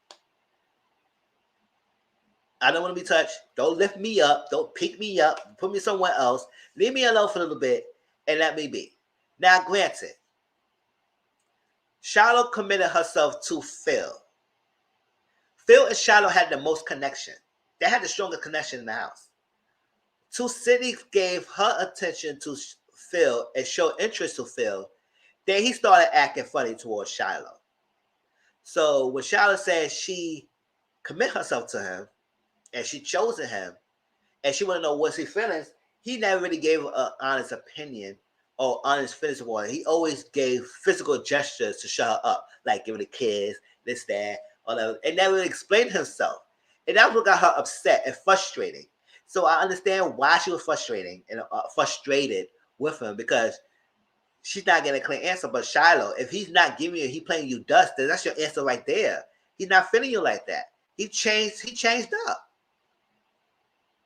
I don't want to be touched. Don't lift me up. Don't pick me up. Put me somewhere else. Leave me alone for a little bit and let me be. Now, granted, Shiloh committed herself to Phil. Phil and Shiloh had the most connection. They had the strongest connection in the house. Sydney gave her attention to Phil and showed interest to Phil. Then he started acting funny towards Shiloh. So when Shiloh said she committed herself to him and she chose him and she wanted to know what's his feelings, he never really gave an honest opinion or honest feelings about it. He always gave physical gestures to shut her up, like giving a kiss, this, that, and never really explained himself. And that's what got her upset and frustrating. So I understand why she was frustrated with him, because she's not getting a clear answer. But Shiloh, if he's not giving you, he playing you dust, then that's your answer right there. He's not feeling you like that. He changed up.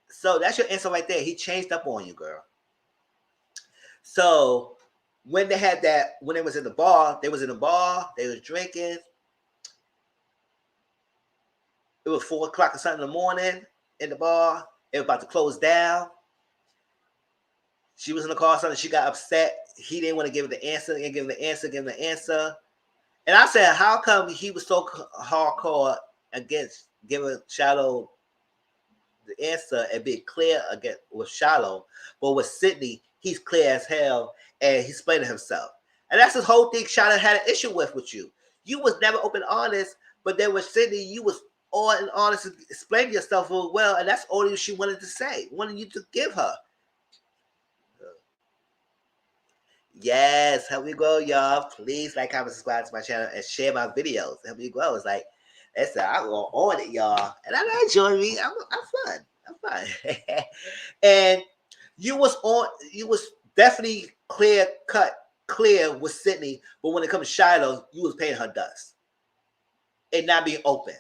So that's your answer right there. He changed up on you, girl. So when they had that, when they was in the bar, they was drinking. It was 4 o'clock or something in the morning in the bar. It was about to close down. She was in the car or something. She got upset. He didn't want to give her the answer. And give him the answer. And I said, how come he was so hardcore against giving Shiloh the answer and being clear again with Shiloh, but with Sydney, he's clear as hell and he's explaining himself. And that's the whole thing Shiloh had an issue with you. You was never open honest, but then with Sydney, you was all and honest and explaining yourself real well, and that's all she wanted to say, wanted you to give her. Yes, help me grow, y'all. Please like, comment, subscribe to my channel, and share my videos. Help me grow. It's like, I'm going on it, y'all. And I'm not enjoying me. I'm fun. I'm fun. And you was definitely clear with Sydney, but when it comes to Shiloh, you was paying her dust. And not being open.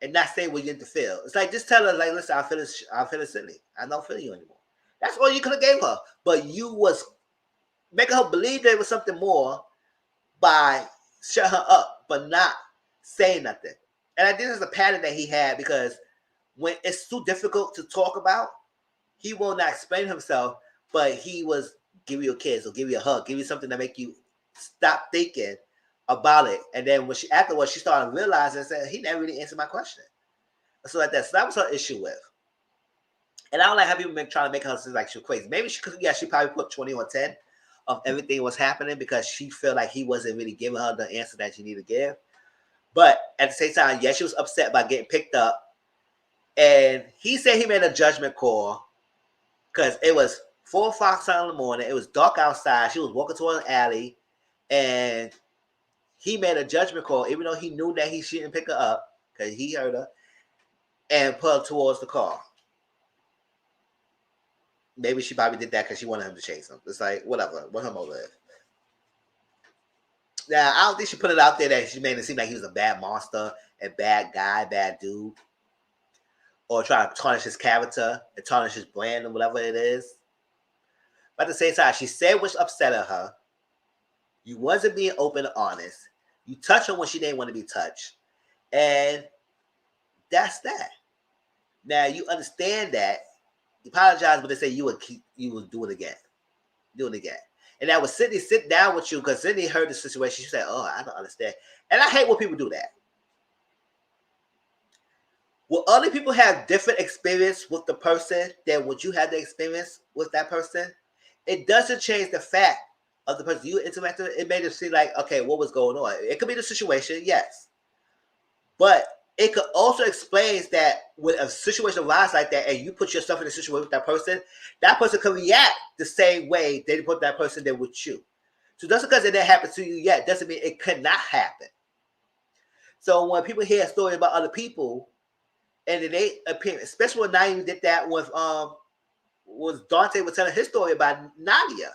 And not saying what you need to feel. It's like, just tell her, like, listen, I'm feeling Sydney. I don't feel you anymore. That's all you could have gave her. But you was making her believe there was something more by shutting her up, but not saying nothing. And I think this is a pattern that he had, because when it's too difficult to talk about, he will not explain himself, but he was give you a kiss or give you a hug, give you something to make you stop thinking about it. And then when afterwards she started realizing and said, he never really answered my question. So like that. So that was her issue with. And I don't like how people trying to make her seem like she was crazy. Maybe she probably put 20 on 10 of everything was happening, because she felt like he wasn't really giving her the answer that she needed to give. But at the same time, she was upset by getting picked up. And he said he made a judgment call, because it was 4 o'clock in the morning. It was dark outside. She was walking toward an alley, and he made a judgment call, even though he knew that he shouldn't pick her up because he heard her, and put her towards the car. Maybe she probably did that because she wanted him to chase him. It's like, whatever. What her motive? Now, I don't think she put it out there that she made it seem like he was a bad monster, a bad guy, bad dude, or trying to tarnish his character and tarnish his brand or whatever it is. But at the same time, she said what's upset at her. You wasn't being open and honest. You touched her when she didn't want to be touched. And that's that. Now, you understand that. You apologize, but they say you would do it again. Do it again. And that was Sydney sit down with you because Sydney heard the situation. She said, oh, I don't understand. And I hate when people do that. Will other people have different experience with the person than what you had the experience with that person? It doesn't change the fact of the person you interacted with. It made it seem like, okay, what was going on? It could be the situation, yes. But it could also explain that when a situation arises like that and you put yourself in a situation with that person can react the same way they put that person there with you. So just because it didn't happen to you yet doesn't mean it could not happen. So when people hear a story about other people and they appear, especially when Naeem did that with was Dante was telling his story about Nadia.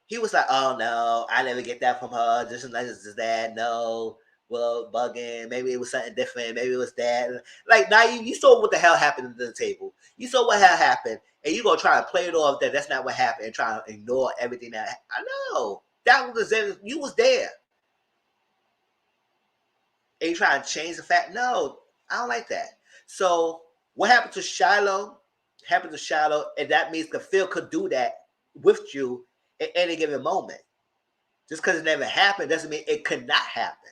He was like, oh no, I never get that from her. Just like this is that. No. Well, bugging. Maybe it was something different. Maybe it was that. Like now, you saw what the hell happened at the table. You saw what had happened, and you gonna try to play it off that that's not what happened, and try to ignore everything that I know. That was you was there, and you try to change the fact. No, I don't like that. So what happened to Shiloh? Happened to Shiloh, and that means that Phil could do that with you at any given moment. Just because it never happened doesn't mean it could not happen.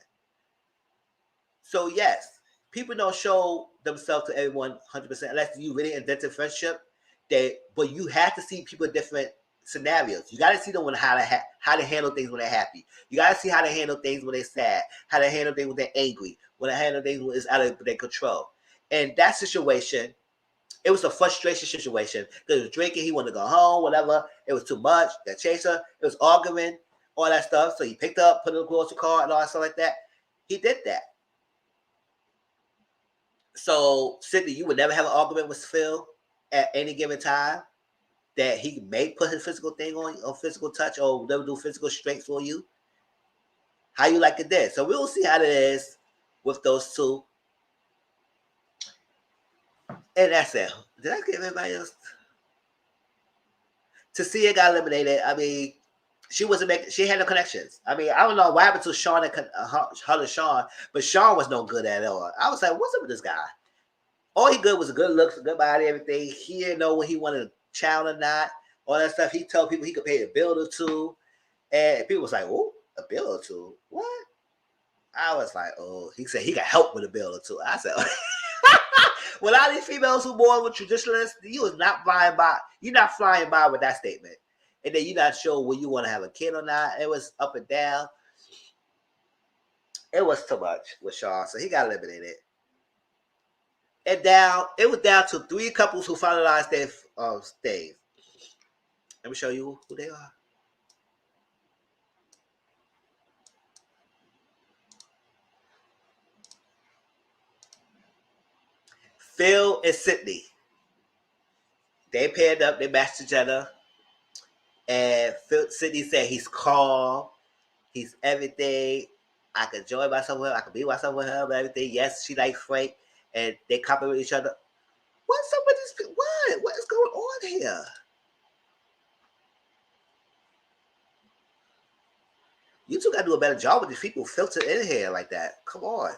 So yes, people don't show themselves to everyone 100% unless you really invented friendship. But you have to see people in different scenarios. You got to see them how to handle things when they're happy. You got to see how to handle things when they're sad. How to handle things when they're angry. When they handle things when it's out of their control. And that situation, it was a frustration situation. Because he was drinking, he wanted to go home, whatever. It was too much. That chaser, it was arguing, all that stuff. So he picked up, put it across the car, and all that stuff like that. He did that. So, Sydney, you would never have an argument with Phil at any given time that he may put his physical thing on, or physical touch, or never do physical strength for you. How you like it there? So we'll see how it is with those two. And that's it. Did I give everybody else? Tasia got eliminated. I mean, she wasn't making. She had no connections. I mean, I don't know what happened to Sean and her and Sean, but Sean was no good at all. I was like, what's up with this guy? All he good was a good looks, a good body, everything. He didn't know what he wanted a child or not. All that stuff. He told people he could pay a bill or two, and people was like, "Oh, a bill or two? What?" I was like, "Oh." He said he got help with a bill or two. I said, "Well, all these females who born with traditionalists, you was not flying by. You're not flying by with that statement." And then you're not sure whether you want to have a kid or not. It was up and down. It was too much with Shaw, so he got eliminated. And it was down to 3 couples who finalized their stays. Let me show you who they are. Phil and Sydney. They paired up, they matched each other. And Sydney said he's calm, he's everything. I can enjoy myself with him, I can be myself with him, everything. Yes, she likes Frank, and they compliment each other. What's up with this? What is going on here? You two got to do a better job with these people filtered in here like that. Come on.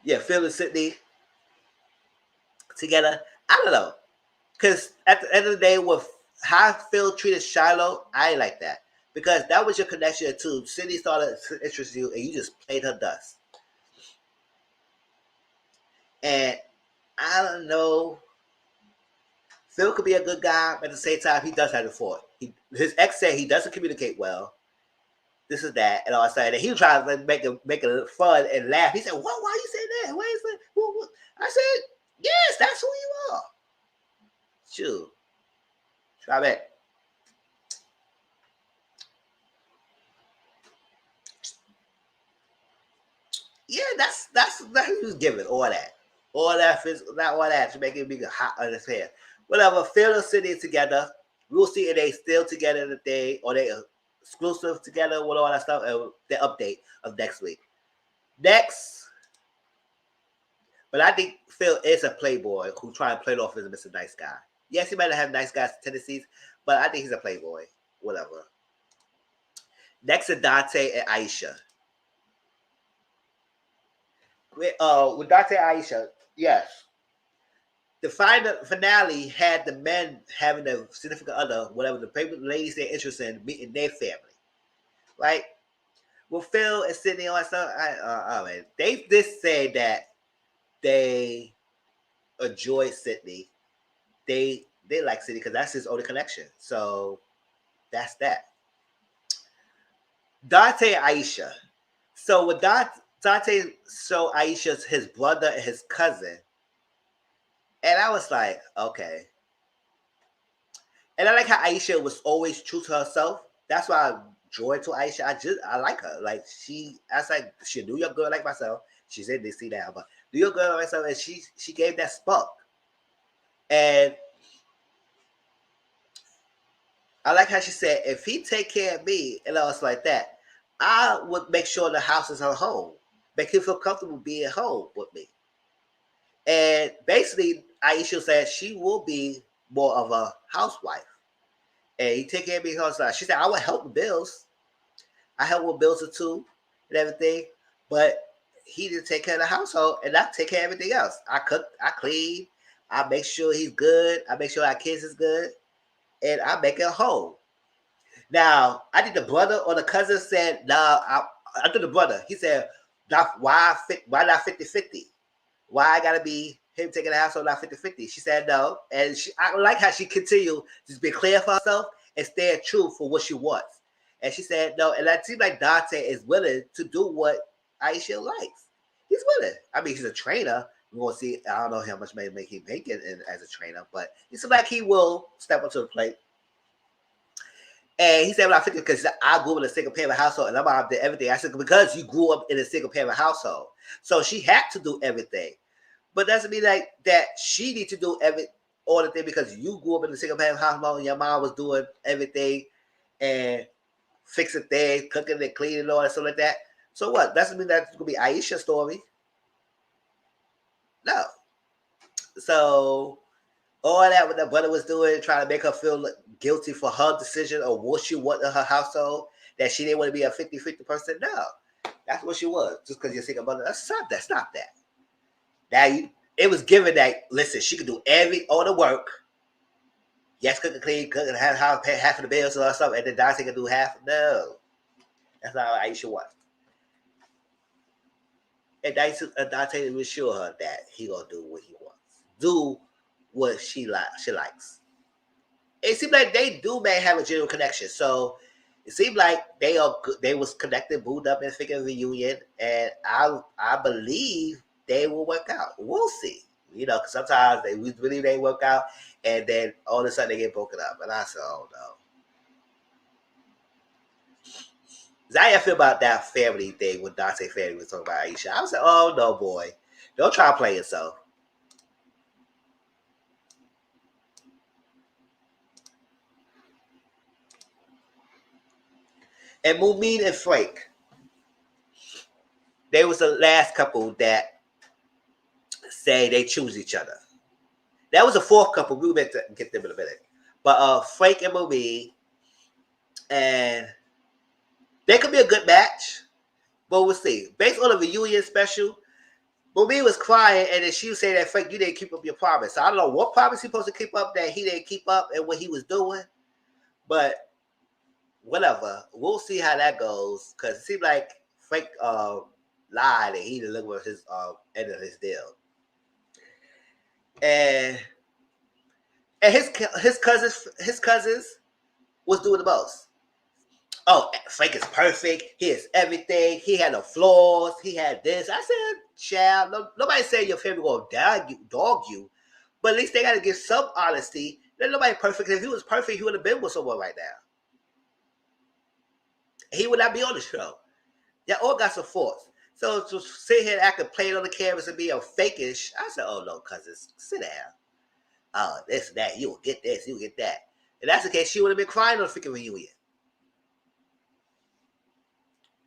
Yeah, Phil and Sydney together. I don't know. Because at the end of the day, with how Phil treated Shiloh, I ain't like that. Because that was your connection to Sydney started to interest you, and you just played her dust. And I don't know. Phil could be a good guy, but at the same time, he does have a fault. His ex said he doesn't communicate well. This is that, and all that. And he was trying to make it fun and laugh. He said, "What? Why are you saying that? Why is that? What? I said, yes, that's who you are. Shoot. Try that. Yeah, that's he was giving all that. All that physical, not all that to make it be hot on his head. Whatever, Phil and Sydney together. We'll see if they still together today or they exclusive together with all that stuff. And the update of next week. Next, but I think Phil is a playboy who trying to play it off as a Mr. Nice Guy. Yes, he might have nice guys tendencies, but I think he's a playboy. Whatever. Next is Dante and Aisha. With Dante and Aisha, yes. The final finale had the men having a significant other, whatever the paper ladies they're interested in meeting their family, right? Well, Phil and Sydney all that stuff. Man, they just say that they enjoy Sydney. They like Sydney because that's his only connection. So that's that. Dante and Aisha. So with Dante show Aisha's his brother and his cousin, and I was like, okay. And I like how Aisha was always true to herself. That's why I joy to Aisha. I like her. Like I was like, she do your girl like myself. She said they see that, but do your girl like myself, and she gave that spark. And I like how she said, if he take care of me and all like that, I would make sure the house is her home. Make him feel comfortable being home with me. And basically, Aisha said she will be more of a housewife. And he take care of me because she said, I would help with bills. I help with bills too and everything. But he didn't take care of the household and I take care of everything else. I cook, I clean, I make sure he's good, I make sure our kids is good, and I make it whole. Now, I think the brother or the cousin said, no, I think the brother, he said, why not 50-50? Why I gotta be him taking the household not 50-50? She said no. And I like how she continued to be clear for herself and stay true for what she wants. And she said no. And it seems like Dante is willing to do what Aisha likes. He's willing. I mean, he's a trainer. We're gonna see. I don't know how much money he making as a trainer, but he seems like he will step up to the plate. And he said, "Well, I think because I grew up in a single parent household, and I'm out there everything." I said, "Because you grew up in a single parent household, so she had to do everything." But doesn't mean like that she need to do all the thing because you grew up in a single parent household and your mom was doing everything and fixing things, cooking and cleaning and all that stuff like that. So what? Doesn't mean that's gonna be Aisha's story. No. So all that what the brother was doing, trying to make her feel guilty for her decision or what she wanted in her household, that she didn't want to be a 50-50 person. No. That's what she was. Just because you're single mother. That's not that. Now it was given that listen, she could do all the work. Yes, cook and clean, cook and have half of the bills or something, and then Dante can do half. No, that's not how Aisha was. And Dante was sure her that he gonna do what he wants, do what she likes. It seemed like they may have a general connection, so it seemed like they was connected, booed up, and figured reunion, and I believe they will work out. We'll see. Cause sometimes we believe they work out, and then all of a sudden they get broken up. And I said, oh no. How you feel about that family thing when Dante family was talking about Aisha? I was like, oh no, boy. Don't try to play yourself. And Mumin and Frank, they was the last couple that say they choose each other. That was a fourth couple. We were meant to get them in a minute. But Frank and Mumin, and they could be a good match. But we'll see. Based on the reunion special, Mumin was crying, and then she was saying that Frank, you didn't keep up your promise. So I don't know what promise he supposed to keep up that he didn't keep up and what he was doing. But whatever. We'll see how that goes. Because it seemed like Frank lied and he delivered his end of his deal. And his cousins was doing the most. Oh, Frank is perfect. He is everything. He had no flaws. He had this. I said, child, nobody said your family will dog you, but at least they got to give some honesty. There's nobody perfect. If he was perfect, he would have been with someone right now. He would not be on the show. Y'all all got some faults. So to sit here and act and play it on the cameras and be a fakish, I said, oh no, cousins, sit down. Oh, this, that, you will get this, you will get that. If that's the case, she would have been crying on the freaking reunion.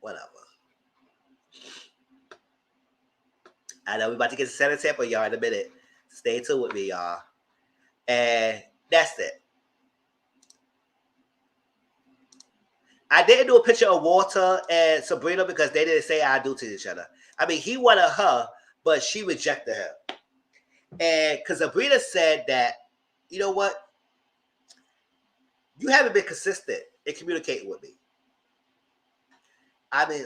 Whatever. I know we're about to get to San Tampa, y'all, in a minute. Stay tuned with me, y'all. And that's it. I didn't do a picture of Walter and Sabrina because they didn't say I do to each other. I mean, he wanted her, but she rejected him. And because Sabrina said that, you know what? You haven't been consistent in communicating with me. I mean,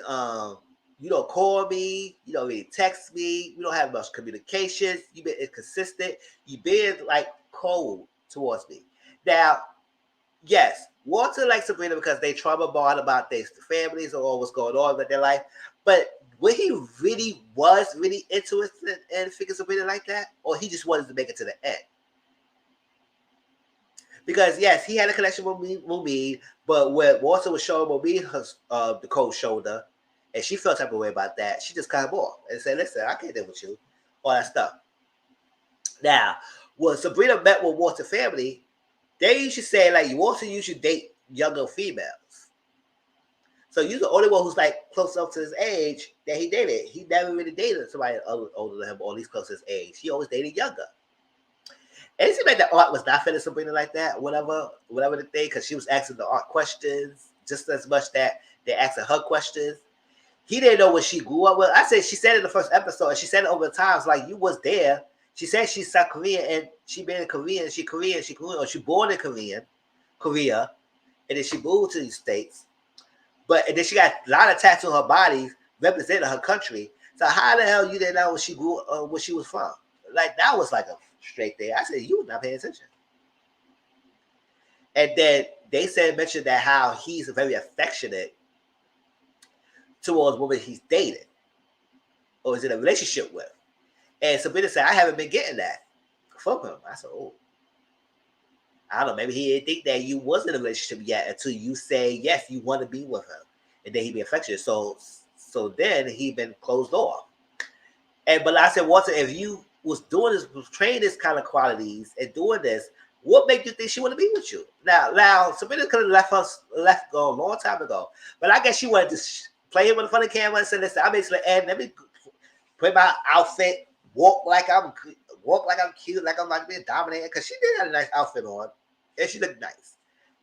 you don't call me, you don't really text me, you don't have much communication, you've been inconsistent, you've been like cold towards me. Now, yes, Walter likes Sabrina because they trauma bond about their families or what's going on with their life. But when he really was really interested in figuring Sabrina like that, or he just wanted to make it to the end? Because yes, he had a connection with me, but when Walter was showing Monique the cold shoulder, and she felt type of way about that, she just cut him off and said, "Listen, I can't deal with you," all that stuff. Now, when Sabrina met with Walter's family, they used to say like Walter usually date younger females. So you're the only one who's like close up to his age that he dated. He never really dated somebody older than him or at least close to his age. He always dated younger. And it seemed like the art was not feeling Sabrina like that, whatever the thing, because she was asking the art questions just as much that they're asking her questions. He didn't know what she grew up with. She said in the first episode, and she said it over the times, like you was there. She said she's South Korean and she been in Korea, she Korean, or she born in Korea, and then she moved to these States. And then she got a lot of tattoos on her body representing her country. So how the hell you didn't know where she grew where she was from? Like that was like a straight there. I said, you were not paying attention. And then they mentioned that how he's very affectionate towards women he's dated or is in a relationship with. And Sabrina said, I haven't been getting that from him. I said, oh. I don't know, maybe he didn't think that you wasn't in a relationship yet until you say, yes, you want to be with him. And then he be affectionate. So then he been closed off. But I said, Walter, if you was doing this, was training this kind of qualities and doing this, what made you think she want to be with you? Now, Sabrina could have left go a long time ago. But I guess she wanted to play him in front of the camera and say, listen, I basically let me put my outfit, walk like I'm cute, like I'm like being dominated. Because she did have a nice outfit on. And she looked nice.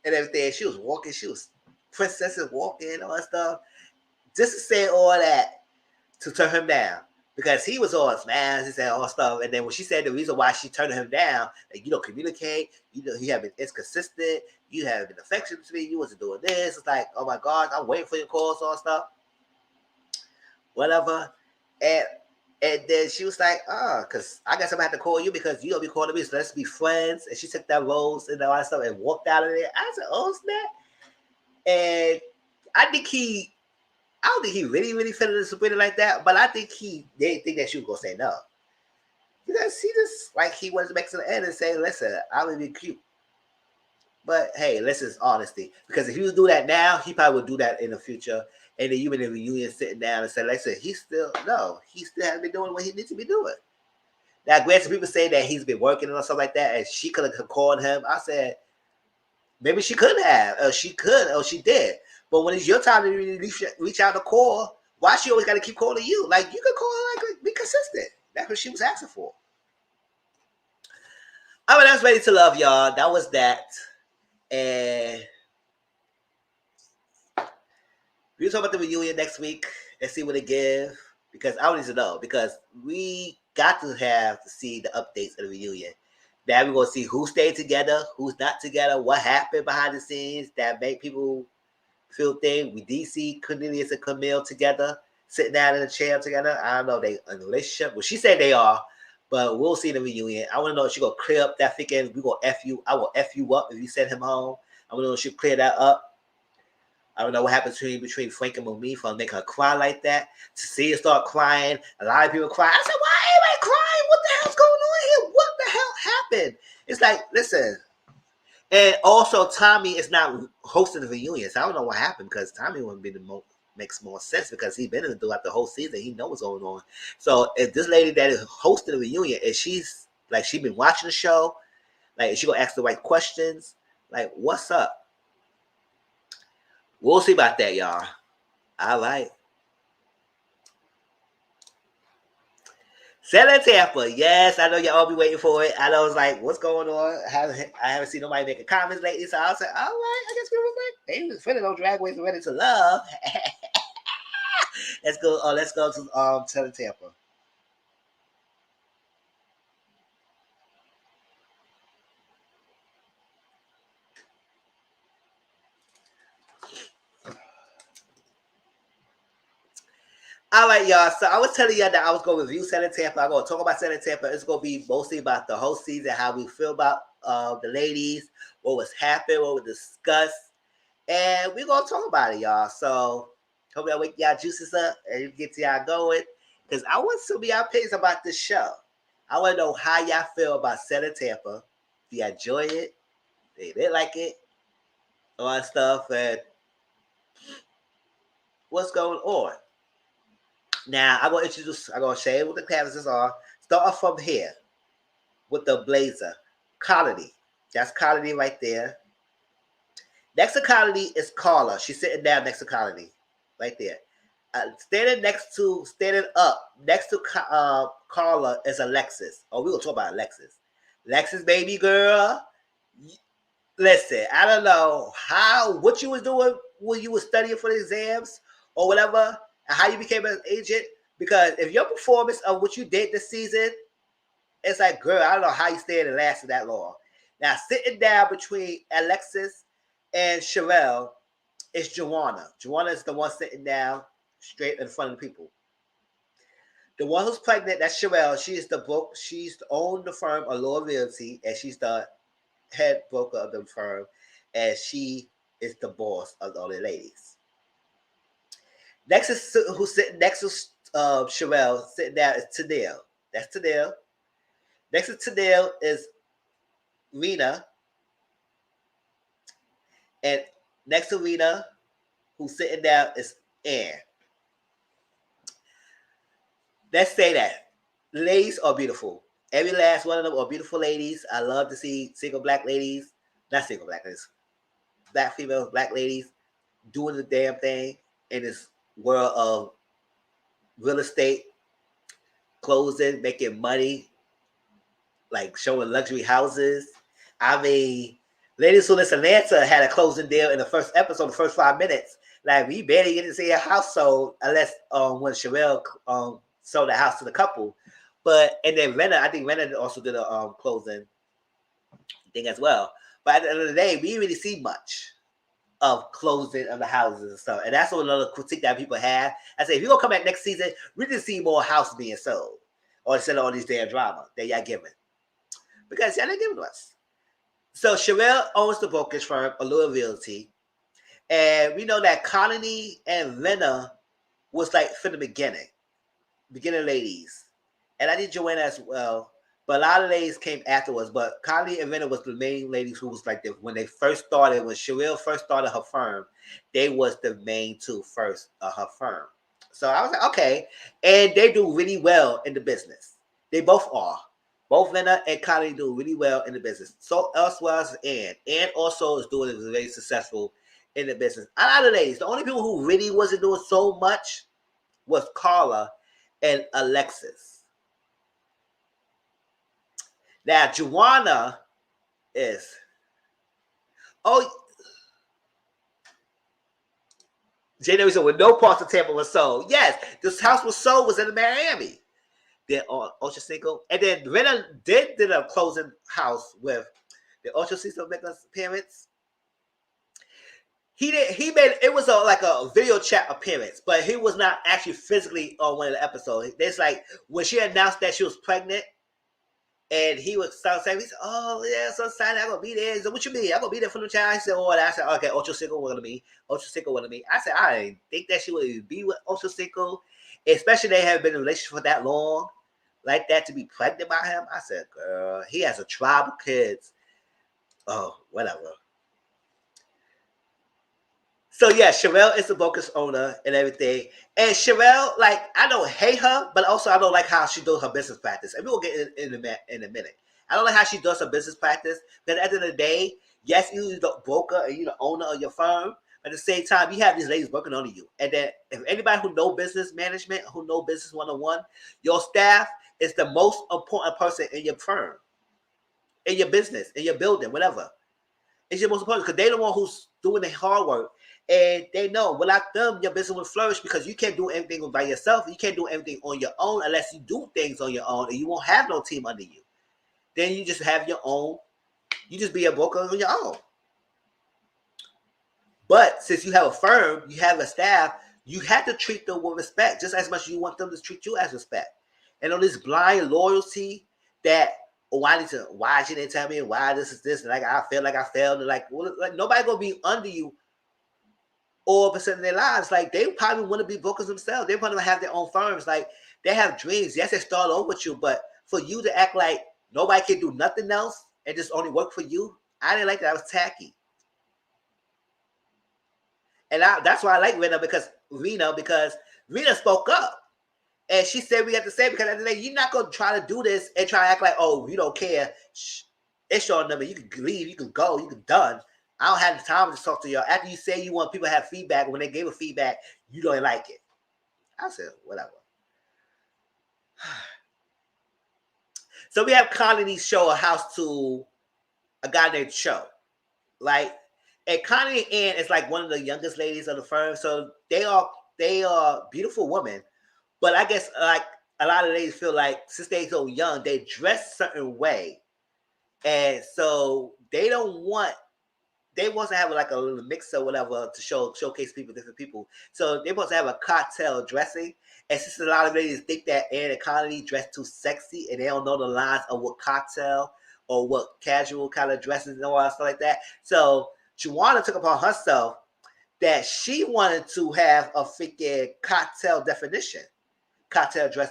And everything. She was walking, she was princesses walking, all that stuff. Just to say all that to turn him down. Because he was all smashed and said all stuff. And then when she said the reason why she turned him down, like, you don't communicate, you have been inconsistent, you have been affectionate to me, you wasn't doing this. It's like, oh my God, I'm waiting for your calls, all stuff. Whatever. And then she was like, because I guess I'm going to have to call you because you don't be calling me, so let's be friends. And she took that rose and all that stuff and walked out of there. I said, oh, snap. And I don't think he really, really felt it Sabrina like that, but I think they didn't think that she was going to say no. Because he just, like, he wanted to make it to the end and say, listen, I'm going to be cute. But, hey, listen, it's honesty. Because if he would do that now, he probably would do that in the future. And then you in the reunion sitting down and say, listen, he still hasn't been doing what he needs to be doing. Now, granted, people say that he's been working or something like that, and she could have called him. I said, maybe she could have, or she did. But when it's your time to reach out to call, why she always got to keep calling you? Like, you could call her, like, be consistent. That's what she was asking for. All right, that's Ready to Love, y'all. That was that. And we'll talk about the reunion next week and see what it gives. Because I need to know. Because we got to see the updates of the reunion. Now we're going to see who stayed together, who's not together, what happened behind the scenes that make people feel things. We DC, Cornelius and Camille together, sitting down in a chair together. I don't know if they in a relationship. Well, she said they are, but we'll see in the reunion. I want to know if she's going to clear up that freaking, we're going to F you. I will F you up if you send him home. I want to know if she'll clear that up. I don't know what happened between Frank and Monique for making her cry like that. To see her start crying, a lot of people cry. I said, why everybody crying? What the hell's going on here? What the hell happened? It's like, listen. And also, Tommy is not hosting the reunion. So I don't know what happened because Tommy wouldn't be the most makes more sense because he's been in it throughout the whole season. He knows what's going on. So if this lady that is hosting the reunion, if she's like she been watching the show, like is she gonna ask the right questions? Like, what's up? We'll see about that, y'all. All right. Selling Tampa. Yes, I know y'all all be waiting for it. I know it's like, what's going on? I haven't seen nobody making comments lately, so I was like, all right, I guess we were like, they was feeling on Drag Race Ready to Love. Let's go. Let's go to Selling Tampa. All right, y'all. So I was telling y'all that I was going to review Selling Tampa. I'm going to talk about Selling Tampa. It's going to be mostly about the whole season, how we feel about the ladies, what was happening, what was discussed, and we're going to talk about it, y'all. So hope y'all wake y'all juices up and get to y'all going, because I want some of y'all opinions about this show. I want to know how y'all feel about Selling Tampa. Do y'all enjoy it? They didn't like it? All that stuff, and what's going on? Now, I'm going to share what the canvases are. Start off from here with the blazer. Colony. That's Colony right there. Next to Colony is Carla. She's sitting down next to Colony. Right there. Standing up next to Carla is Alexis. Oh, we're going to talk about Alexis. Alexis, baby girl. Listen, I don't know what you was doing when you was studying for the exams or whatever, and how you became an agent. Because if your performance of what you did this season, it's like, girl, I don't know how you stayed and lasted that long. Now, sitting down between Alexis and Sherelle is Joanna. Joanna is the one sitting down straight in front of the people. The one who's pregnant, that's Sherelle. She's owned the firm Allure Realty, and she's the head broker of the firm, and she is the boss of all the ladies. Next is who's sitting next to Sherelle, sitting down is Tadale. That's Tadale. Next to Tadale is Rena, and next to Rena, who's sitting down, is Ann. Let's say that ladies are beautiful. Every last one of them are beautiful ladies. I love to see single black ladies, not single black ladies, black females, black ladies doing the damn thing in this world of real estate, closing, making money, like showing luxury houses. I mean, Ladies Who Listen Atlanta had a closing deal in the first episode, the first 5 minutes. Like, we barely get to see a house sold unless when Sherelle sold the house to the couple. But and then I think Renna also did a closing thing as well. But at the end of the day, we didn't really see much of closing of the houses and stuff. And that's another critique that people have. I say, if you're going to come back next season, we need to see more houses being sold. Or instead of all these damn drama that y'all giving. Because y'all didn't give it to us. So Sherelle owns the brokerage firm, Allure Realty. And we know that Colony and Renna was like from the beginning ladies. And I did Joanna as well. But a lot of ladies came afterwards. But Colony and Renna was the main ladies who was like when they first started, when Sherelle first started her firm, they was the main two first of her firm. So I was like, okay. And they do really well in the business. They both are. Both Renna and Colony do really well in the business. So as well as Ann. Ann also is doing very successful in the business. A lot of ladies. The only people who really wasn't doing so much was Carla and Alexis. Now, Joanna is, January said, with no parts of Tampa was sold. Yes, this house was in Miami. Then Ocho Cinco. And then Renna did a closing house with the Ocho Cinco make us appearance. He made it was like a video chat appearance, but he was not actually physically on one of the episodes. It's like when she announced that she was pregnant, And he would start saying, he said, oh, yeah, so excited, I'm going to be there. He said, what you mean? I'm going to be there for the child. He said, oh, and I said, okay, Ultra Single with me. Ultra Single with me. I said, I didn't think that she would be with Ultra Single, especially they haven't been in a relationship for that long, like that, to be pregnant by him. I said, girl, he has a tribe of kids. Oh, whatever. So yeah, Sherelle is the Boca's owner and everything. And Sherelle, like, I don't hate her, but also I don't like how she does her business practice. And we'll get in a minute. I don't like how she does her business practice, because at the end of the day, yes, you're the broker and you're the owner of your firm. But at the same time, you have these ladies working under you. And then if anybody who know business management, who know business 101, your staff is the most important person in your firm, in your business, in your building, whatever. It's your most important, because they're the one who's doing the hard work. And they know without them, your business will flourish, because you can't do everything by yourself. You can't do everything on your own unless you do things on your own, and you won't have no team under you. Then you just have your own. You just be a broker on your own. But since you have a firm, you have a staff, you have to treat them with respect, just as much as you want them to treat you as respect. And on this blind loyalty that, oh, why she didn't tell me, why this is this, and like I feel like I failed, and like nobody gonna be under you all of a sudden in their lives. Like, they probably want to be brokers themselves. They want to have their own firms. Like, they have dreams. Yes, they start over with you, but for you to act like nobody can do nothing else and just only work for you, I didn't like that. I was tacky. And that's why I like Rena, because Rena spoke up. And she said we have to say, because at the end of the day, you're not going to try to do this and try to act like, oh, you don't care. It's your number. You can leave. You can go. You can done. I don't have the time to talk to y'all. After you say you want people to have feedback, when they gave a feedback, you don't like it. I said, whatever. So we have Connie show a house to a guy named Cho. Like, and Connie and Ann is like one of the youngest ladies of the firm. So they are beautiful women. But I guess like a lot of ladies feel like since they're so young, they dress a certain way. And so they want to have like a little mix or whatever to showcase different people. So they want to have a cocktail dressing. And since a lot of ladies think that Ann and Connie dress too sexy and they don't know the lines of what cocktail or what casual kind of dresses and all that stuff like that. So Juana took upon herself that she wanted to have a freaking cocktail dress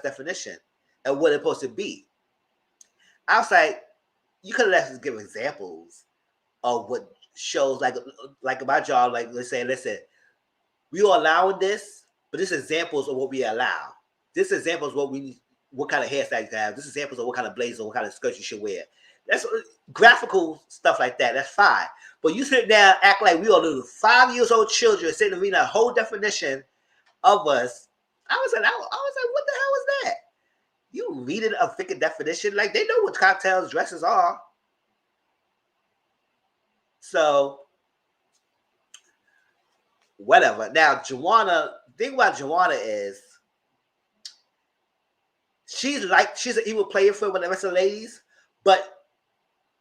definition, and what it's supposed to be. I was like, you could have let us give examples of what shows like my job, like let's say, listen, we are allowing this, but this is examples of what we allow. This is examples of what kind of hairstyle you can have. This is examples of what kind of blazer, what kind of skirt you should wear. That's graphical stuff like that. That's fine. But you sit there and act like we are little 5 years old children sitting and reading a whole definition of us. I was like, what the hell is that? You reading a freaking definition? Like, they know what cocktails dresses are. So, whatever. Now, Juana, the thing about Juana is she's an evil player for the rest of the ladies, but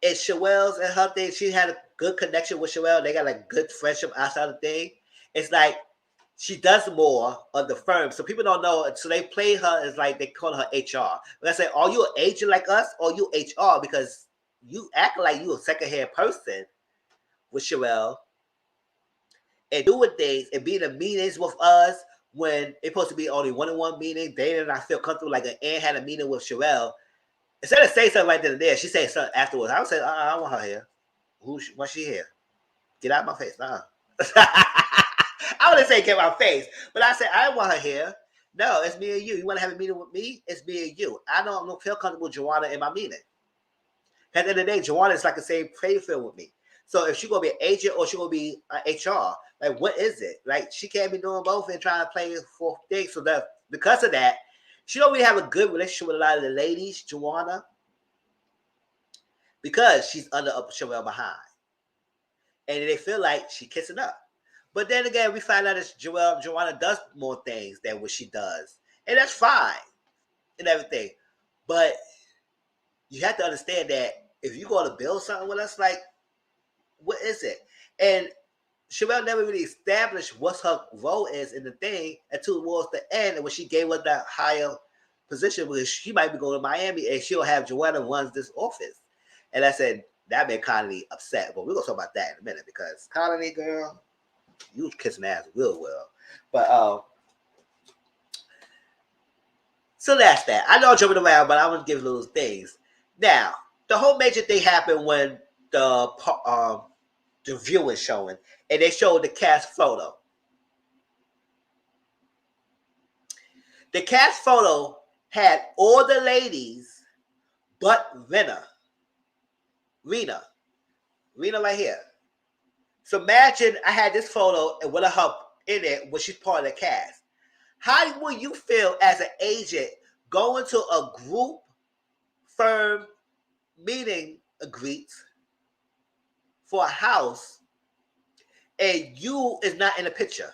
in Sherelle's and her thing, she had a good connection with Sherelle. They got like good friendship outside of the thing. It's like she does more of the firm. So people don't know. So they play her as like, they call her HR. When I say, are you an agent like us or you HR? Because you act like you a second-hand person with Sherelle and doing things and being in meetings with us when it's supposed to be only one-on-one meeting. They did not feel comfortable. Like Ann had a meeting with Sherelle. Instead of saying something right then and there, she said something afterwards. I would say, I don't want her here. Why she here? Get out of my face. I wouldn't say get my face, but I said, I don't want her here. No, it's me and you. You want to have a meeting with me? It's me and you. I don't feel comfortable with Joanna in my meeting. At the end of the day, Joanna is like the same playing field with me. So if she's going to be an agent or she's going to be an HR, like, what is it? Like, she can't be doing both and trying to play for things. So that because of that, she don't really have a good relationship with a lot of the ladies, Joanna, because she's under Sherelle behind. And they feel like she's kissing up. But then again, we find out that Joanna does more things than what she does. And that's fine and everything. But you have to understand that if you're going to build something with us, like, what is it? And Sherelle never really established what her role is in the thing until towards the end, when she gave us the position because she might be going to Miami and she'll have Joanna runs this office. And I said, that made Colony upset. But we're going to talk about that in a minute because Colony, girl, you was kissing ass real well. But, so that's that. I know I'm jumping around, but I'm going to give little things. Now, the whole major thing happened when the view was showing, and they showed the cast photo. The cast photo had all the ladies but Rena right here. So imagine I had this photo and with her in it when she's part of the cast. How will you feel as an agent going to a group firm meeting a greet for a house and you is not in the picture?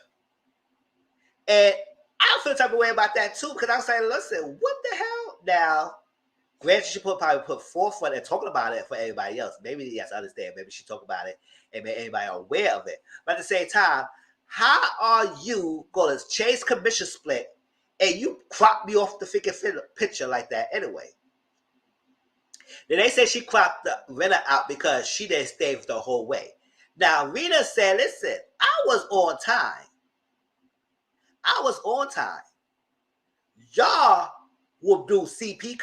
And I feel the type of way about that too, because I was saying, listen, what the hell? Now, granted, she probably put forefront and talking about it for everybody else. Maybe yes, I understand. Maybe she talked about it and made everybody aware of it. But at the same time, how are you going to chase commission split and you crop me off the freaking picture like that anyway? Then they say she cropped the Rena out because she didn't stay the whole way. Now, Rena said, listen, I was on time. Y'all will do CP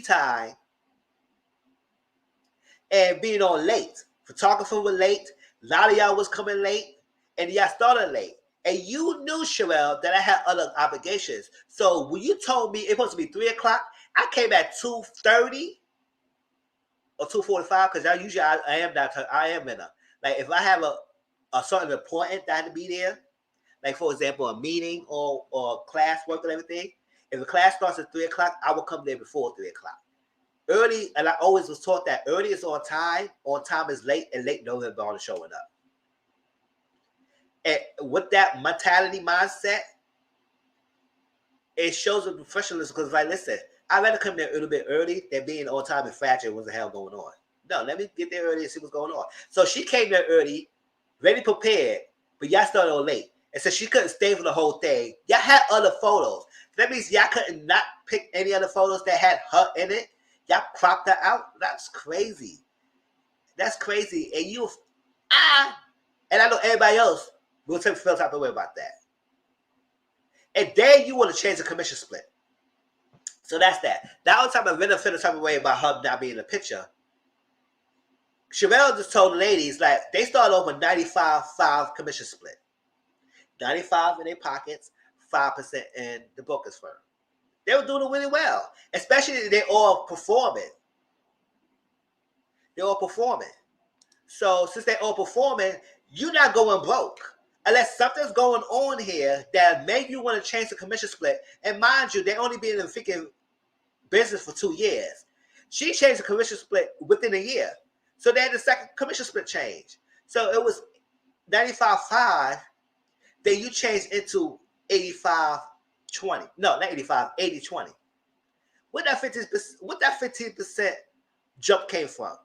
time and being on late. Photographer was late. A lot of y'all was coming late. And y'all started late. And you knew, Sherelle, that I had other obligations. So when you told me it was supposed to be 3 o'clock, I came at 2:30 or 2:45 because I am in a, like if I have a certain important that I had to be there, like for example, a meeting or class work and everything. If the class starts at 3 o'clock, I will come there before 3 o'clock. Early, and I always was taught that early is on time is late, and late no one showing up. And with that mentality mindset, it shows a professionalism because, like, listen, I'd rather come there a little bit early than being on time and fractured. What the hell going on? No, let me get there early and see what's going on. So she came there early, ready, prepared, but y'all started on late. And so she couldn't stay for the whole thing. Y'all had other photos. That means y'all couldn't not pick any other photos that had her in it. Y'all cropped her out. That's crazy. That's crazy. And and I know everybody else will feel type of way about that. And then you want to change the commission split. So that's that. That was time I really feel the type of way about her not being in the picture. Sherelle just told the ladies, like, they started off with 95-5 commission split. 95 in their pockets, 5% in the broker's firm. They were doing it really well, especially they all performing. They're all performing. So since they're all performing, you're not going broke. Unless something's going on here that make you want to change the commission split. And mind you, they only been in the freaking business for 2 years. She changed the commission split within a year. So they had the second commission split change. So it was 95-5. Then you changed into 85-20. No, not 85, 80-20. What that 15% jump came from?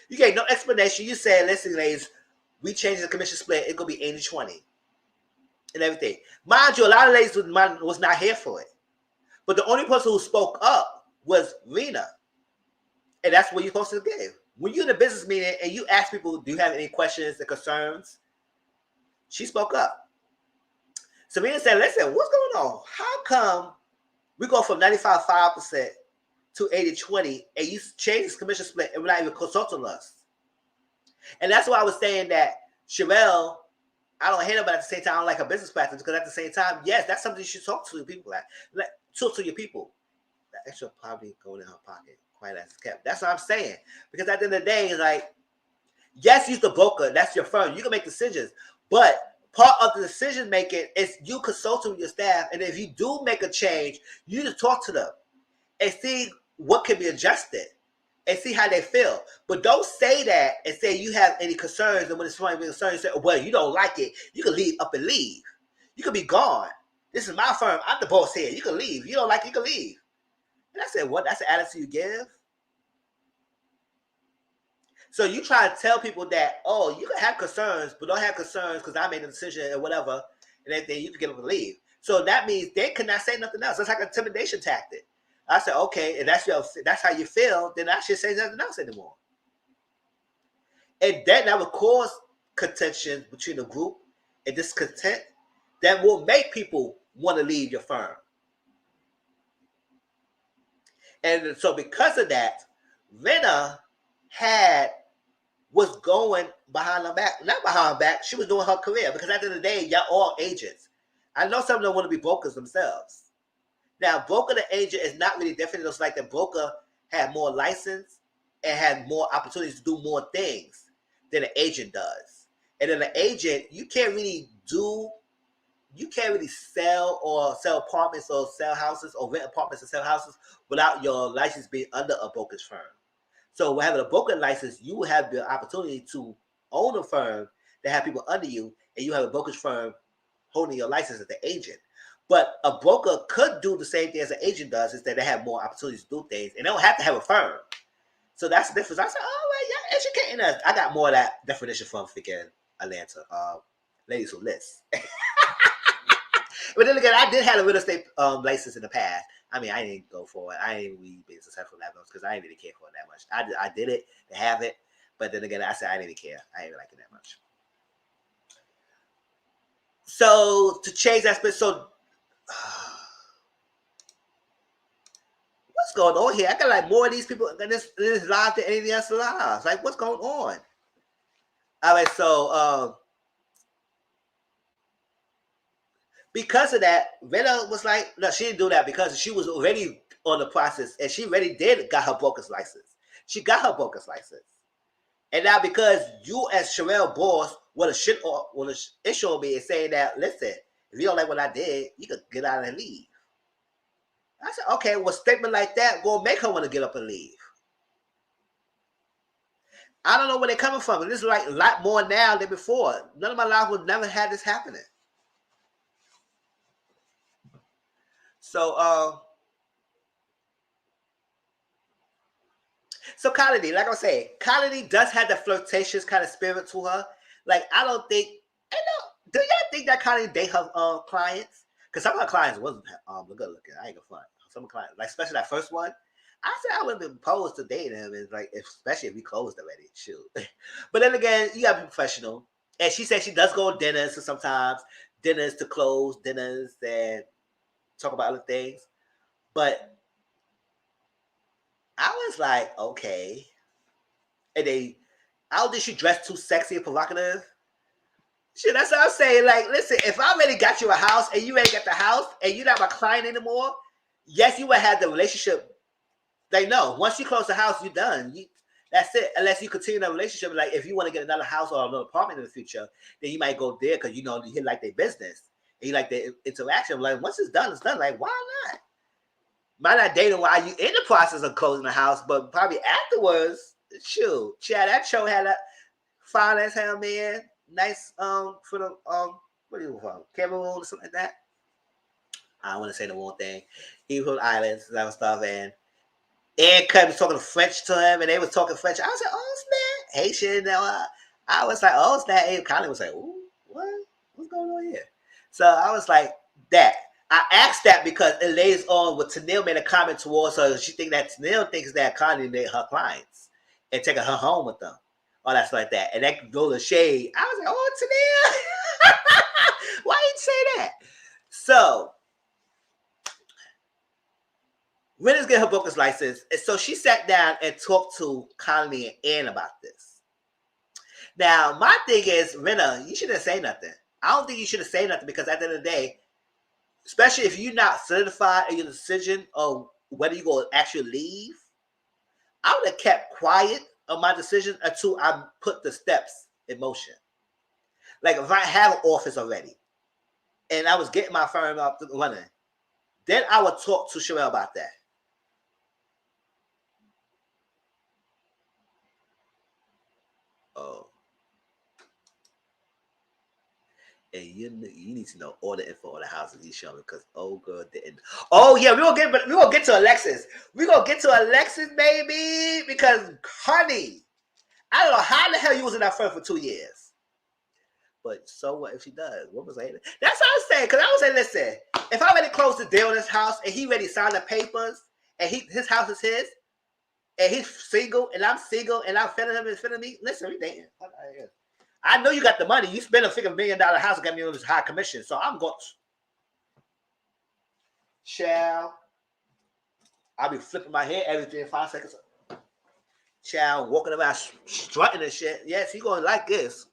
You gave no explanation. You said, listen, ladies, we changed the commission split. It's going to be 80-20 and everything. Mind you, a lot of ladies was not here for it. But the only person who spoke up was Rena. And that's what you're supposed to give. When you're in a business meeting and you ask people, do you have any questions and concerns? She spoke up. Serena said, listen, what's going on? How come we go from 95-5% to 80-20 and you change this commission split and we're not even consulting us? And that's why I was saying that Sherelle, I don't hate her, but at the same time, I don't like her business practice because at the same time, yes, that's something you should talk to people like talk to your people. That extra probably going in her pocket, quite as kept. That's what I'm saying. Because at the end of the day, it's like, yes, you're the broker. That's your firm. You can make decisions. But part of the decision making is you consulting with your staff. And if you do make a change, you need to talk to them and see what can be adjusted and see how they feel. But don't say that and say you have any concerns. And when it's somebody concerned, you say, well, you don't like it. You can leave up and leave. You can be gone. This is my firm. I'm the boss here. You can leave. You don't like it, you can leave. And I said, what? That's the attitude you give? So you try to tell people that, oh, you can have concerns, but don't have concerns because I made a decision and whatever, and everything, you can get them to leave. So that means they could not say nothing else. It's like an intimidation tactic. I said, okay, and that's how you feel, then I should say nothing else anymore. And then that would cause contention between the group and discontent that will make people want to leave your firm. And so because of that, Rena was going behind her back. Not behind her back, she was doing her career. Because at the end of the day, y'all all agents. I know some of them want to be brokers themselves. Now, broker to agent is not really different. It's like the broker had more license and had more opportunities to do more things than an agent does. And then an agent, you can't really sell apartments or sell houses or rent apartments and sell houses without your license being under a brokerage firm. So having a broker license, you will have the opportunity to own a firm that have people under you, and you have a brokerage firm holding your license as the agent. But a broker could do the same thing as an agent does, is that they have more opportunities to do things, and they don't have to have a firm. So that's the difference. I said, oh, well, yeah, educating us. I got more of that definition from freaking Atlanta. Ladies who list. But then again, I did have a real estate license in the past. I mean, I didn't go for it. I didn't really be successful in that because I didn't really care for it that much. I did it to have it, but then again, I said I didn't even care. I didn't like it that much. So to change that split, so what's going on here? I got like more of these people in this live than anything else live. Like, what's going on? All right, so because of that, Rena was like, no, she didn't do that because she was already on the process and she already got her broker's license. She got her broker's license. And now because you as Sherelle boss want to issue on me and saying that, listen, if you don't like what I did, you could get out and leave. I said, okay, well, a statement like that will make her want to get up and leave. I don't know where they're coming from. This is like a lot more now than before. None of my life would never had this happening. So Colony, like I say, Colony does have the flirtatious kind of spirit to her. Like, I don't think, do y'all think that Colony date her clients? Because some of her clients wasn't good looking. I ain't gonna front. Some clients, like especially that first one, I said I wouldn't have been opposed to dating him. It's like, especially if we closed already, shoot. But then again, you gotta be professional. And she said she does go on dinners, so sometimes dinners to close, dinners and talk about other things. But I was like, okay. And I don't think she dressed too sexy and provocative. Shit, that's what I'm saying. Like, listen, if I already got you a house and you ain't got the house and you're not my client anymore, yes, you would have the relationship. Like, no, once you close the house, you're done. That's it. Unless you continue that relationship. Like, if you want to get another house or another apartment in the future, then you might go there because you like their business and you like their interaction. Like, once it's done, it's done. Like, why not? Might not date them while you in the process of closing the house, but probably afterwards, shoot. Chad, that show had a fine as hell, man. Nice for the what do you call Cameroon or something like that. I don't want to say the wrong thing. He was from the islands, that was stuff, and Ed was talking French to him, and they was talking French. I was like, oh snap, Haitian. I was like, oh snap. And Connie was like, ooh, what's going on here? So I was like, that. I asked that because it lays on what Tennille made a comment towards her. She think that Tennille thinks that Connie made her clients and taking her home with them. All that stuff like that. And that goes to shade. I was like, oh, Tennille. Why didn't you say that? So, Rena's getting her broker's license. And so she sat down and talked to Connie and Ann about this. Now, my thing is, Rena, you shouldn't say nothing. I don't think you should have said nothing because at the end of the day, especially if you're not solidified in your decision of whether you're going to actually leave, I would have kept quiet on my decision until I put the steps in motion. Like if I have an office already and I was getting my firm up and running, then I would talk to Sherelle about that. Oh. And you need to know all the info on the houses he's showing because girl didn't. Oh yeah, we're gonna get to Alexis. We're gonna get to Alexis, baby, because honey, I don't know how the hell you was in that firm for 2 years. But so what if she does? What was like? That's what I was saying. Because I was saying, listen, if I already closed the deal on this house and he already signed the papers and his house is his and he's single and I'm single and I'm feeling him and feeling me, listen, we dating. I know you got the money. You spend a $1 million house and got me on this high commission. So I'm going. Shall I'll be flipping my head every 3 to 5 seconds. Child walking around strutting and shit. Yes, he gonna like this.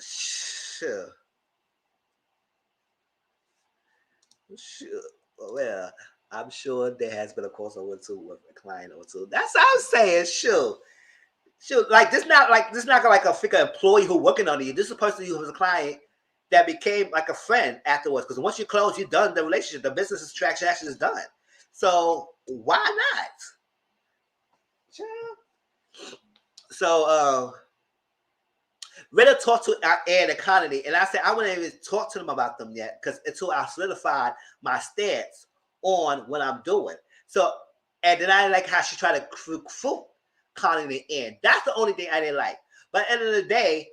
Sure. Well, I'm sure there has been a crossover too with a client or two. That's what I'm saying. Sure. Like this not like a figure employee who working under you. This is a person who was a client that became like a friend afterwards. Because once you close, you're done the relationship. The business transaction is done. So why not? So Rita talked to Ann and Connie, and I said I wouldn't even talk to them about them yet because until I solidified my stance on what I'm doing. So, and then I like how she tried to recruit Connie and Ann. That's the only thing I didn't like. But at the end of the day,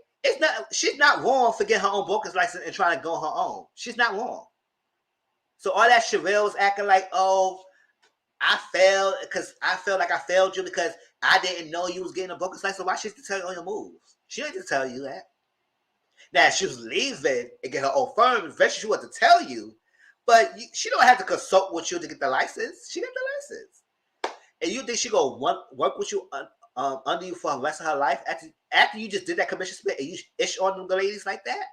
she's not wrong for getting her own broker's license and trying to go her own. She's not wrong. So all that Sherelle was acting like, oh, I failed because I felt like I failed you because I didn't know you was getting a broker's license. So why she used to tell you on your moves? She didn't tell you that. Now she was leaving and get her own firm. Eventually she wanted to tell you, but she don't have to consult with you to get the license. She got the license, and you think she gonna work with you under you for the rest of her life after you just did that commission split and you ish on the ladies like that?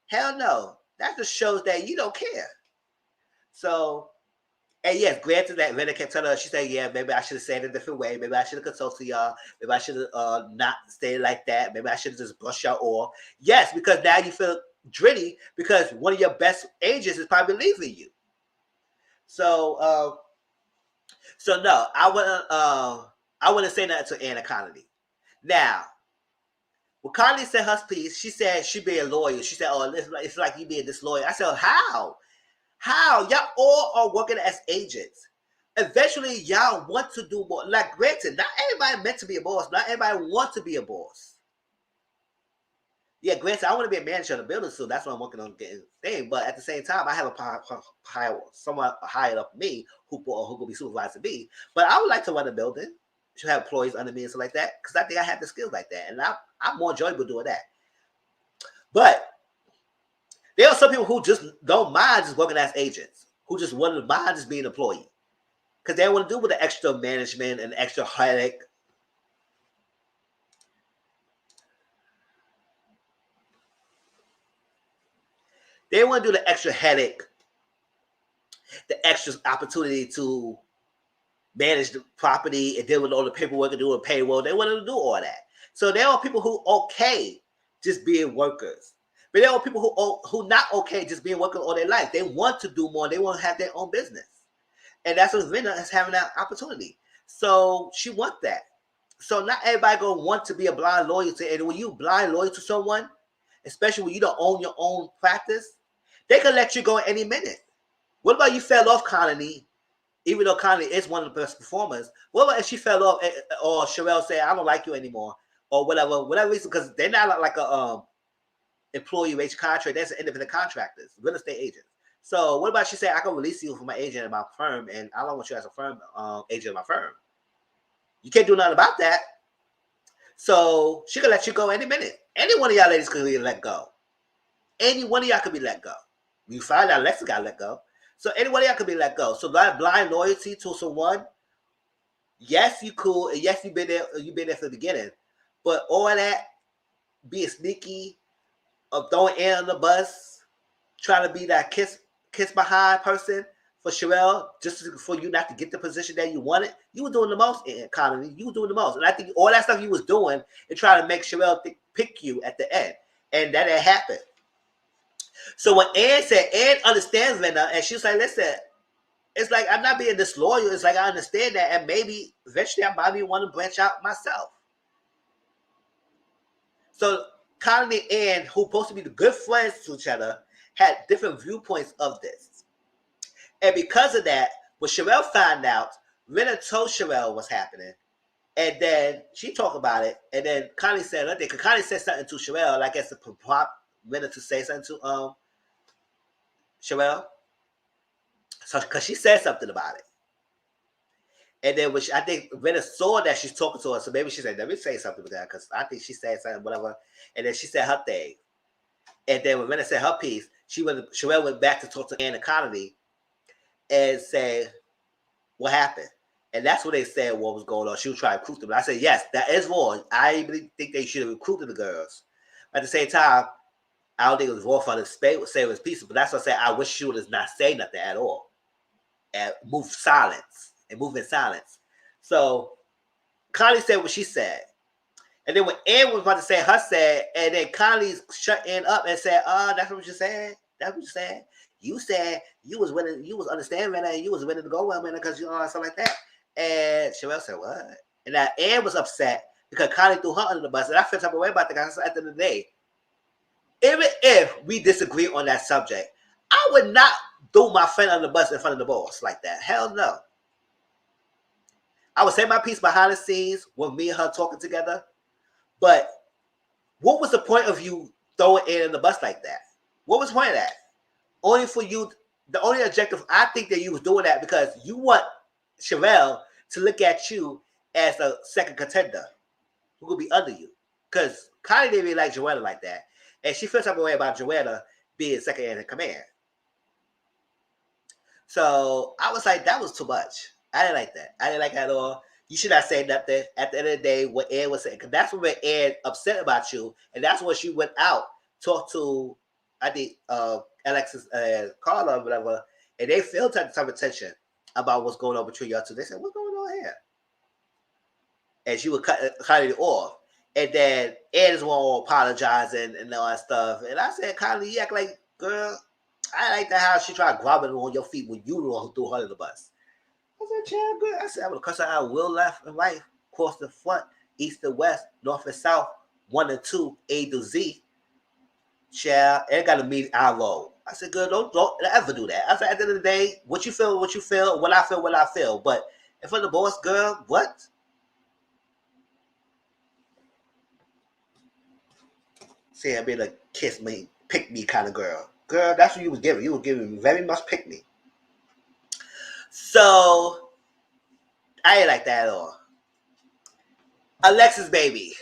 Hell no. That just shows that you don't care. So. And yes, granted that Rita kept telling her, she said, yeah, maybe I should have said it a different way. Maybe I should have consulted y'all. Maybe I should have not stayed like that. Maybe I should have just brushed y'all off. Yes, because now you feel dritty because one of your best agents is probably leaving you. So, no, I wouldn't say nothing to Anna Connolly. Now, when Connolly said her piece, she said she being loyal. She said, oh, it's like you being disloyal. I said, how? How? Y'all all are working as agents. Eventually, y'all want to do more. Like, granted, not everybody meant to be a boss. Not everybody wants to be a boss. Yeah, granted, I want to be a manager of the building, so that's what I'm working on getting thing. But at the same time, I have someone higher up me who will be supervising me. But I would like to run a building, to have employees under me and stuff like that, because I think I have the skills like that, and I'm more enjoyable doing that. But there are some people who just don't mind just working as agents, who just want to mind just being an employee. Because they don't want to do with the extra management and extra headache. They want to do the extra headache, the extra opportunity to manage the property and deal with all the paperwork and do the payroll. They want to do all that. So there are people who okay just being workers. But there are people who not okay just being workers all their life. They want to do more. They want to have their own business. And that's what Rena is having that opportunity. So she wants that. So not everybody gonna want to be a blind loyalty. And when you blind loyal to someone, especially when you don't own your own practice, they can let you go at any minute. What about you fell off Connie, even though Connie is one of the best performers? What about if she fell off or Sherelle said, I don't like you anymore, or whatever reason, because they're not like a employee wage contract. That's an independent contractors, real estate agents. So what about she say, I can release you from my agent in my firm, and I don't want you as a firm agent in my firm. You can't do nothing about that. So she can let you go any minute. Any one of y'all ladies could be let go. Any one of y'all could be let go. You find out Alexa got let go. So any one of y'all could be let go. So that blind loyalty to someone, yes, you cool, and yes, you've been there from the beginning. But all that being sneaky, of throwing air on the bus, trying to be that kiss behind person for Sherelle, just for you not to get the position that you wanted, you were doing the most in economy. You were doing the most. And I think all that stuff you was doing and trying to make Sherelle pick you at the end. And that didn't happen. So when Ann said, Ann understands Linda, and she was like, listen, it's like I'm not being disloyal. It's like I understand that, and maybe eventually I might want to branch out myself. So Connie and Ann, who supposed to be the good friends to each other, had different viewpoints of this. And because of that, when Sherelle found out, Rena told Sherelle what's happening. And then she talked about it, and then Connie said nothing. Because Connie said something to Sherelle, like as a prop minute to say something to Sherelle. So because she said something about it. And then I think Renna saw that she's talking to her, so maybe she said, let me say something with that, because I think she said something, whatever. And then she said her thing. And then when Renna said her piece, Sherelle went back to talk to Ann Economy and say, what happened? And that's what they said what was going on. She was trying to recruit them. And I said, yes, that is wrong. I really think they should have recruited the girls. But at the same time, I don't think it was wrong for her to say it was peaceful. But that's what I said. I wish she would have not say nothing at all. And move in silence. So Connie said what she said. And then when Ann was about to say her said, and then Connie shut Ann up and said, that's what you said? That's what you said? You said you was willing, you was understanding and you was willing to go well, man, because you know, something like that. And Sherelle said, what? And now Ann was upset because Connie threw her under the bus. And I feel type of way about the guy. So at the end of the day, even if we disagree on that subject, I would not throw my friend under the bus in front of the boss like that. Hell no. I would say my piece behind the scenes with me and her talking together. But what was the point of you throwing Ann in the bus like that? What was the point of that? Only for you, the only objective, I think that you was doing that because you want Sherelle to look at you as a second contender who could be under you. Because Connie didn't really like Joanna like that. And she feels some way about Joanna being second in command. So I was like, that was too much. I didn't like that. I didn't like that at all. You should not say nothing at the end of the day what Ann was saying. Because that's what made Ann upset about you. And that's when she went out, talked to, I think, Alexis and Carla or whatever. And they felt some attention about what's going on between y'all two. They said, what's going on here? And she would cut it off. And then Ann is one apologizing and all that stuff. And I said, Kylie, you act like, girl, I like that how she tried grabbing on your feet when you were the one who threw her in the bus. I said, child, good. I said, I would have cussed her out, will, left, and right, across the front, east and west, north and south, 1 and 2, A to Z. Child, and got to meet our role. I said, good, don't ever do that. I said, at the end of the day, what you feel, what I feel, what I feel. But if I'm the boss, girl, what? See, I mean, a kiss me, pick me kind of girl. Girl, that's what you was giving. You were giving very much pick me. So, I ain't like that at all. Alexis, baby.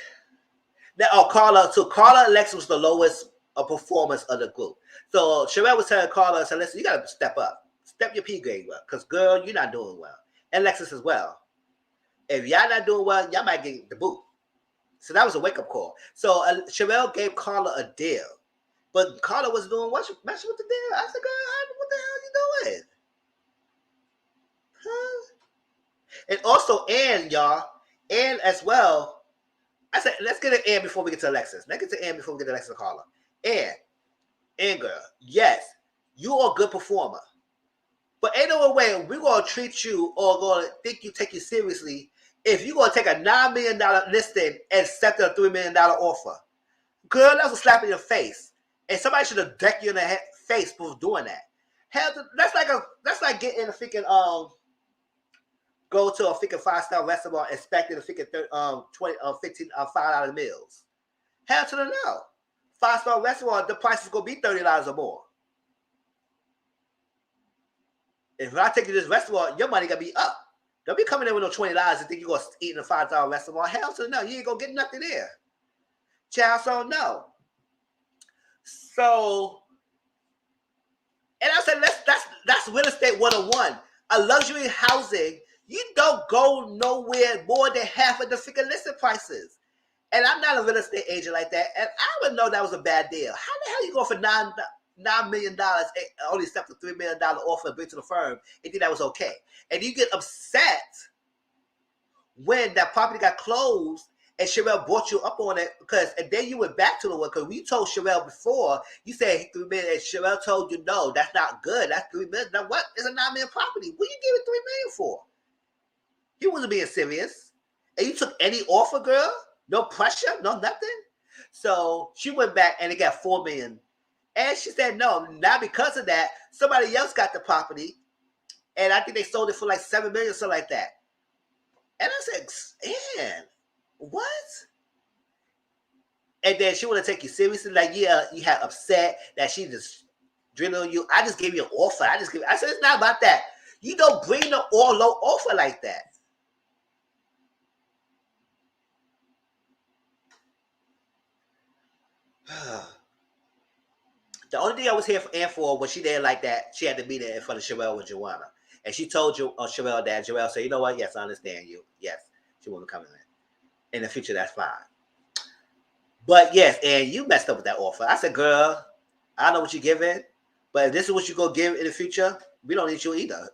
Now, Carla, so Carla and Alexis was the lowest performance of the group. So, Sherelle was telling Carla, so listen, you got to step up. Step your P game up. Because, girl, you're not doing well. And Alexis as well. If y'all not doing well, y'all might get the boot. So, that was a wake-up call. So, Sherelle gave Carla a deal. But Carla was doing what? Messing with the deal. I said, girl, what the hell are you doing? Huh? And also, Ann, y'all, Ann as well. I said, let's get to Ann before we get to Alexis. Let's get to Ann before we get to Alexis and Carla. Ann, girl, yes, you are a good performer. But ain't no way we're going to treat you or going to take you seriously if you're going to take a $9 million listing and accept a $3 million offer. Girl, that's a slap in your face. And somebody should have decked you in the face for doing that. Hell, that's like getting a freaking go to a freaking 5-star restaurant expecting a freaking $5 meals. Hell to the no. 5-star restaurant, the price is gonna be $30 or more. If I take you to this restaurant, your money gonna be up. Don't be coming in with no $20 and think you're gonna eat in a $5 restaurant. Hell to the no, you ain't gonna get nothing there. Child, so no. So, and I said, that's real estate 101. A luxury housing, you don't go nowhere more than half of the freaking listing prices. And I'm not a real estate agent like that, and I would know that was a bad deal. How the hell you go for $9 million and only accept a $3 million offer and bring to the firm and think that was okay? And you get upset when that property got closed and Sherelle brought you up on it and then you went back to the one because we told Sherelle before, you said $3 million, and Sherelle told you, no, that's not good. That's $3 million. Now what? It's a $9 million property. What are you giving $3 million for? You wasn't being serious. And you took any offer, girl? No pressure, no nothing. So she went back and it got $4 million. And she said, no, not because of that. Somebody else got the property. And I think they sold it for like $7 million, something like that. And I said, Ann, what? And then she want to take you seriously. Like, yeah, you had upset that she just drilling on you. I just gave you an offer. I said, it's not about that. You don't bring no all low offer like that. The only thing I was here for Ann for was she didn't like that. She had to be there in front of Sherelle with Joanna. And she told you, Sherelle that. Sherelle said, you know what? Yes, I understand you. Yes, she won't be coming in. In the future, that's fine. But yes, and you messed up with that offer. I said, girl, I know what you're giving, but if this is what you're going to give in the future, we don't need you either.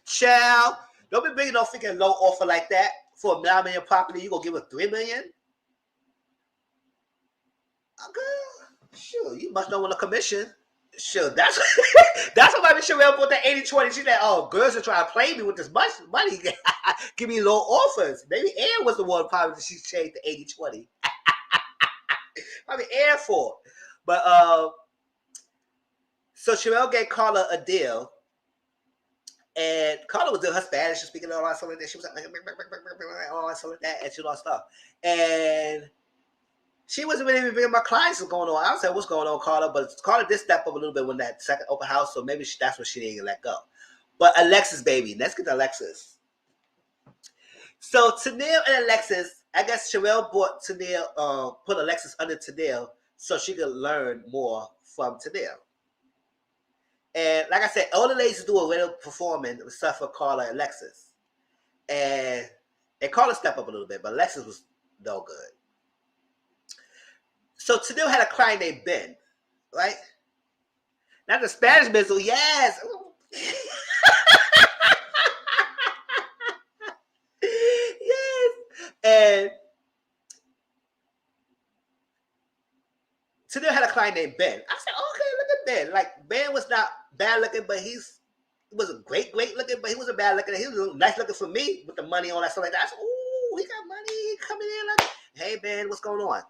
Child, don't be bringing no freaking low offer like that for a $9 million property. You going to give us $3 million? Girl, sure, you must know what a commission. Sure, that's why Miss Sherelle put that 80-20. She's like, oh, girls are trying to play me with this much money. Give me low offers. Maybe Ann was the one probably that she changed to 80-20. Probably Ann for. But so Sherelle gave Carla a deal. And Carla was doing her Spanish and speaking all that stuff like that. She was like all that stuff like that, and she lost stuff. And she wasn't really bringing my clients was going on. I said, what's going on, Carla? But Carla did step up a little bit when that second open house, so maybe that's what she didn't let go. But Alexis, baby, let's get to Alexis. So Tennille and Alexis, I guess Sherelle bought Tennille, put Alexis under Tennille so she could learn more from Tennille. And like I said, all the ladies do a little performing stuff for Carla and Alexis. And Carla stepped up a little bit, but Alexis was no good. So Tennille had a client named Ben, right? Not the Spanish Mizzle, yes. Yes. And Tennille had a client named Ben. I said, okay, look at Ben. Like, Ben was not bad looking, but he wasn't great looking, but he wasn't bad looking. He was nice looking for me with the money, all that stuff like that. I said, ooh, he got money coming in. Like, hey, Ben, what's going on?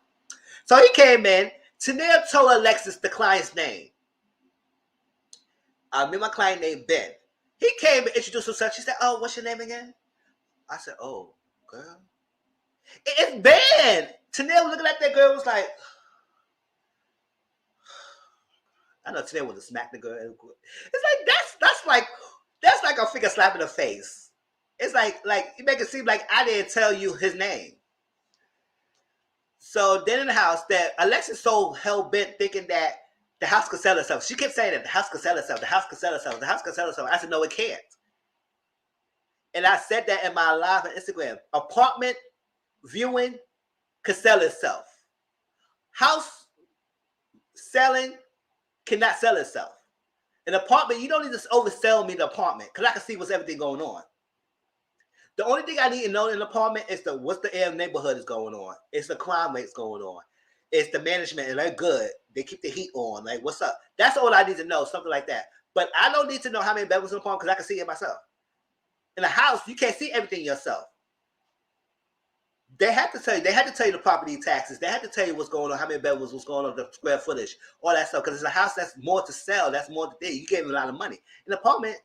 So he came in. Tennille told Alexis the client's name. Me and my client named Ben. He came and introduced himself. She said, oh, what's your name again? I said, oh, girl. It's Ben. Tennille looking at that girl was like, I know Tennille would have smacked the girl. It's like, that's like a finger slap in the face. It's like you make it seem like I didn't tell you his name. So then in the house, that Alexis so hell-bent thinking that the house could sell itself. She kept saying that the house could sell itself, the house could sell itself, the house could sell itself. I said, no, it can't. And I said that in my live on Instagram. Apartment viewing could sell itself. House selling cannot sell itself. An apartment, you don't need to oversell me the apartment because I can see what's everything going on. The only thing I need to know in an apartment is what's the neighborhood is going on. It's the crime rates going on. It's the management, and they're good. They keep the heat on. Like, what's up? That's all I need to know, something like that. But I don't need to know how many bedrooms in the apartment because I can see it myself. In a house, you can't see everything yourself. They had to tell you the property taxes. They had to tell you what's going on, how many bedrooms, what's going on, the square footage, all that stuff. Because it's a house that's more to sell. That's more to do. You gave them a lot of money. An apartment,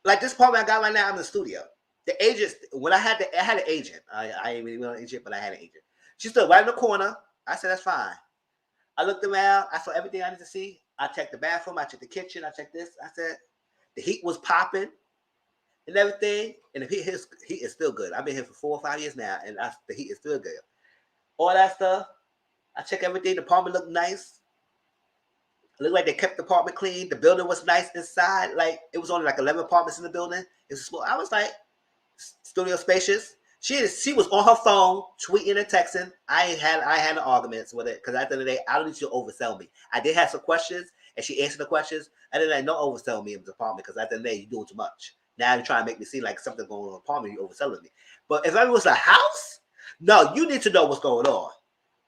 like this apartment I got right now, I'm in the studio. The agent, when I had an agent. I ain't really know an agent, but I had an agent. She stood right in the corner. I said, that's fine. I looked around. I saw everything I need to see. I checked the bathroom. I checked the kitchen. I checked this. I said, the heat was popping and everything. And the heat is still good. I've been here for 4 or 5 years now, and the heat is still good. All that stuff. I checked everything. The apartment looked nice. It looked like they kept the apartment clean. The building was nice inside. Like, it was only like 11 apartments in the building. It was small. I was like, studio spacious. She was on her phone tweeting and texting. I had no arguments with it because at the end of the day, I don't need you to oversell me. I did have some questions and she answered the questions. I didn't like, no oversell me in the apartment because at the end of the day, you're doing too much. Now you're trying to make me seem like something going on in the apartment, you're overselling me. But if it was a house, no, you need to know what's going on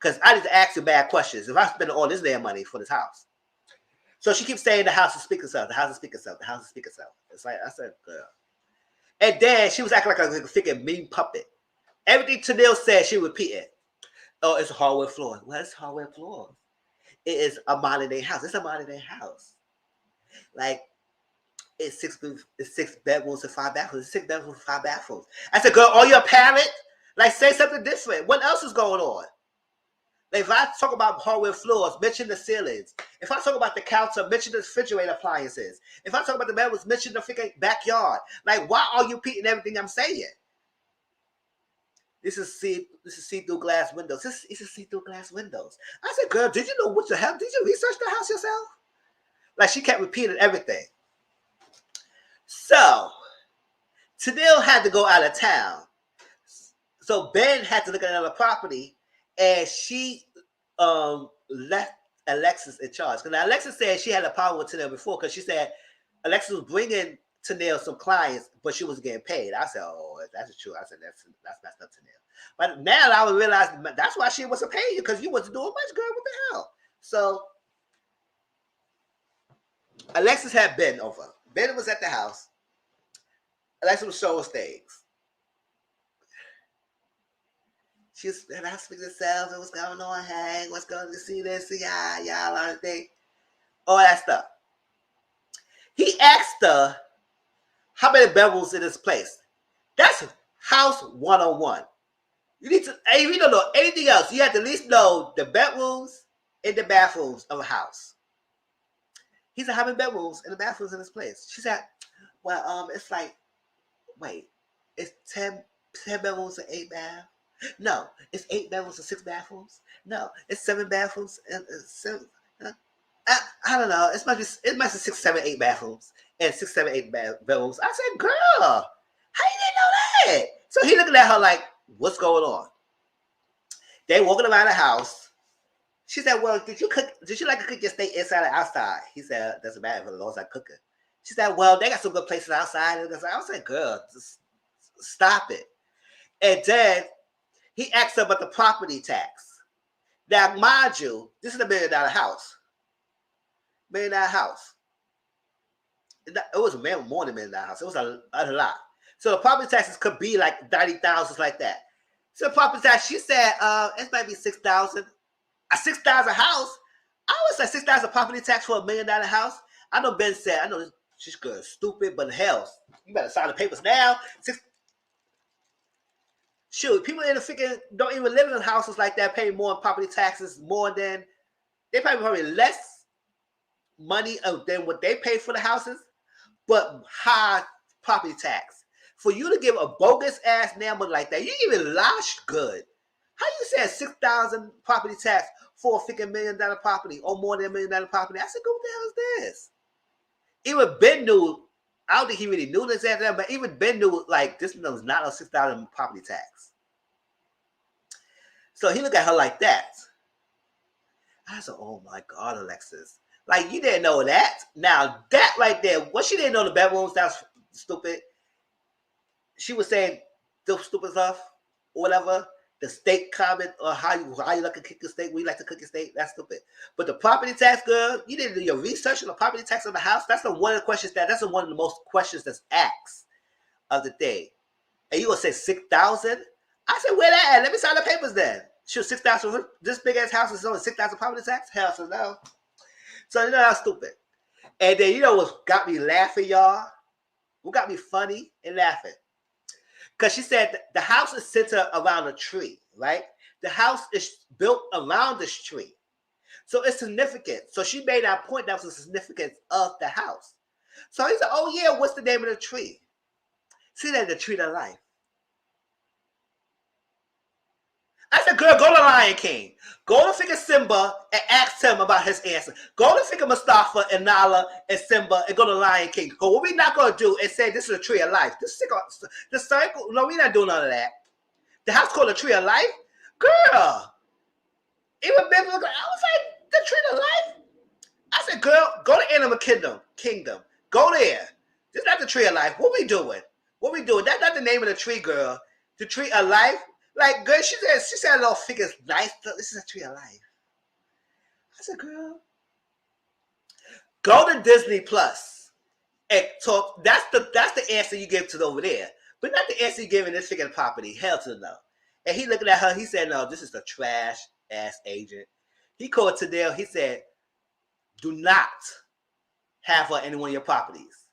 because I need to ask you bad questions. If I spend all this damn money for this house. So she keeps saying the house is speaking itself, the house is speaking itself, the house is speaking itself. It's like, I said, girl. And then she was acting like a freaking mean puppet. Everything Tennille said, she repeated. Oh, it's a hardwood floor. Well, it's hardwood floor. It is a modern day house. It's a modern day house. Like, It's six bedrooms and 5 bathrooms. It's 6 bedrooms and 5 bathrooms. I said, girl, are you a parent? Like, say something different. What else is going on? Like, if I talk about hardwood floors, mention the ceilings. If I talk about the counter, mention the refrigerator appliances. If I talk about the bedrooms, mention the freaking backyard. Like, why are you repeating everything I'm saying? This is see-through glass windows. This is see-through glass windows. I said, girl, did you know what the hell? Did you research the house yourself? Like, she kept repeating everything. So, Tennille had to go out of town. So Ben had to look at another property, and she left Alexis in charge. Because Alexis said she had a problem with Tennille before, because she said Alexis was bringing Tennille some clients, but she wasn't getting paid. I said, oh, that's true. I said, that's messed up, Tennille. But now I would realize that's why she wasn't paying you, because you wasn't doing much, girl. What the hell? So Alexis had Ben over. Ben was at the house. Alexis was showing things. She's and I speak to herself and what's going on, hey, what's going to see this, see y'all on the thing, all that stuff. He asked her how many bedrooms in this place. That's house 101. You need to, if you don't know anything else, you have to at least know the bedrooms and the bathrooms of a house. He said, how many bedrooms and the bathrooms in this place? She said, well, it's like, wait, it's 10 bedrooms and 8 baths. No, it's 8 bedrooms and 6 bathrooms. No, it's 7 bathrooms and 7. I don't know. It might be 6, 7, 8 bathrooms and 6, 7, 8 bedrooms. I said, girl, how you didn't know that? So he looking at her like, what's going on? They walking around the house. She said, well, did you like to cook your steak inside or outside? He said, doesn't matter as long as I cook it. She said, well, they got some good places outside. I said, girl, just stop it. And then he asked her about the property tax. Now, mind you, this is a $1 million house. $1 million house. It was more than $1 million house. It was a lot. So the property taxes could be like 90,000, like that. So the property tax, she said, it might be 6,000. A 6,000 house. I would say 6,000 property tax for $1 million house. I know Ben said, I know she's good, stupid, but hell, you better sign the papers now. Shoot, people in the freaking don't even live in houses like that, pay more in property taxes, more than they probably less money than what they pay for the houses, but high property tax. For you to give a bogus ass number like that, you even lost good. How you said 6,000 property tax for a freaking $1 million property or more than $1 million property? I said, what the hell is this? Even Ben knew. I don't think he really knew this after that, but even Ben knew like this was not a 6,000 property tax. So he looked at her like that. I said, oh my God, Alexis. Like, you didn't know that. Now, that right there, what she didn't know the bedrooms, that's stupid. She was saying the stupid stuff or whatever. The steak comment or how you like to cook your steak, we like to cook your steak, that's stupid. But the property tax, girl, you didn't do your research on the property tax on the house. That's one of the questions that's one of the most questions that's asked of the day. And you gonna say 6,000? I said, where that at? Let me sign the papers then. Shoot, 6,000. This big ass house is only 6,000 property tax? Hell, so no. So you know that's stupid. And then you know what got me laughing, y'all? What got me funny and laughing? Because she said the house is centered around a tree, right? The house is built around this tree. So it's significant. So she made that point that was the significance of the house. So he said, oh yeah, what's the name of the tree? See that the tree of life. I said, girl, go to Lion King. Go to figure Simba and ask him about his answer. Go to figure Mustafa and Nala and Simba and go to Lion King. Because what we're not going to do is say this is a tree of life. The circle, no, we're not doing none of that. The house called the tree of life? Girl. Even Ben was like, I was like, the tree of life? I said, girl, go to Animal Kingdom. Go there. This is not the tree of life. What we doing? That's not the name of the tree, girl. The tree of life? Like, girl, she said a little figure's nice. This is a tree of life. I said, girl, go to Disney Plus and talk. That's the answer you give to over there. But not the answer you give in this figure property. Hell to the no. And he looking at her, he said, no, this is a trash ass agent. He called Tennille, he said, do not have her any one of your properties.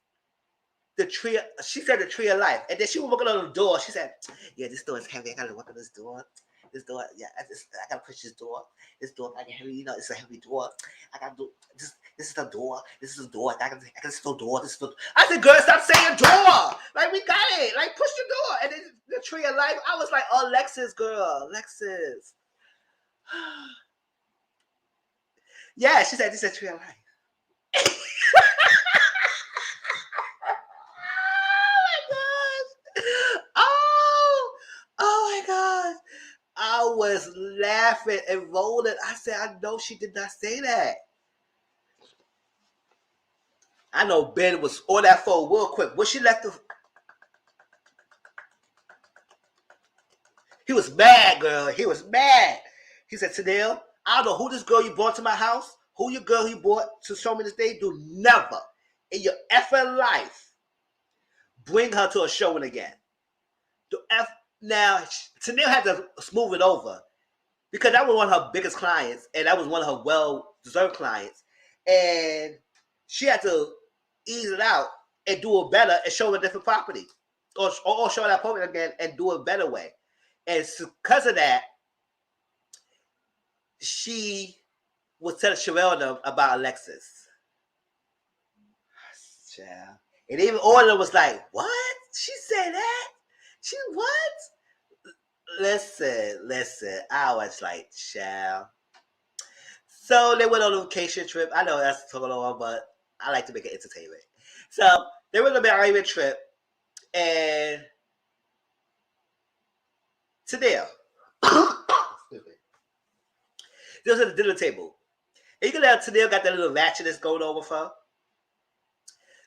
the tree. She said the tree of life, and then she was working on the door. She said, "Yeah, this door is heavy. I gotta work on this door. This door, yeah, I gotta push this door. This door, I get heavy. You know, it's a heavy door. I gotta do this. This is the door. This is the door. I can still door. This is the." I said, "Girl, stop saying door. Like we got it. Like push the door." And then the tree of life. I was like, "Oh, Lexus, girl, Lexus." Yeah, she said, "This is a tree of life." Oh my gosh. I was laughing and rolling. I said, I know she did not say that. I know Ben was on that phone real quick. When she left the... He was mad, girl. He was mad. He said, Tadale, I don't know who this girl you brought to my house, who your girl you brought to show me this day. Do never in your effing life bring her to a showing again. Now, Tadale had to smooth it over because that was one of her biggest clients, and that was one of her well-deserved clients. And she had to ease it out and do it better and show a different property. Or show that property again and do it a better way. And because of that, she was telling Sherelle them about Alexis. Yeah. And even Orla was like, what? She said that? She what? Listen. I was like, child. So they went on a vacation trip. I know that's too long, but I like to make it entertainment. So they went on a Miami trip, and Tadale, they was at the dinner table. And you can tell Tadale got that little ratchetness going on with her.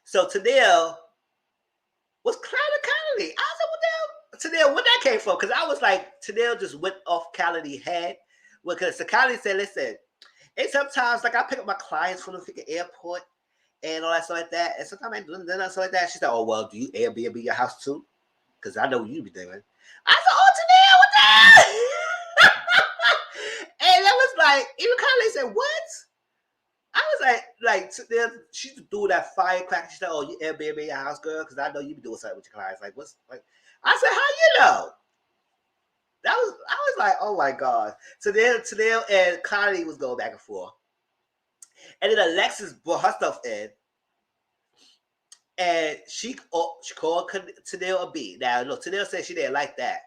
So Tadale was clowning Kennedy. I was like, what the hell? Tadale, where that came from? Because I was like, Tadale just went off Kennedy's head. Because Kennedy said, listen, and sometimes, like, I pick up my clients from the freaking airport and all that stuff like that. And sometimes I do stuff like that. She said, oh, well, do you Airbnb your house too? Because I know what you be doing. I said, oh, Tadale, what the hell? And that was like, even Kennedy said, what? I was like, she do that firecracker. She said, oh, you Airbnb your house, girl? Because I know you be doing something with your clients. Like, what's, like, I said, how you know? I was like, oh my God. So then and Connie was going back and forth. And then Alexis brought her stuff in. And she called Tadale a B. Now, look, Tadale said she didn't like that.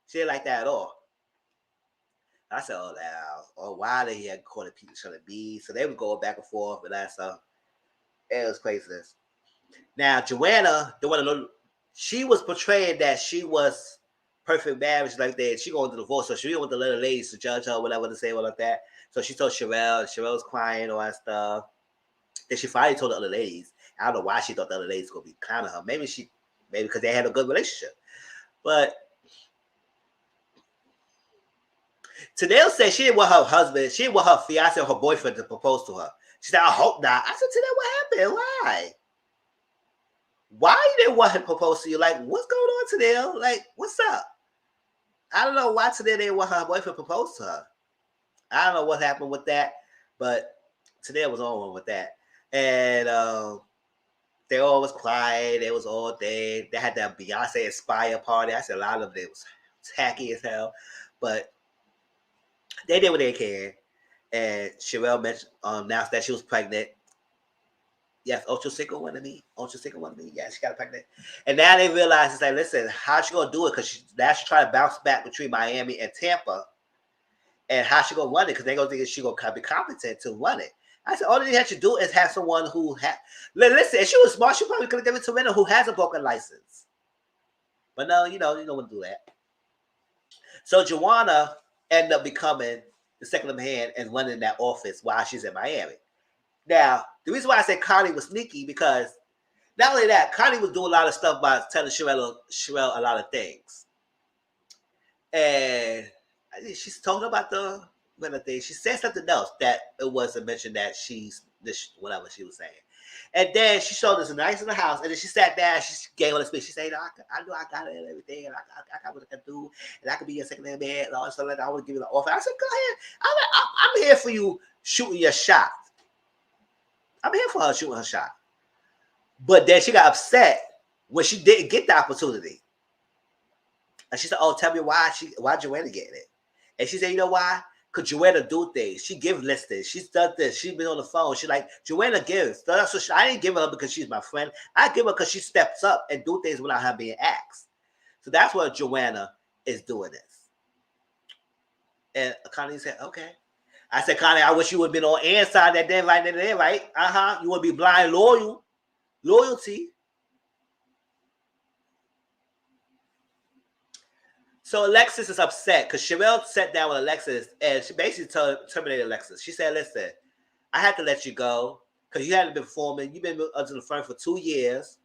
She didn't like that at all. I said, oh, now, oh, why did he had called each other B? So they would go back and forth and that stuff. It was craziness. Now, Joanna, the one of the, she was portraying that she was perfect marriage like that. She going to divorce, so she didn't want the little ladies to judge her, whatever to say, all like that. So she told Sherelle. Sherelle was crying, all that stuff. Then she finally told the other ladies. I don't know why she thought the other ladies were going to be kind of her. Maybe because they had a good relationship. But Tadale said she didn't want her husband, she didn't want her fiance or her boyfriend to propose to her. She said, I hope not. I said, Tadale, what happened? Why? Why you didn't want him to propose to you? Like, what's going on, Tadale? Like, what's up? I don't know why Tadale didn't want her boyfriend to propose to her. I don't know what happened with that, but Tadale was on one with that. And they all was quiet. It was all day. They had that Beyonce Inspire party. I said a lot of it was tacky as hell, but they did what they can. And Sherelle mentioned announced that she was pregnant. Yes, Ultra Single wanted me. Yeah, she got pregnant. And now they realize, it's like, listen, how's she going to do it? Because now she's trying to bounce back between Miami and Tampa. And how she going to run it? Because they're going to think she going to be competent to run it. I said, all they have to do is have someone who listen, if she was smart, she probably could have given it to Rena who has a broken license. But no, you don't want to do that. So Joanna ended up becoming the second in hand and running that office while she's in Miami. Now, the reason why I said Connie was sneaky, because not only that, Connie was doing a lot of stuff by telling Sherelle a lot of things. And she's talking about the thing. She said something else that it wasn't mentioned that she's this, whatever she was saying. And then she showed us a nice in the house, and then she sat down, she gave her the speech. She said, I know I got it and everything, and I got what I can do, and I can be your second hand man, and all that stuff like that. I want to give you the offer. I said, go ahead. I'm here for you shooting your shot. I'm here for her shooting her shot. But then she got upset when she didn't get the opportunity. And she said, "Oh, tell me why Joanna getting it?" And she said, "You know why? Because Joanna do things. She give listings. She's done this. She's been on the phone. She like, Joanna gives. So I didn't give her because she's my friend. I give her because she steps up and do things without her being asked. So that's what Joanna is doing this." And Connie said, "Okay." I said, "Connie, I wish you would have been on Ann's side that day, right there, right? You would be blind loyalty." So Alexis is upset because Sherelle sat down with Alexis and she basically terminated Alexis. She said, "Listen, I had to let you go because you hadn't been performing. You've been under the firm for 2 years.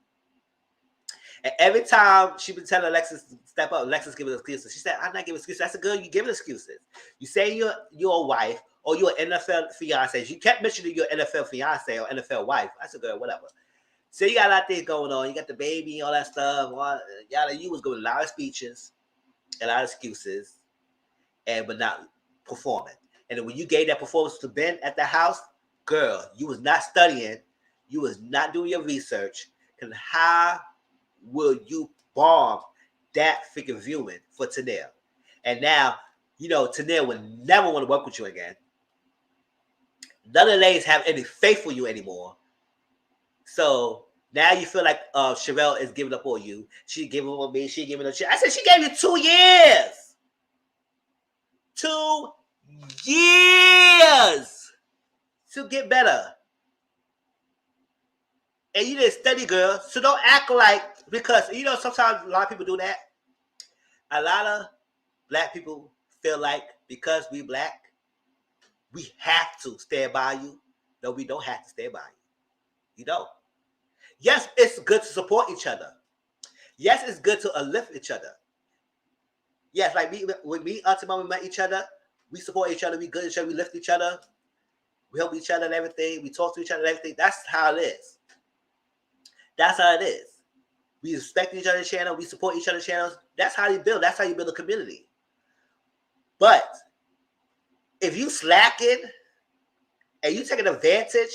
And every time she been telling Alexis to step up, Alexis giving excuses. She said, I'm not giving excuses. I said, girl, you giving excuses. You say you're a wife or you're an NFL fiance. You kept mentioning your NFL fiance or NFL wife. I said, girl, whatever. So you got a lot of things going on. You got the baby, all that stuff. You was giving a lot of speeches, a lot of excuses, but not performing. And then when you gave that performance to Ben at the house, girl, you was not studying. You was not doing your research. And how will you bomb that freaking viewing for Tanel? And now, Tanel will never want to work with you again. None of the ladies have any faith for you anymore. So now you feel like Sherelle is giving up on you. She giving up on me. She giving up. I said she gave you 2 years. 2 years to get better. And you didn't study, girl. So don't act like, because, sometimes a lot of people do that. A lot of black people feel like because we black, we have to stand by you. No, we don't have to stand by you. You don't. Yes, it's good to support each other. Yes, it's good to uplift each other. Yes, like when me, Auntie Mom, we met each other, we support each other, we good each other, we lift each other, we help each other and everything, we talk to each other and everything. That's how it is. That's how it is. We respect each other's channel, we support each other's channels. That's how you build. That's how you build a community. But if you slacking and you taking advantage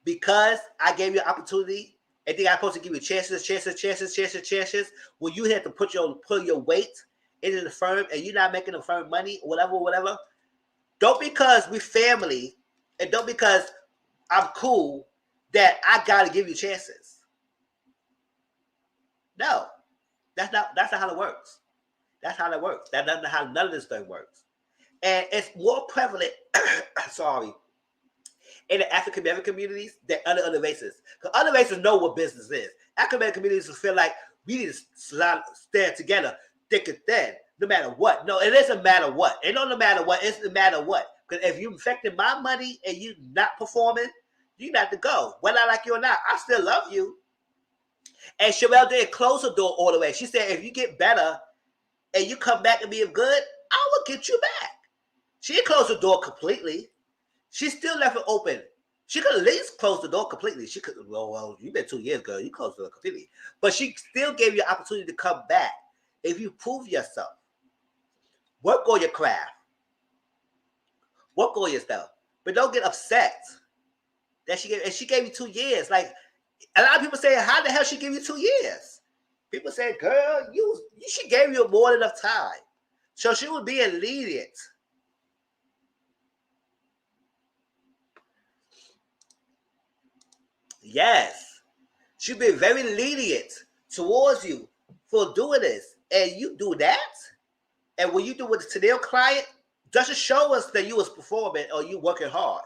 because I gave you an opportunity and think I'm supposed to give you chances, when you had to put your weight into the firm and you're not making the firm money, whatever, don't because we family and don't because I'm cool that I gotta give you chances. No, that's not how it works. That's how it works. That's not how none of this thing works. And it's more prevalent, in the African American communities than other races. Because other races know what business is. African American communities feel like we need to stand together, thick and thin, no matter what. No, it doesn't matter what. It don't matter what. It's no matter what. Because if you're affecting my money and you not performing, you got to go. Whether I like you or not, I still love you. And Sherelle didn't close the door all the way. She said, if you get better and you come back and be good, I will get you back. She didn't close the door completely. She still left it open. She could at least close the door completely. She could, well, you've been 2 years, girl. You closed the door completely. But she still gave you an opportunity to come back if you prove yourself. Work on your craft. Work on yourself. But don't get upset that she gave you 2 years. Like, a lot of people say, how the hell she give you 2 years? People say, girl, she gave you more than enough time. So she was being lenient. Yes. She's been very lenient towards you for doing this. And you do that. And when you do with the Tanel client, doesn't show us that you was performing or you working hard.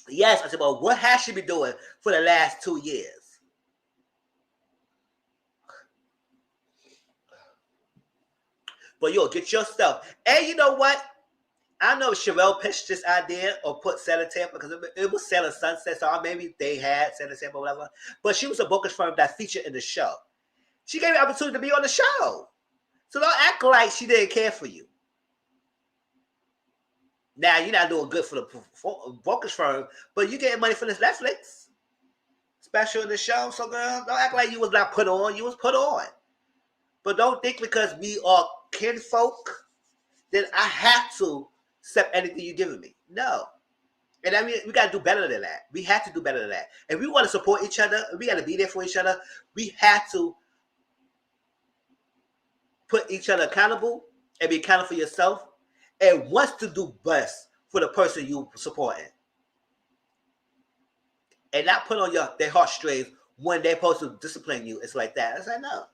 Yes, I said, well, what has she been doing for the last 2 years? But you'll get your stuff. And you know what? I don't know if Sherelle pitched this idea or put Selling Tampa because it was Selling Sunset, so maybe they had Selling Tampa or whatever. But she was a brokerage firm that featured in the show. She gave you the opportunity to be on the show. So don't act like she didn't care for you. Now, you're not doing good for the brokerage firm, but you getting money for this Netflix special in the show. So, girl, don't act like you was not put on. You was put on. But don't think because we are kinfolk that I have to accept anything you're giving me. No. And I mean, we got to do better than that. We have to do better than that. If we want to support each other, if we got to be there for each other, we have to put each other accountable and be accountable for yourself and wants to do best for the person you supporting. And not put on their heartstrings when they're supposed to discipline you. It's like that. It's like, no.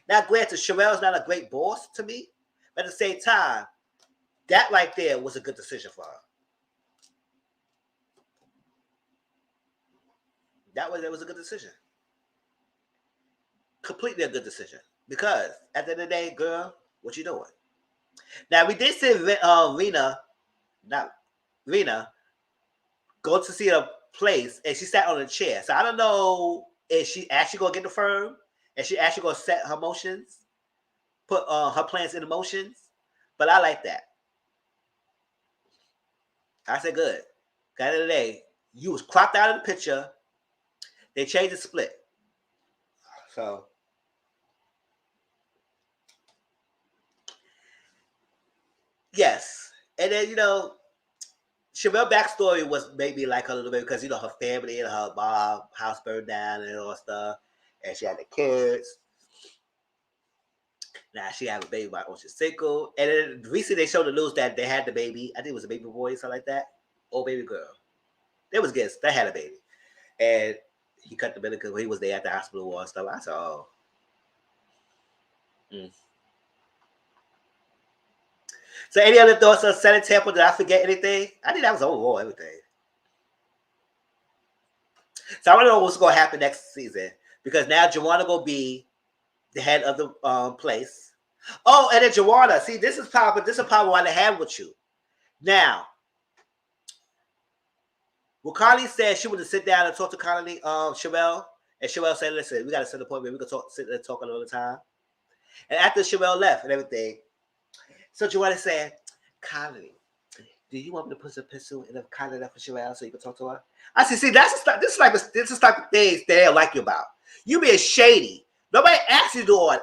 Now, granted, Sherelle's not a great boss to me, but at the same time, that right there was a good decision for her. It was a good decision. Completely a good decision. Because at the end of the day, girl, what you doing? Now, we did see Rena go to see a place, and she sat on a chair. So I don't know if she actually going to get the firm, and she actually going to set her motions, put her plans into motions. But I like that. I said good. At the end of the day, you was cropped out of the picture. They changed the split. So yes. And then, Sherelle's backstory was maybe like a little bit because, her family and her mom house burned down and all that stuff. And she had the kids. Now she had a baby by Ocean Single. And then recently they showed the news that they had the baby. I think it was a baby boy or something like that. Or baby girl. They was kids. They had a baby. And he cut the umbilical because he was there at the hospital and stuff. I said, oh. So any other thoughts on Senate Tampa? Did I forget anything? I think that was overall everything. So I want to know what's going to happen next season. Because now Joanna will be the head of the place. Oh, and then Joanna. See, this is probably why they have with you. Now, well, Carly said she would sit down and talk to Sherelle. And Sherelle said, listen, we got to set an appointment. We can sit and talk another time. And after Sherelle left and everything, so Joanna said, Carly, do you want me to put a pistol in the Carly left for Sherelle so you can talk to her? I said, see, this is type of things they don't like you about. You being shady. Nobody asked you to do all it.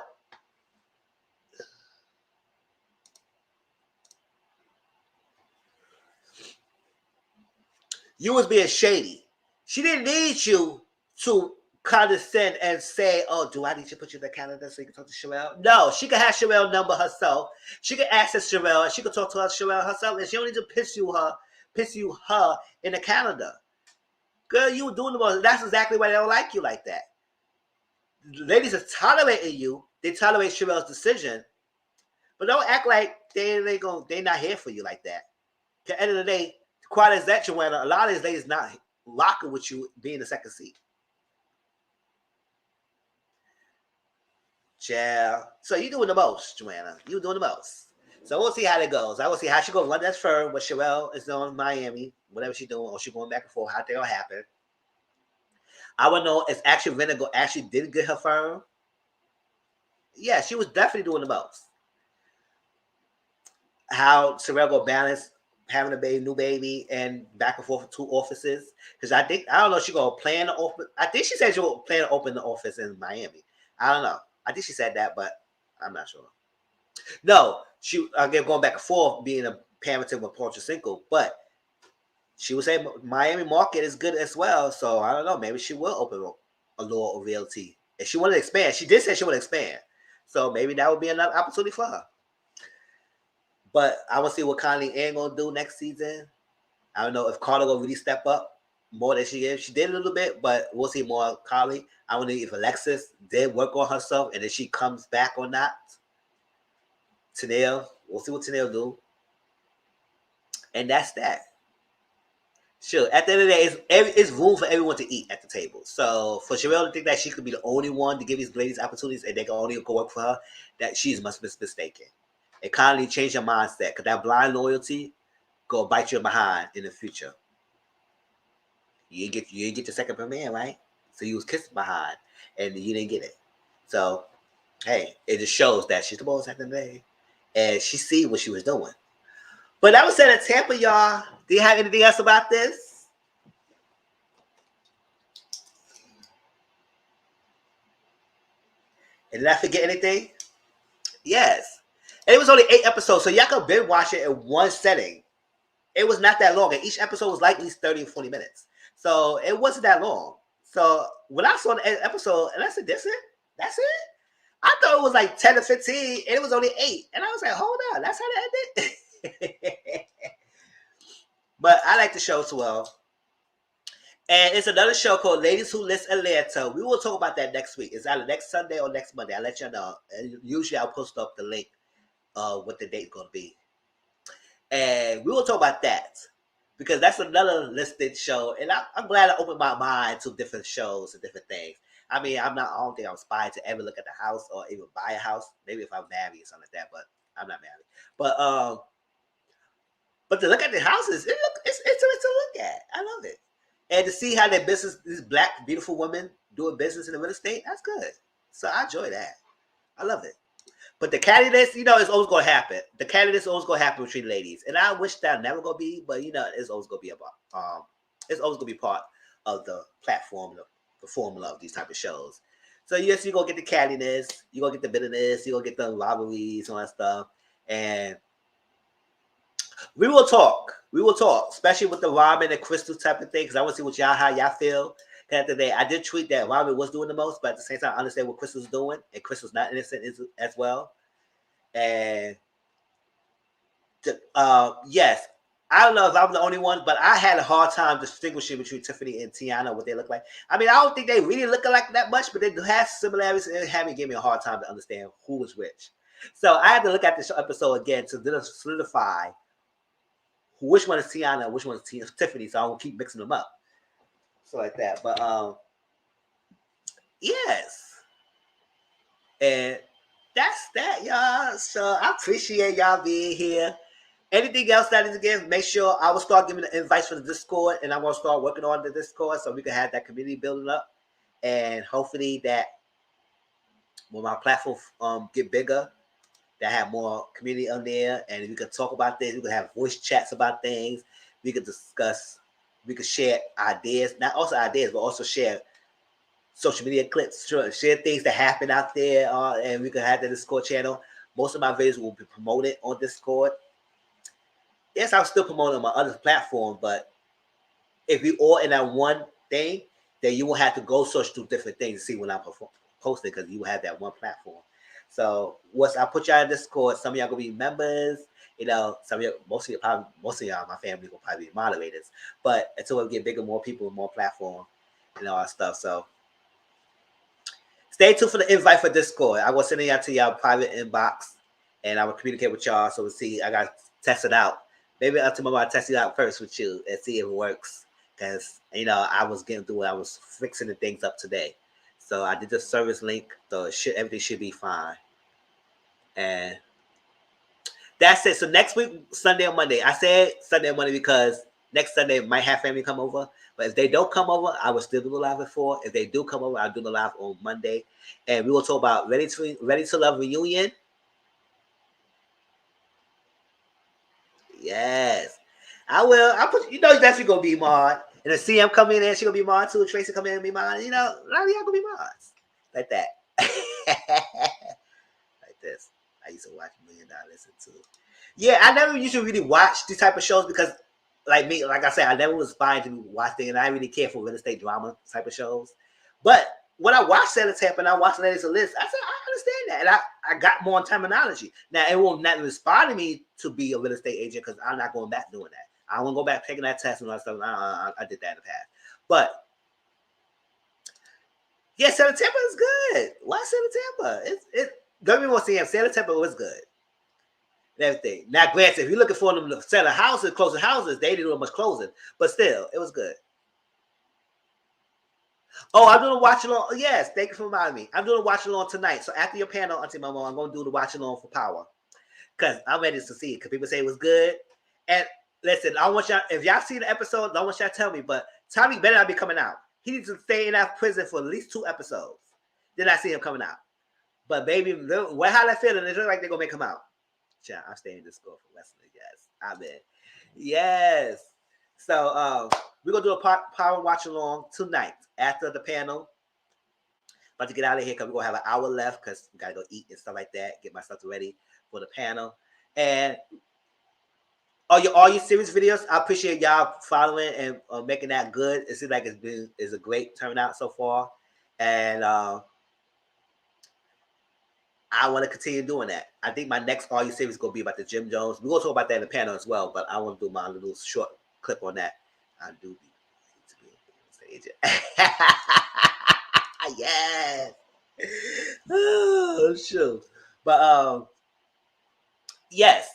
You was being shady. She didn't need you to condescend and say, oh, do I need to put you in the calendar so you can talk to Sherelle? No, she can have Sherelle number herself. She can access Sherelle and she can talk to Sherelle herself, and she don't need to piss you her in the calendar. Girl, you were doing the most. That's exactly why they don't like you like that. The ladies are tolerating you. They tolerate Sherelle's decision, but don't act like they're not here for you like that. At the end of the day, quite as that, Joanna, a lot of these ladies not rocking with you being the second seat. Yeah. So you doing the most, Joanna. You doing the most. So we'll see how that goes. I will see how she gonna run that firm. What Sherelle is doing in Miami, whatever she's doing, or she going back and forth. How that'll happen. I want to know if actually Vinegar actually did get her firm. Yeah, she was definitely doing the most. How Sherelle go balance having a new baby, and back and forth with 2 offices. Because I don't know if she gonna plan to open. I think she said she will plan to open the office in Miami. I don't know. I think she said that, but I'm not sure. No, she again going back and forth being a parenting with Portia Cinco, but she was saying Miami market is good as well. So I don't know. Maybe she will open a law or realty. If she wanted to expand, she did say she would expand. So maybe that would be another opportunity for her. But I want to see what Connie Ann gonna do next season. I don't know if Carla will really step up more than she is. She did a little bit, but we'll see more Carly. I want to see if Alexis did work on herself and if she comes back or not. Tanel, we'll see what Tanel do. And that's that. Sure. At the end of the day, it's room for everyone to eat at the table. So for Sherelle to think that she could be the only one to give these ladies opportunities and they can only go work for her, that she's must be mistaken. And kindly change your mindset, because that blind loyalty go bite you behind in the future. You didn't get your second premiere, right? So you was kissed behind and you didn't get it. So hey, it just shows that she's the boss at the end of the day. And she see what she was doing. But that was said at Tampa, y'all. Do you have anything else about this? And did I forget anything? Yes. And it was only 8 episodes, so y'all could binge watch it in one setting. It was not that long, and each episode was like at least 30 or 40 minutes. So it wasn't that long. So when I saw the episode, and I said, "That's it? That's it?" I thought it was like 10 or 15, and it was only 8. And I was like, "Hold on, that's how that ended." But I like the show as well. And it's another show called Ladies Who List Atlanta. We will talk about that next week. It's either next Sunday or next Monday. I'll let you know. And usually I'll post up the link what the date's going to be. And we will talk about that because that's another listed show. And I'm glad I opened my mind to different shows and different things. I mean, I don't think I'm inspired to ever look at the house or even buy a house. Maybe if I'm married or something like that, but I'm not married. But to look at the houses, it's interesting to look at. I love it. And to see how their business, these black, beautiful women doing business in the real estate, that's good. So I enjoy that. I love it. But the candidates, it's always going to happen. The candidates always going to happen between ladies. And I wish that never going to be, but, it's always going to be about, it's always going to be part of the platform, the formula of these type of shows. So, yes, you're going to get the cattiness, you're going to get the bitterness, you're going to get the rivalries, all that stuff. And we will talk, especially with the Robin and Crystal type of thing, because I want to see how y'all feel. At the end of the day, I did tweet that Robin was doing the most, but at the same time, I understand what Crystal's doing, and Crystal's not innocent as well. And yes, I don't know if I'm the only one, but I had a hard time distinguishing between Tiffany and Tiana, what they look like. I mean, I don't think they really look alike that much, but they do have similarities, and it gave me a hard time to understand who was which. So I had to look at this episode again to solidify which one is Tiana, which one is Tiffany, so I won't keep mixing them up. So like that. But yes. And that's that, y'all. So I appreciate y'all being here. Anything else that is again, make sure I will start giving the invites for the Discord, and I'm gonna start working on the Discord so we can have that community building up. And hopefully that when my platform get bigger, that have more community on there, and we could talk about things. We could have voice chats about things. We could discuss. We could share ideas, not also ideas, but also share social media clips, share things that happen out there, and we could have the Discord channel. Most of my videos will be promoted on Discord. Yes, I'll still promote on my other platform, but if we all in that one thing, then you will have to go search through different things to see when I'm posting because you will have that one platform. So once I put y'all in Discord, some of y'all gonna be members. Some of y'all, most of y'all, my family will probably be moderators. But until we get bigger, more people, more platform, and all that stuff. So stay tuned for the invite for Discord. I will send y'all to y'all private inbox, and I will communicate with y'all. So we'll see. I got to test it out. Maybe tomorrow I'll test it out first with you and see if it works. Because I was getting through it. I was fixing the things up today. So I did the service link. So everything should be fine. And that's it. So next week, Sunday or Monday. I said Sunday or Monday because next Sunday might have family come over. But if they don't come over, I will still do the live at 4. If they do come over, I'll do the live on Monday. And we will talk about Ready to Love reunion. Yes. I will. Definitely gonna be Maud. And if CM come in there, she gonna be Maud too. Tracy come in and be Maud. A lot of y'all gonna be Maud. Like that. Like this. I used to watch $1 Million Listen to. Yeah, I never used to really watch these type of shows because like I said, I never was inspired to watch things, and I really care for real estate drama type of shows. But when I watched Santa Tampa and I watched Ladies of List, I said, I understand that. And I got more terminology. Now, it won't not inspire me to be a real estate agent because I'm not going back doing that. I won't go back taking that test and all that stuff. I did that in the past. But, yeah, Santa Tampa is good. Why Santa Tampa? Don't be more saying Santa Tampa was good. And everything. Now, granted, if you're looking for them to sell houses, closing houses, they didn't do much closing. But still, it was good. Oh, I'm doing a watch along. Yes, thank you for reminding me. I'm doing a watch along tonight. So after your panel, Auntie Mama, I'm going to do the watch along for Power. Because I'm ready to see it. Because people say it was good. And listen, I want y'all, if y'all see the episode, I don't want y'all to tell me, but Tommy better not be coming out. He needs to stay in that prison for at least 2 episodes. Then I see him coming out. But baby, how that feeling? It looks like they're going to make him out. Yeah, I'm staying in this score for Wesley. Yes, I'm in. Yes. So we're going to do a power watch along tonight after the panel. About to get out of here because we're going to have an hour left because we got to go eat and stuff like that. Get my stuff ready for the panel. And all your series videos. I appreciate y'all following and making that good. It seems like it's a great turnout so far, and I want to continue doing that. I think my next all you series is gonna be about the Jim Jones. We're gonna talk about that in the panel as well, but I want to do my little short clip on that. I do need to be a agent. Yes. Oh shoot. But yes.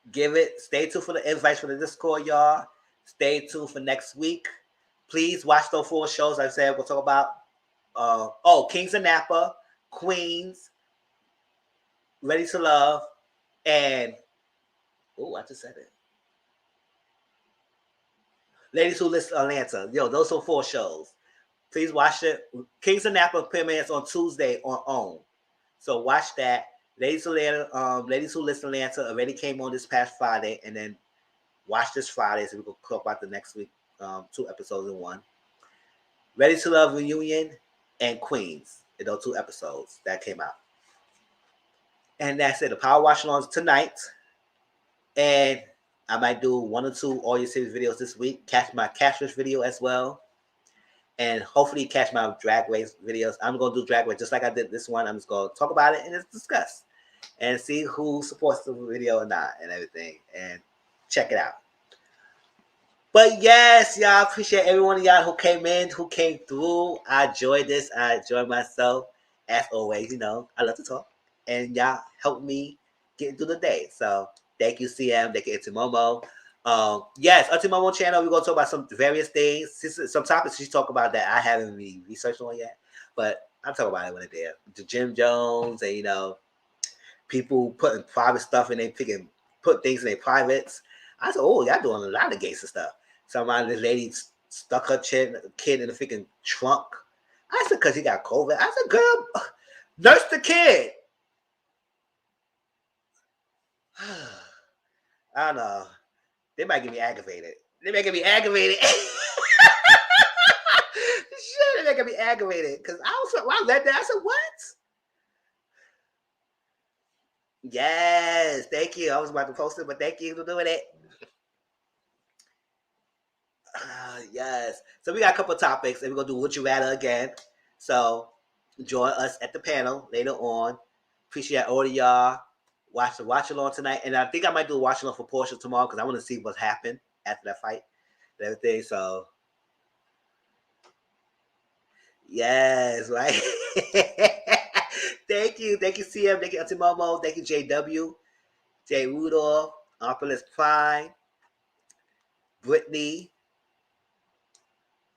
Give it. Stay tuned for the invites for the Discord, y'all. Stay tuned for next week. Please watch those 4 shows. Like I said, we'll talk about Kings of Napa, Queens, Ready to Love, and I just said it. Ladies Who Listen Atlanta. Yo, those are 4 shows. Please watch it. Kings of Napa premieres on Tuesday on OWN. So watch that. Ladies Who Listen Atlanta already came on this past Friday, and then watch this Friday, so we can talk about the next week, 2 episodes in one. Ready to Love Reunion and Queens. Those 2 episodes that came out. And that's it. The Power Watch Alongs tonight. And I might do 1 or 2 all your series videos this week. Catch my Catfish video as well. And hopefully catch my Drag Race videos. I'm going to do Drag Race just like I did this one. I'm just going to talk about it and just discuss. And see who supports the video or not and everything. And check it out. But yes, y'all, appreciate every one of y'all who came in, who came through. I enjoyed this. I enjoyed myself. As always, I love to talk. And y'all helped me get through the day. So thank you, CM. Thank you, Momo. Yes, Momo channel, we're going to talk about some various things. Some topics she's talking about that I haven't really researched on yet. But I'm talking about it when it's there. The Jim Jones and, people putting private stuff in put things in their privates. I said, y'all doing a lot of gangster stuff. This lady stuck her kid in the freaking trunk. I said, because he got COVID. I said, girl, nurse the kid. I don't know. They might get me aggravated. Shit, they might get me aggravated. Because I read that. I said, what? Yes, thank you. I was about to post it, but thank you for doing it. Yes. So we got a couple of topics, and we're going to do Would You Rather again. So join us at the panel later on. Appreciate all of y'all. Watch along tonight. And I think I might do a watch along for Portia tomorrow because I want to see what happened after that fight and everything. So, yes, right? Thank you. Thank you, CM. Thank you, Auntie Momo. Thank you, JW. Jay Rudolph. Opulus Prime. Brittany.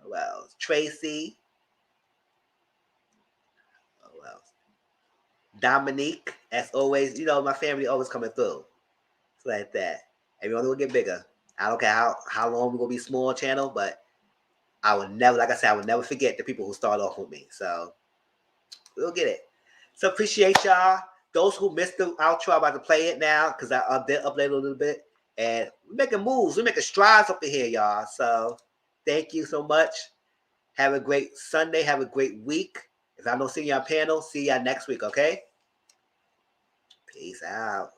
Who else? Tracy. Who else? Dominique. As always, my family always coming through. It's like that. Everyone will get bigger. I don't care how long we're going to be small channel, but I would never, like I said, I would never forget the people who started off with me. So we'll get it. So appreciate y'all. Those who missed the outro, I'm about to play it now because I did upload a little bit. And we're making moves. We're making strides up in here, y'all. So thank you so much. Have a great Sunday. Have a great week. If I don't see you on panel, see y'all next week, okay? Peace out.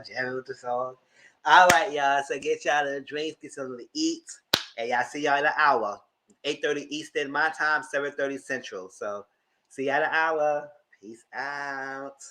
Jamming with the song. All right, y'all. So get y'all the drinks, get something to eat, and y'all see y'all in an hour. 8:30 Eastern, my time, 7:30 Central. So see y'all in an hour. Peace out.